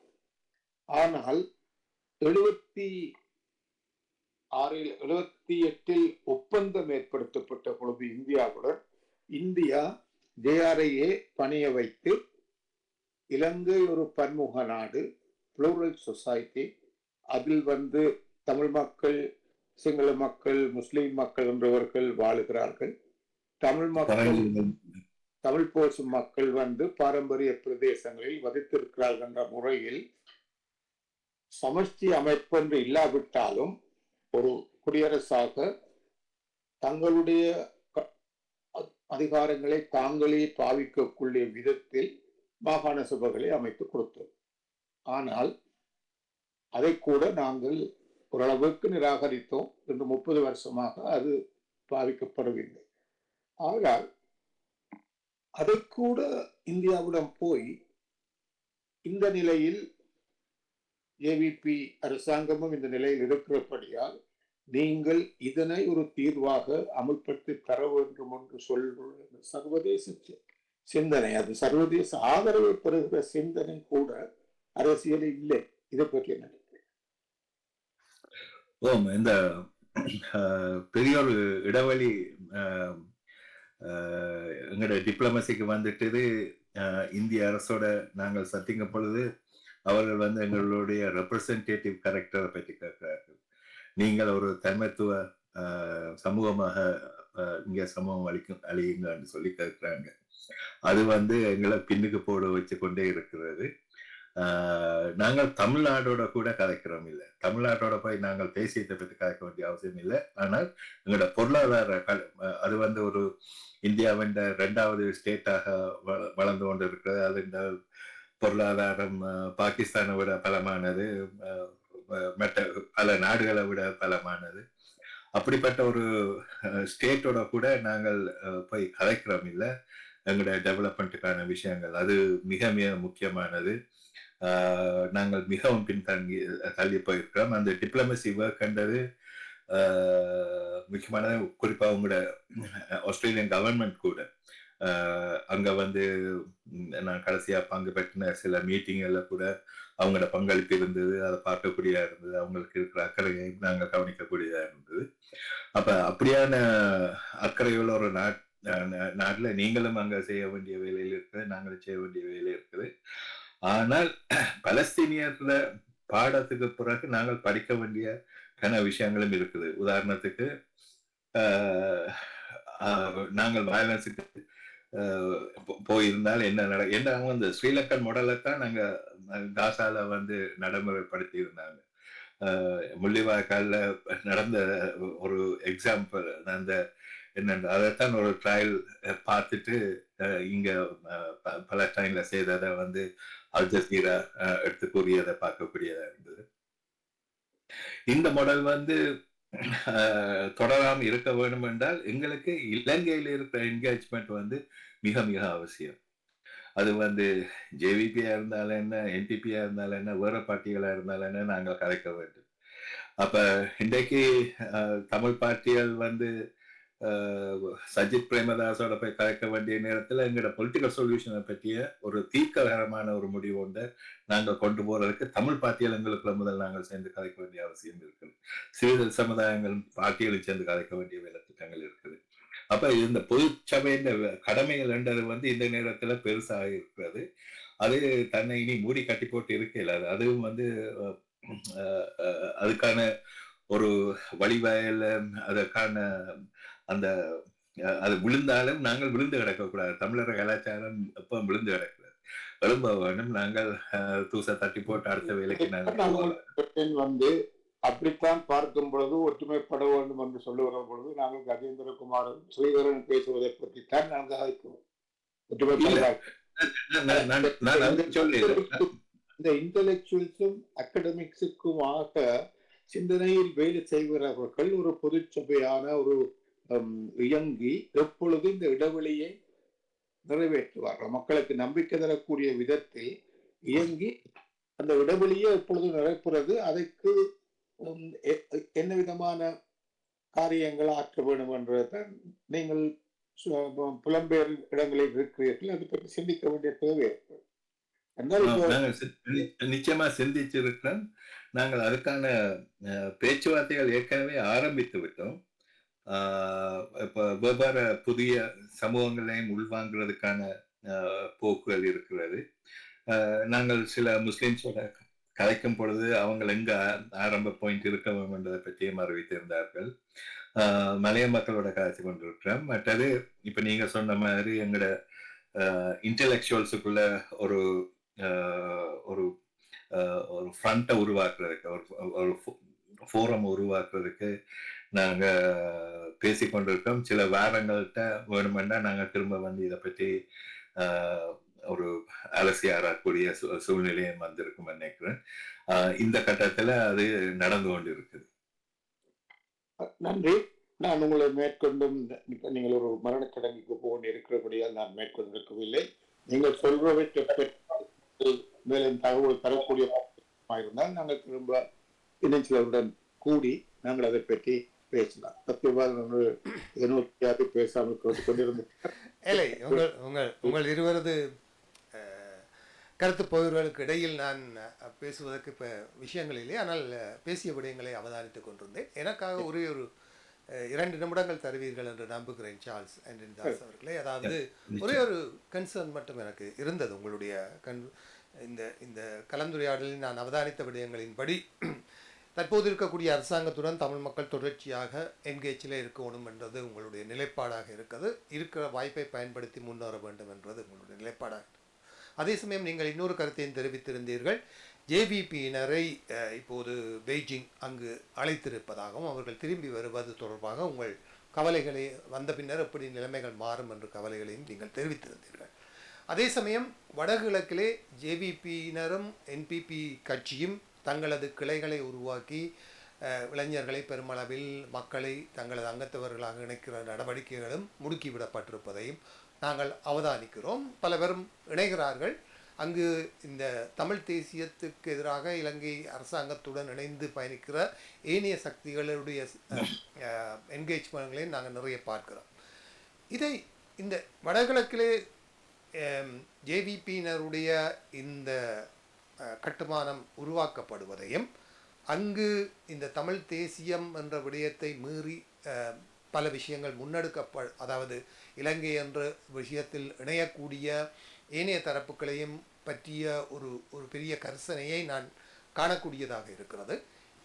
ஆனால் 78 ஒப்பந்தம் ஏற்படுத்தப்பட்ட பொழுது இந்தியாவுடன் இந்தியா ஜேஆர்ஐயை பணிய வைத்து இலங்கை ஒரு பன்முக நாடு, புளூரல் சொசைட்டி, அதில் வந்து தமிழ் மக்கள், சிங்கள மக்கள், முஸ்லிம் மக்கள் என்றவர்கள் வாழுகிறார்கள். தமிழ் மக்கள், தமிழ் பேசும் மக்கள் வந்து பாரம்பரிய பிரதேசங்களில் வதித்திருக்கிறார்கள் என்ற முறையில் சமஷ்டி அமைப்பு என்று இல்லாவிட்டாலும் ஒரு குடியரசாக தங்களுடைய அதிகாரங்களை தாங்களே பாவிக்கக்கூடிய விதத்தில் மாகாண சபைகளை அமைத்து கொடுத்தோம். ஆனால் அதை கூட நாங்கள் ஓரளவுக்கு நிராகரித்தோம். இன்று 30 வருஷமாக அது பாவிக்கப்படவில்லை. ஆனால் அதை கூட இந்தியாவிடம் போய் இந்த நிலையில் ஏவிபி அரசாங்கமும் இந்த நிலையில் இருக்கிறபடியால் நீங்கள் இதனை ஒரு தீர்வாக அமுல்படுத்தி தர வேண்டும் என்று சொல்ற சர்வதேச சிந்தனை, அது சர்வதேச ஆதரவை பெறுகிற சிந்தனை கூட அரசியல் இல்லை. இதை பற்றி என்ன நினைக்கிறேன்? இந்த பெரிய ஒரு இடைவெளி எங்களோட டிப்ளமசிக்கு வந்துட்டு இந்திய அரசோட நாங்கள் சந்திக்க பொழுது அவர்கள் வந்து எங்களுடைய ரெப்ரசன்டேட்டிவ் கேரக்டரை பற்றி கேட்கிறார்கள். நீங்கள் ஒரு தன்மைத்துவ சமூகமாக இங்க சமூகம் அழியுங்கன்னு சொல்லி கேட்கிறாங்க. அது வந்து எங்களை பின்னுக்கு போட வச்சு கொண்டே இருக்கிறது. நாங்கள் தமிழ்நாடோட கூட கதைக்கிறோம் இல்லை, தமிழ்நாட்டோட போய் நாங்கள் தேசியத்தை பற்றி கதைக்க வேண்டிய அவசியம் இல்லை. ஆனால் எங்களோட பொருளாதார அது வந்து ஒரு இந்தியாவின் 2வது ஸ்டேட்டாக வளர்ந்து கொண்டு இருக்கிறது. அது இந்த பொருளாதாரம் பாகிஸ்தானை விட பலமானது, மற்ற பல நாடுகளை விட பலமானது. அப்படிப்பட்ட ஒரு ஸ்டேட்டோட கூட நாங்கள் போய் கதைக்கிறோம் இல்லை எங்களுடைய டெவலப்மெண்ட்டுக்கான விஷயங்கள். அது மிக மிக முக்கியமானது. நாங்கள் மிகவும் தள்ளி போயிருக்கிறோம். அந்த டிப்ளமசி ஒர்க்ன்றது முக்கியமானது. குறிப்பாக உங்களோட ஆஸ்திரேலியன் கவர்மெண்ட் கூட அங்க வந்து நான் கடைசியா பங்கு பெற்றின சில மீட்டிங்கள்ல கூட அவங்களோட பங்களிப்பு இருந்தது. அதை பார்க்கக்கூடியதா இருந்தது. அவங்களுக்கு இருக்கிற அக்கறையை நாங்கள் கவனிக்கக்கூடியதா இருந்தது. அப்ப அப்படியான அக்கறையுள்ள ஒரு நாட்டுல நீங்களும் அங்க செய்ய வேண்டிய வேலையில் இருக்குது, நாங்களும் செய்ய வேண்டிய வேலை இருக்குது. ஆனால் பலஸ்தீனியர்ல பாடத்துக்கு பிறகு நாங்கள் படிக்க வேண்டிய விஷயங்களும் இருக்குது. உதாரணத்துக்கு நாங்கள் வயலன்ஸுக்கு போயிருந்தால் என்ன அந்த ஸ்ரீலங்கன் மாடலைத்தான் நாங்க காசால வந்து நடைமுறைப்படுத்தி இருந்தாங்க. முள்ளிவாய்க்கால்ல நடந்த ஒரு எக்ஸாம்பிள், அந்த என்னென்று அதைத்தான் ஒரு ட்ரையல் பார்த்துட்டு இங்க பலஸ்டைன்ல செய்ததை வந்து அல் ஜசீரா எடுத்து கூறியதை பார்க்கக்கூடியதா இருந்தது. இந்த மாடல் வந்து தொடராமல் இருக்க வேண்டும் என்றால் எங்களுக்கு இலங்கையில் இருக்கிற என்கேஜ்மெண்ட் வந்து மிக மிக அவசியம். அது வந்து ஜேவிபியா இருந்தாலும் என்ன, என்பிபியா இருந்தாலும் என்ன, வேற பார்ட்டிகளா இருந்தாலும் என்ன, நாங்கள் கலைக்க வேண்டும். அப்ப இன்றைக்கு தமிழ் பார்ட்டிகள் வந்து சஜித் பிரேமதாசோட போய் கலைக்க வேண்டிய நேரத்தில் எங்களோட பொலிட்டிக்கல் சொல்யூஷனை பற்றிய ஒரு தீர்க்ககரமான ஒரு முடிவு ஒன்றை நாங்கள் கொண்டு போறதுக்கு தமிழ் பார்ட்டிகள் எங்களுக்குள்ள முதல் நாங்கள் சேர்ந்து கலைக்க வேண்டிய அவசியம் இருக்குது. சிறிது சமுதாயங்கள் பார்ட்டிகளும் சேர்ந்து கலைக்க வேண்டிய வேலை திட்டங்கள் இருக்குது. அப்ப இந்த பொது சபையின் கடமைகள் என்றது வந்து இந்த நேரத்துல பெருசாக இருக்கிறது. அது தன்னை இனி மூடி கட்டி போட்டு இருக்கல. அதுவும் வந்து அதுக்கான ஒரு வழிவகையில அதற்கான அந்த அது விழுந்தாலும் நாங்கள் விழுந்து கிடக்கக்கூடாது. தமிழர் கலாச்சாரம் எப்ப விழுந்து கிடக்கிறது எழும்ப வேண்டும். நாங்கள் தூசை தட்டி போட்டு அடுத்த வேலைக்கு நாங்கள் வந்து அப்படித்தான் பார்க்கும் பொழுது ஒற்றுமைப்பட வேண்டும் என்று சொல்லுகிற பொழுது நாங்கள் கஜேந்திரகுமாரும் ஸ்ரீதரன் பேசுவதை பற்றித்தான் நாங்கள் அழைக்கிறோம். இந்த இன்டலெக்சுவல்ஸும் அகடமிக்ஸுக்குமாக சிந்தனையில் வேலை செய்கிறவர்கள் ஒரு பொது சபையான ஒரு இயங்கி எப்பொழுது இந்த இடைவெளியை நிறைவேற்றுவார்கள். மக்களுக்கு நம்பிக்கை தரக்கூடிய விதத்தில் இயங்கி அந்த இடைவெளியை எப்பொழுது நிறைப்புறது, அதற்கு என்ன விதமான காரியங்கள் ஆற்ற வேண்டும் என்றதான் நீங்கள் புலம்பெயர் இடங்களில் இருக்கிறீர்கள். அதை பற்றி சிந்திக்க வேண்டிய தேவை இருக்கு. நிச்சயமா சிந்திச்சிருக்கிறோம். நாங்கள் அதுக்கான பேச்சுவார்த்தைகள் ஏற்கனவே ஆரம்பித்து விட்டோம். இப்ப வெவ்வேறு புதிய சமூகங்களையும் உள்வாங்கிறதுக்கான போக்குகள் இருக்கிறது. நாங்கள் சில முஸ்லிம்ஸோட கலைக்கும் பொழுது அவங்க எங்க ஆரம்ப பாயிண்ட் இருக்க வேண்டும் என்பதை பற்றியும் அறிவித்திருந்தார்கள். மலைய மக்களோட கலைச்சு கொண்டிருக்கிறோம். மற்றது இப்ப நீங்க சொன்ன மாதிரி எங்களோட இன்டெலெக்சுவல்ஸுக்குள்ள ஒரு ஒரு ஒரு ஃப்ரண்ட்டை உருவாக்குறதுக்கு, ஒரு ஃபோரம் உருவாக்குறதுக்கு நாங்க பேசிக்கொண்டிருக்கோம். சில வாரங்கள்கிட்ட வேணுமெண்டா நாங்க திரும்ப வந்து இதை பற்றி ஒரு அலசி ஆறக்கூடிய சூழ்நிலையும் வந்திருக்கும் நினைக்கிறேன். இந்த கட்டத்துல அது நடந்து கொண்டு இருக்குது. நன்றி. நான் உங்களை மேற்கொண்டும் நீங்கள் ஒரு மரணச்சடங்குக்கு போக இருக்கிறபடியால் நான் மேற்கொண்டிருக்கவில்லை. நீங்கள் சொல்பவற்றை மேலும் தகவல் தரக்கூடிய இருந்தால் நாங்கள் திரும்ப இணைச்சலுடன் கூடி நாங்கள் அதை பற்றி பேசலாம். பேசாமல் கொண்டிருந்தோம். உங்கள் இருவரது கருத்து பகிர்வுகளுக்கு இடையில் நான் பேசுவதற்கு இப்போ விஷயங்கள் இல்லை. ஆனால் பேசிய விடயங்களை அவதானித்துக் கொண்டிருந்தேன். எனக்காக ஒரே ஒரு 2 நிமிடங்கள் தருவீர்கள் என்று நம்புகிறேன் சார்ல்ஸ் ஆண்டனி தாஸ் அவர்களே. அதாவது ஒரே ஒரு கன்சர்ன் மட்டும் எனக்கு இருந்தது. உங்களுடைய இந்த கலந்துரையாடலில் நான் அவதானித்த விடயங்களின்படி தற்போது இருக்கக்கூடிய அரசாங்கத்துடன் தமிழ் மக்கள் தொடர்ச்சியாக என்கேஜில் இருக்கணும் என்றது உங்களுடைய நிலைப்பாடாக இருக்கிறது. இருக்கிற வாய்ப்பை பயன்படுத்தி முன்னேற வேண்டும் என்றது உங்களுடைய நிலைப்பாடாக. அதே சமயம் நீங்கள் இன்னொரு கருத்தையும் தெரிவித்திருந்தீர்கள். ஜேவிபியினரை இப்போது பெய்ஜிங் அங்கு அழைத்திருப்பதாகவும் அவர்கள் திரும்பி வருவது தொடர்பாக உங்கள் கவலைகளை வந்த பின்னர் எப்படி நிலைமைகள் மாறும் என்ற கவலைகளையும் நீங்கள் தெரிவித்திருந்தீர்கள். அதே சமயம் வடகிழக்கிலே ஜேவிபியினரும் என்பிபி கட்சியும் தங்களது கிளைகளை உருவாக்கி இளைஞர்களை பெருமளவில் மக்களை தங்களது அங்கத்தவர்களாக இணைக்கிற நடவடிக்கைகளும் முடுக்கிவிடப்பட்டிருப்பதையும் நாங்கள் அவதானிக்கிறோம். பல பேரும் இணைகிறார்கள். அங்கு இந்த தமிழ் தேசியத்துக்கு எதிராக இலங்கை அரசாங்கத்துடன் இணைந்து பயணிக்கிற ஏனைய சக்திகளுடைய என்கேஜ்மெண்ட்களையும் நாங்கள் நிறைய பார்க்கிறோம். இதை இந்த வடகிழக்கிலே ஜேவிபியினருடைய இந்த கட்டுமானம் உருவாக்கப்படுவதையும் அங்கு இந்த தமிழ் தேசியம் என்ற விடயத்தை மீறி பல விஷயங்கள் அதாவது இலங்கை என்ற விஷயத்தில் இணையக்கூடிய ஏனைய தரப்புகளையும் பற்றிய ஒரு பெரிய கரிசனையை நான் காணக்கூடியதாக இருக்கிறது.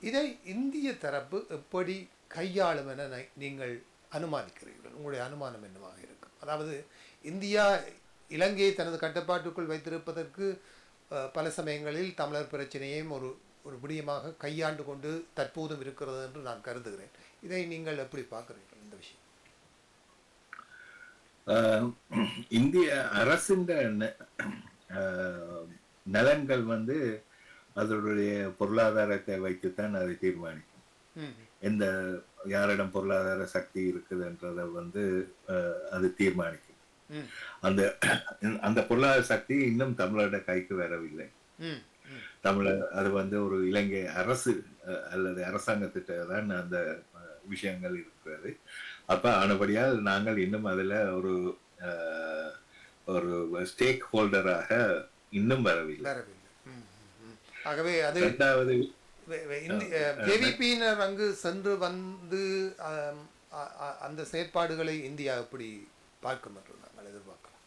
இதை இந்திய தரப்பு எப்படி கையாளும் என நீங்கள் அனுமானிக்கிறீர்கள்? உங்களுடைய அனுமானம் என்னவாக இருக்கும்? அதாவது இந்தியா இலங்கையை தனது கட்டுப்பாட்டுக்குள் வைத்திருப்பதற்கு பல சமயங்களில் தமிழர் பிரச்சனையையும் ஒரு விடயமாக கையாண்டு கொண்டு தற்போதும் இருக்கிறது என்று நான் கருதுகிறேன். இதை நீங்கள் எப்படி பார்க்குறீர்கள் இந்த விஷயம்? ஆஹ் இந்திய அரசின் நலன்கள் வந்து அதனுடைய பொருளாதாரத்தை வைத்துத்தான் அதை தீர்மானிக்கும். ம், எந்த யாரிடம் பொருளாதார சக்தி இருக்குதுன்றத வந்து அது தீர்மானிக்கும். ம், அந்த அந்த பொருளாதார சக்தி இன்னும் தமிழோட கைக்கு வரவில்லை. ம், ம், அது வந்து ஒரு இலங்கை அரசு அல்லது அரசாங்கத்திட்ட தான் அந்த விஷயங்கள் இருக்கிறது. அப்ப ஆனபடியால் நாங்கள் இன்னும் அதுல ஒரு ஒரு ஸ்டேக் ஹோல்டராக இன்னும் வரவில்லை. வரவில்லை. ம், ம், ம். ஆகவே அது இரண்டாவது ஜேவிபியினர் அங்கு சென்று வந்து அந்த செயற்பாடுகளை இந்தியா எப்படி பார்க்கும் என்று நாங்கள் எதிர்பார்க்கலாம்.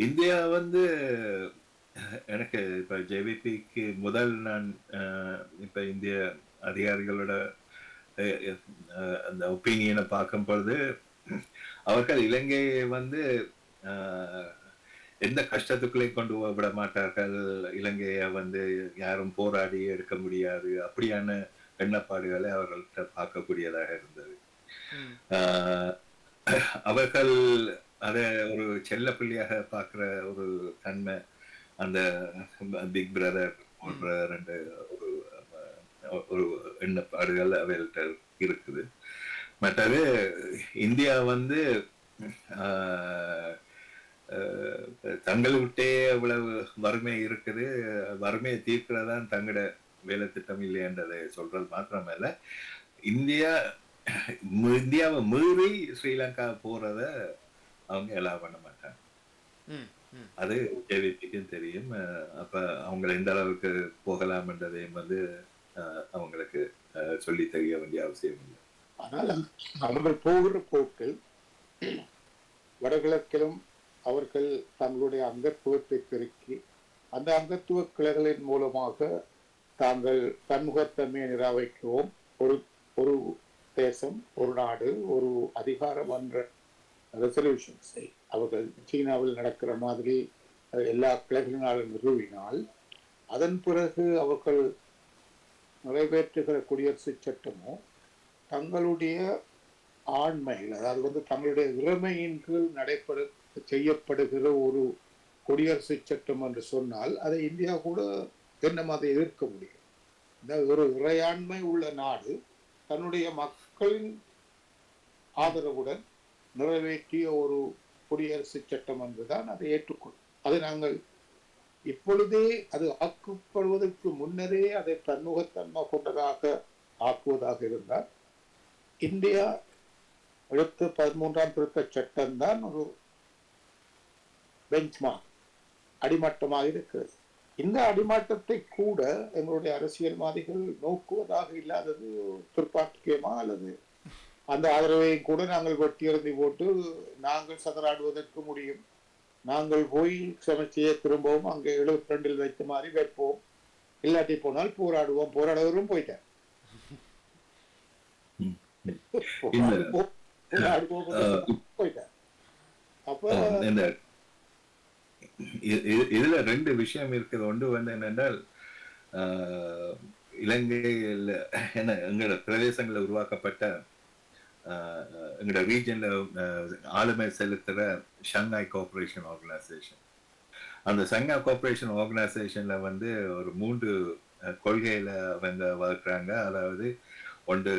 இந்தியா வந்து எனக்கு இப்ப ஜேவிபிக்கு முதல் நான் இப்ப இந்திய அதிகாரிகளோட அந்த ஒப்பீனியனை பார்க்கும் பொழுது அவர்கள் இலங்கையை வந்து எந்த கஷ்டத்துக்குள்ளே கொண்டு விட மாட்டார்கள், இலங்கையை வந்து யாரும் போராடி எடுக்க முடியாது, அப்படியான எண்ணப்பாடுகளை அவர்கள்ட்ட பார்க்கக்கூடியதாக இருந்தது. அவர்கள் அதை ஒரு செல்ல பிள்ளையாக பார்க்கிற ஒரு தன்மை அந்த பிக் பிரதர் போன்ற ரெண்டு ஒரு எண்ணப்பாடுகள் அவைகள்ட்ட இருக்குது. மற்றது இந்தியா வந்து தங்கள்கிட்டே அவ்வளவு வறுமை இருக்குது, வறுமையை தீர்க்கிறதான் தங்களோட வேலை திட்டம் இல்லையன்றதை சொல்றது மாத்திரமல்ல, இந்தியாவை மீறி ஸ்ரீலங்கா போறத அவங்க எல்லாம் பண்ண மாட்டாங்க. அது ஜேவிபிக்கும் தெரியும். அப்ப அவங்க எந்த அளவுக்கு போகலாம்ன்றதையும் வந்து அவங்களுக்கு சொல்லி தெரிய வேண்டிய அவசியம் இல்லை. ஆனால் அவர்கள் போகிற போக்கில் வடகிழக்கிலும் அவர்கள் தங்களுடைய அங்கத்துவத்தை பெருக்கி அந்த அங்கத்துவ கிளைகளின் மூலமாக தாங்கள் பன்முகத்தன்மையை நிராகரிக்கவும் ஒரு தேசம், ஒரு நாடு, ஒரு அதிகாரம் என்ற ரெசல்யூஷன்ஸை அவர்கள் சீனாவில் நடக்கிற மாதிரி எல்லா கிளைகளினாலும் நிறுவினால் அதன் பிறகு அவர்கள் நிறைவேற்றுகிற குடியரசு சட்டமோ தங்களுடைய ஆண்மையில், அதாவது வந்து தங்களுடைய இறைமையின் கீழ் செய்யப்படுகிற ஒரு குடியரசு சட்டம் என்று சொன்னால் அதை இந்தியா கூட என்ன அதை எதிர்க்க முடியும். ஒரு இறையாண்மை உள்ள நாடு தன்னுடைய மக்களின் ஆதரவுடன் நிறைவேற்றிய ஒரு குடியரசு சட்டம் என்றுதான் அதை ஏற்றுக்கொள்ளும். அதை நாங்கள் இப்பொழுதே அது ஆக்கப்படுவதற்கு முன்னரே அதை பன்முகத்தன்மை கொண்டதாக ஆக்குவதாக இருந்தால் இந்தியா அடுத்த 13ஆம் திருத்த சட்டம் தான் ஒரு பெஞ்ச்மார்க் அடிமட்டமாக இருக்கிறது. இந்த அடிமட்டத்தை கூட எங்களுடைய அரசியல்வாதிகள் நோக்குவதாக இல்லாதது துர்ப்பாக்கியமா அல்லது அந்த ஆதரவை கூட நாங்கள் வெட்டி எழுதி போட்டு நாங்கள் சதராடுவதற்கு முடியும், நாங்கள் போய் சமைச்சியை திரும்பவும் அங்கே 72 வைத்த மாதிரி வைப்போம், இல்லாட்டி போனால் போராடுவோம், போராடுவரும் போயிட்டேன். இதுல ரெண்டு விஷயம் இருக்குது. ஒன்று வந்து என்னென்றால் இலங்கையில் எங்களோட பிரதேசங்களில் உருவாக்கப்பட்ட எங்களோட ரீஜன்ல ஆளுமை செலுத்துற ஷங்காய் கோஆபரேஷன் ஆர்கனைசேஷன், அந்த ஷங்காய் கோஆபரேஷன் ஆர்கனைசேஷன்ல வந்து ஒரு 3 கொள்கையில அவங்க வளர்க்குறாங்க. அதாவது ஒன்று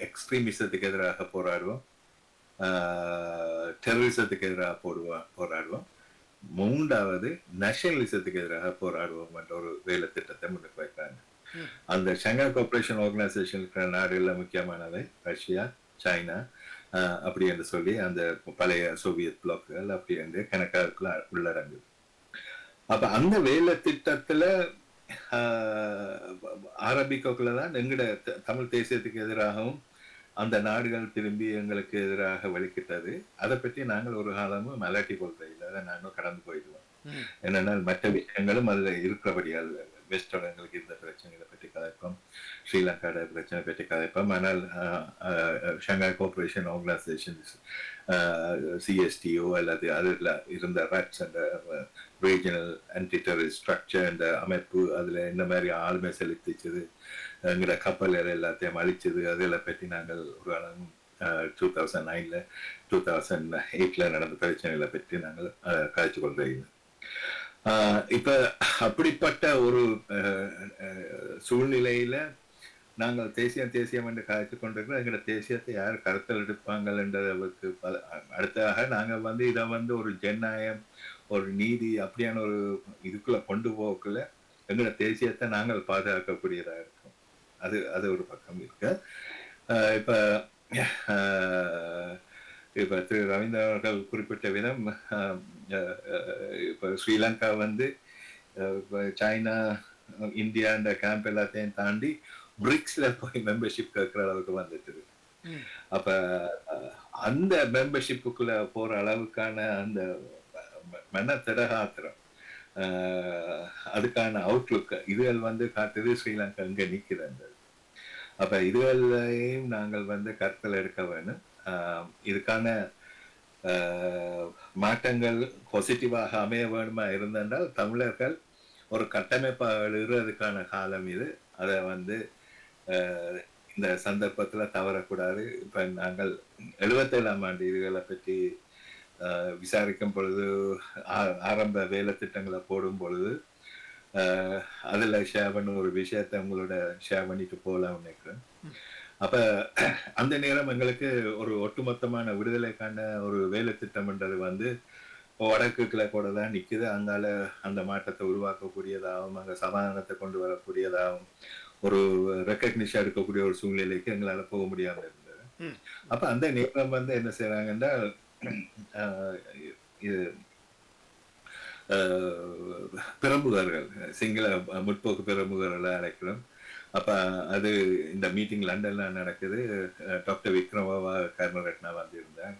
எக்ஸ்ட்ரீமிசத்துக்கு எதிராக போராடுவோம், டெரரிசத்துக்கு எதிராக போராடுவோம், 3வது நேஷனலிசத்துக்கு எதிராக போராடுவோம் என்ற ஒரு வேலை திட்டத்தை முன்னுக்கு வைக்கிறாங்க. அந்த ஷங்காய் கோஆபரேஷன் ஆர்கனைசேஷன் இருக்கிற நாடுகள்ல முக்கியமானவை ரஷ்யா, சைனா அப்படி என்று சொல்லி அந்த பழைய சோவியத் பிளாக்குகள் அப்படி என்று கணக்காக உள்ளடங்குது. அப்ப அந்த வேலை திட்டத்துல ஆரம்பிக்கக்குள்ள தான் எங்கட தமிழ் தேசியத்துக்கு எதிராகவும் அந்த நாடுகள் திரும்பி எங்களுக்கு எதிராக வலிக்கிட்டது. அதை பற்றி நாங்கள் ஒரு காலமும் மலாட்டி கொள்றது இல்லை, அதை நானும் கடந்து போயிடுவோம். என்னன்னா மற்ற விஷயங்களும் அதுல இருக்கிறபடியால் வெஸ்டோட எங்களுக்கு இந்த பிரச்சனைகளை பற்றி கதைப்போம், ஸ்ரீலங்காட பிரச்சனை பற்றி கதைப்போம். ஆனால் ஷங்காய் கோஆபரேஷன் ஆர்கனைசேஷன் சிஎஸ்டிஓ அல்லது அதில் இருந்த ரட்ஸ் அந்த ரீஜனல் ஆன்டி டெரரிஸ்ட் ஸ்ட்ரக்சர் அந்த அமைப்பு அதில் என்ன மாதிரி ஆளுமை செலுத்திச்சது, எங்களோட கப்பல் எல்லாத்தையும் அழிச்சது, அதெல்லாம் பற்றி நாங்கள் ஒரு 2009 2008 நடந்த பிரச்சனைகளை பற்றி நாங்கள் கழிச்சு கொண்டிருக்கிறோம். இப்ப அப்படிப்பட்ட ஒரு சூழ்நிலையில நாங்கள் தேசியம் என்று கழித்து கொண்டிருக்கிறோம். எங்களோட தேசியத்தை யார் கருத்தில் எடுப்பாங்கன்றதுக்கு அடுத்ததாக நாங்கள் இதை ஒரு ஜனநாயகம், ஒரு நீதி அப்படியான ஒரு இதுக்குள்ள கொண்டு போகக்குள்ள எங்களோட தேசியத்தை நாங்கள் பாதுகாக்கக்கூடியதாக இருக்கும். அது ஒரு பக்கம் இருக்கு. இப்ப இப்ப திரு ரவீந்திரன் அவர்கள் குறிப்பிட்ட விதம், இப்ப ஸ்ரீலங்கா சைனா, இந்தியா இந்த கேம்ப் எல்லாத்தையும் தாண்டி பிரிக்ஸ்ல போய் மெம்பர்ஷிப் கேட்கிற அளவுக்கு வந்துட்டு. அப்ப அந்த மெம்பர்ஷிப்புக்குள்ள போற அளவுக்கான அந்த மன திடகாத்திரம், அதுக்கான அவுட்லுக் இதுகள் காட்டுது ஸ்ரீலங்கா இங்க நிக்கிறது. அப்ப இதுகளையும் நாங்கள் கருத்தில் எடுக்க வேணும். இதுக்கான மாற்றங்கள் பாசிட்டிவாக அமைய வேணுமா இருந்தென்றால் தமிழர்கள் ஒரு கட்டமைப்பாக எழுதுறதுக்கான காலம் இது. அதை இந்த சந்தர்ப்பத்துல தவறக்கூடாது. இப்ப நாங்கள் 77ஆம் ஆண்டு இதுகளை பற்றி விசாரிக்கும் பொழுது, ஆரம்ப வேலை திட்டங்களை போடும் பொழுது அதுல ஷேர் பண்ண ஒரு விஷயத்த உங்களோட ஷேர் பண்ணிட்டு போகலாம்னு நினைக்கிறேன். அப்ப அந்த நேரம் எங்களுக்கு ஒரு ஒட்டுமொத்தமான விடுதலைக்கான ஒரு வேலை திட்டம்ன்றது வடக்கு கிழக்கோட தான் நிக்குது. அங்கால அந்த மாற்றத்தை உருவாக்கக்கூடியதாகவும் அங்க சமாதானத்தை கொண்டு வரக்கூடியதாகவும் ஒரு ரெக்கக்னிஷன் எடுக்கக்கூடிய ஒரு சூழ்நிலைக்கு எங்களால போக முடியாம இருந்தது. அப்ப அந்த நேரம் என்ன செய்யறாங்கன்னா, இது பிரமுகர்கள், சிங்கள முற்போக்கு பிரமுகர்களை அழைக்கிறோம். அப்ப அது இந்த மீட்டிங் லண்டன்ல நடக்குது. டாக்டர் விக்ரமவா கர்ணரட்னா வந்திருந்தாங்க.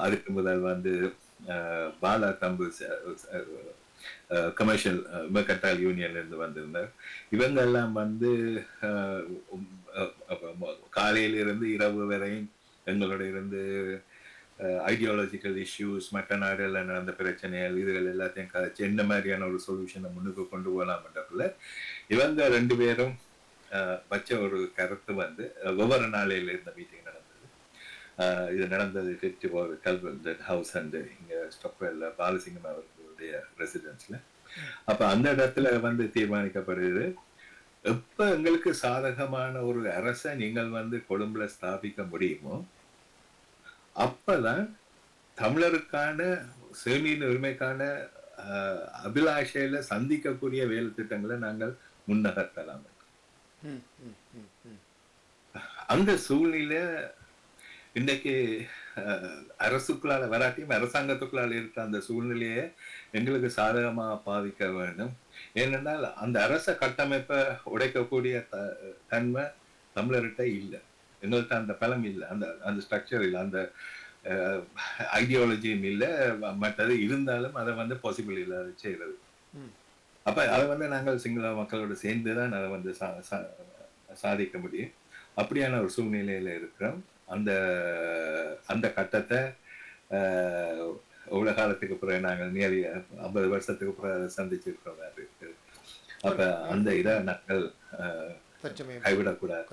அதுக்கு முதல் பாலா தம்பு கமர்ஷியல் மெர்கன்டைல் யூனியன்ல இருந்து வந்திருந்தார். இவங்க எல்லாம் காலையில இருந்து இரவு வரையும் எங்களோட இருந்து ஐடியாலஜிக்கல் இஷ்யூஸ், மற்ற நாடுகளில் நடந்த பிரச்சனைகள், இதுகள் எல்லாத்தையும் கதைச்சு என்ன மாதிரியான ஒரு சொல்யூஷனை முன்னுக்கு கொண்டு போகலாம்ன்றதுல இவங்க 2 பேரும் வச்ச ஒரு கருத்து ஒவ்வொரு நாளையில இருந்த மீட்டிங் நடந்தது. இது நடந்தது 54 கல்வெல்ட் ஹவுஸ் அண்ட் இங்க ஸ்டாக்வெல்ல பாலசிங்கம் அவர்களுடைய ரெசிடென்ஸ்ல. அப்ப அந்த இடத்துல தீர்மானிக்கப்படுது, எப்ப எங்களுக்கு சாதகமான ஒரு அரசை நீங்கள் கொழும்புல ஸ்தாபிக்க முடியுமோ அப்பதான் தமிழருக்கான சுயமீன் உரிமைக்கான அபிலாஷையில சந்திக்கக்கூடிய வேலை திட்டங்களை நாங்கள் முன்னகர்த்தலாம். அந்த சூழ்நிலை இன்னைக்கு அரசுக்குள்ளால வராட்டியும் அரசாங்கத்துக்குள்ளால இருக்கிற அந்த சூழ்நிலையை எங்களுக்கு சாதகமா பாதிக்க வேண்டும். ஏனென்றால் அந்த அரச கட்டமைப்பை உடைக்கக்கூடிய தன்மை தமிழர்கிட்ட இல்லை. எங்கள்கிட்ட அந்த பலம் இல்லை, அந்த ஸ்ட்ரக்சர் இல்லை, அந்த ஐடியாலஜியும் இல்லை. மற்றது இருந்தாலும் அதை பாசிபிள் இல்லாத செய்யறது. அப்ப அதை நாங்கள் சிங்கள மக்களோட சேர்ந்துதான் அதை சாதிக்க முடியும். அப்படியான ஒரு சூழ்நிலையில இருக்கிறோம். அந்த கட்டத்தை எவ்வளவு காலத்துக்கு பிறகு நாங்கள் நேரி 50 வருஷத்துக்கு பிறகு சந்திச்சிருக்கிறோம். அப்ப அந்த இதை நாங்கள் கைவிடக்கூடாது.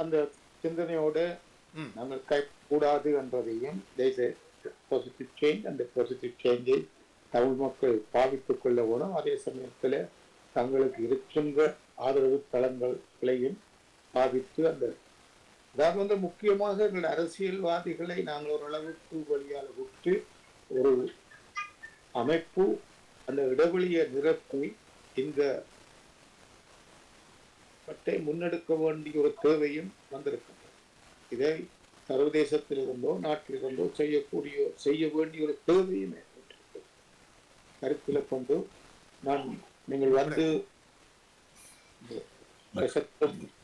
அந்த சிந்தனையோட நாங்கள் கைக்கூடாது என்றதையும் பாசிட்டிவ் சேஞ்ச், அந்த பாசிட்டிவ் சேஞ்சை தமிழ் மக்கள் பாவித்துக் கொள்ள வேணும். அதே சமயத்துல தங்களுக்கு இருக்கின்ற ஆதரவு தளங்களையும் பாவித்து அதாவது முக்கியமாக எங்கள் அரசியல்வாதிகளை நாங்கள் ஓரளவுக்கு வழியால் விட்டு ஒரு அமைப்பு அந்த இடைவெளியை நிரப்பி இந்த பட்டை முன்னெடுக்க வேண்டிய ஒரு தேவையும் வந்திருக்கின்றது. இதை சர்வதேசத்திலிருந்தோ நாட்டிலிருந்தோ செய்ய வேண்டிய ஒரு தேவையும் ஏற்பட்டிருக்கிறது. கருத்தில் கொண்டு நீங்கள்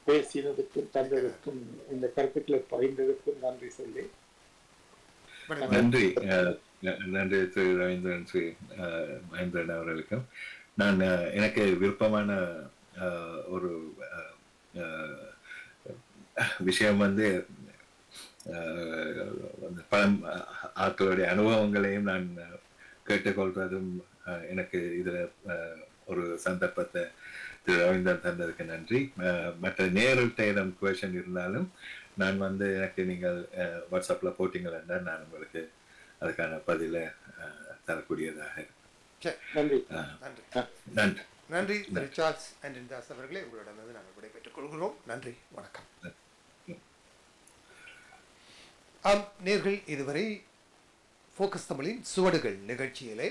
பேசினதுக்கும் தந்ததுக்கும் இந்த கருத்துக்களை பகிர்ந்ததுக்கும் நன்றி சொல்லி நன்றி திரு ரவீந்திரன், ஸ்ரீ மகேந்திரன் அவர்களுக்கும். நான் எனக்கு விருப்பமான ஒரு விஷயம் பழம் ஆட்களுடைய அனுபவங்களையும் நான் கேட்டுக்கொள்றதும் எனக்கு இதுல ஒரு சந்தர்ப்பத்தை திரு ரவீந்திரன் தந்ததுக்கு நன்றி. மற்ற நேரல் டைம் கொஷன் இருந்தாலும் நான் எனக்கு நீங்கள் வாட்ஸ்அப்பில் போட்டிங்கன்னா நான் உங்களுக்கு அதுக்கான பதிலை தரக்கூடியதாக இருக்கும். நன்றி. நன்றி. நன்றி. நன்றி திரு சார்ல்ஸ் ஆண்டனி தாஸ் அவர்களே, உங்களிடமிருந்து நாங்கள் விடைபெற்றுக் கொள்கிறோம். நன்றி, வணக்கம். நேர்கள் இதுவரை ஃபோக்கஸ் தமிழின் சுவடுகள் நிகழ்ச்சியிலே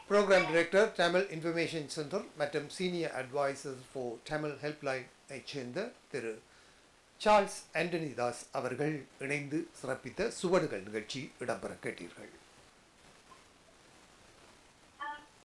programme director Tamil information centre மற்றும் சீனியர் அட்வைசர் ஃபார் தமிழ் ஹெல்ப்லைனை சேர்ந்த திரு சார்ல்ஸ் ஆண்டனி தாஸ் அவர்கள் இணைந்து சிறப்பித்த சுவடுகள் நிகழ்ச்சி இடம்பெற கேட்டீர்கள்.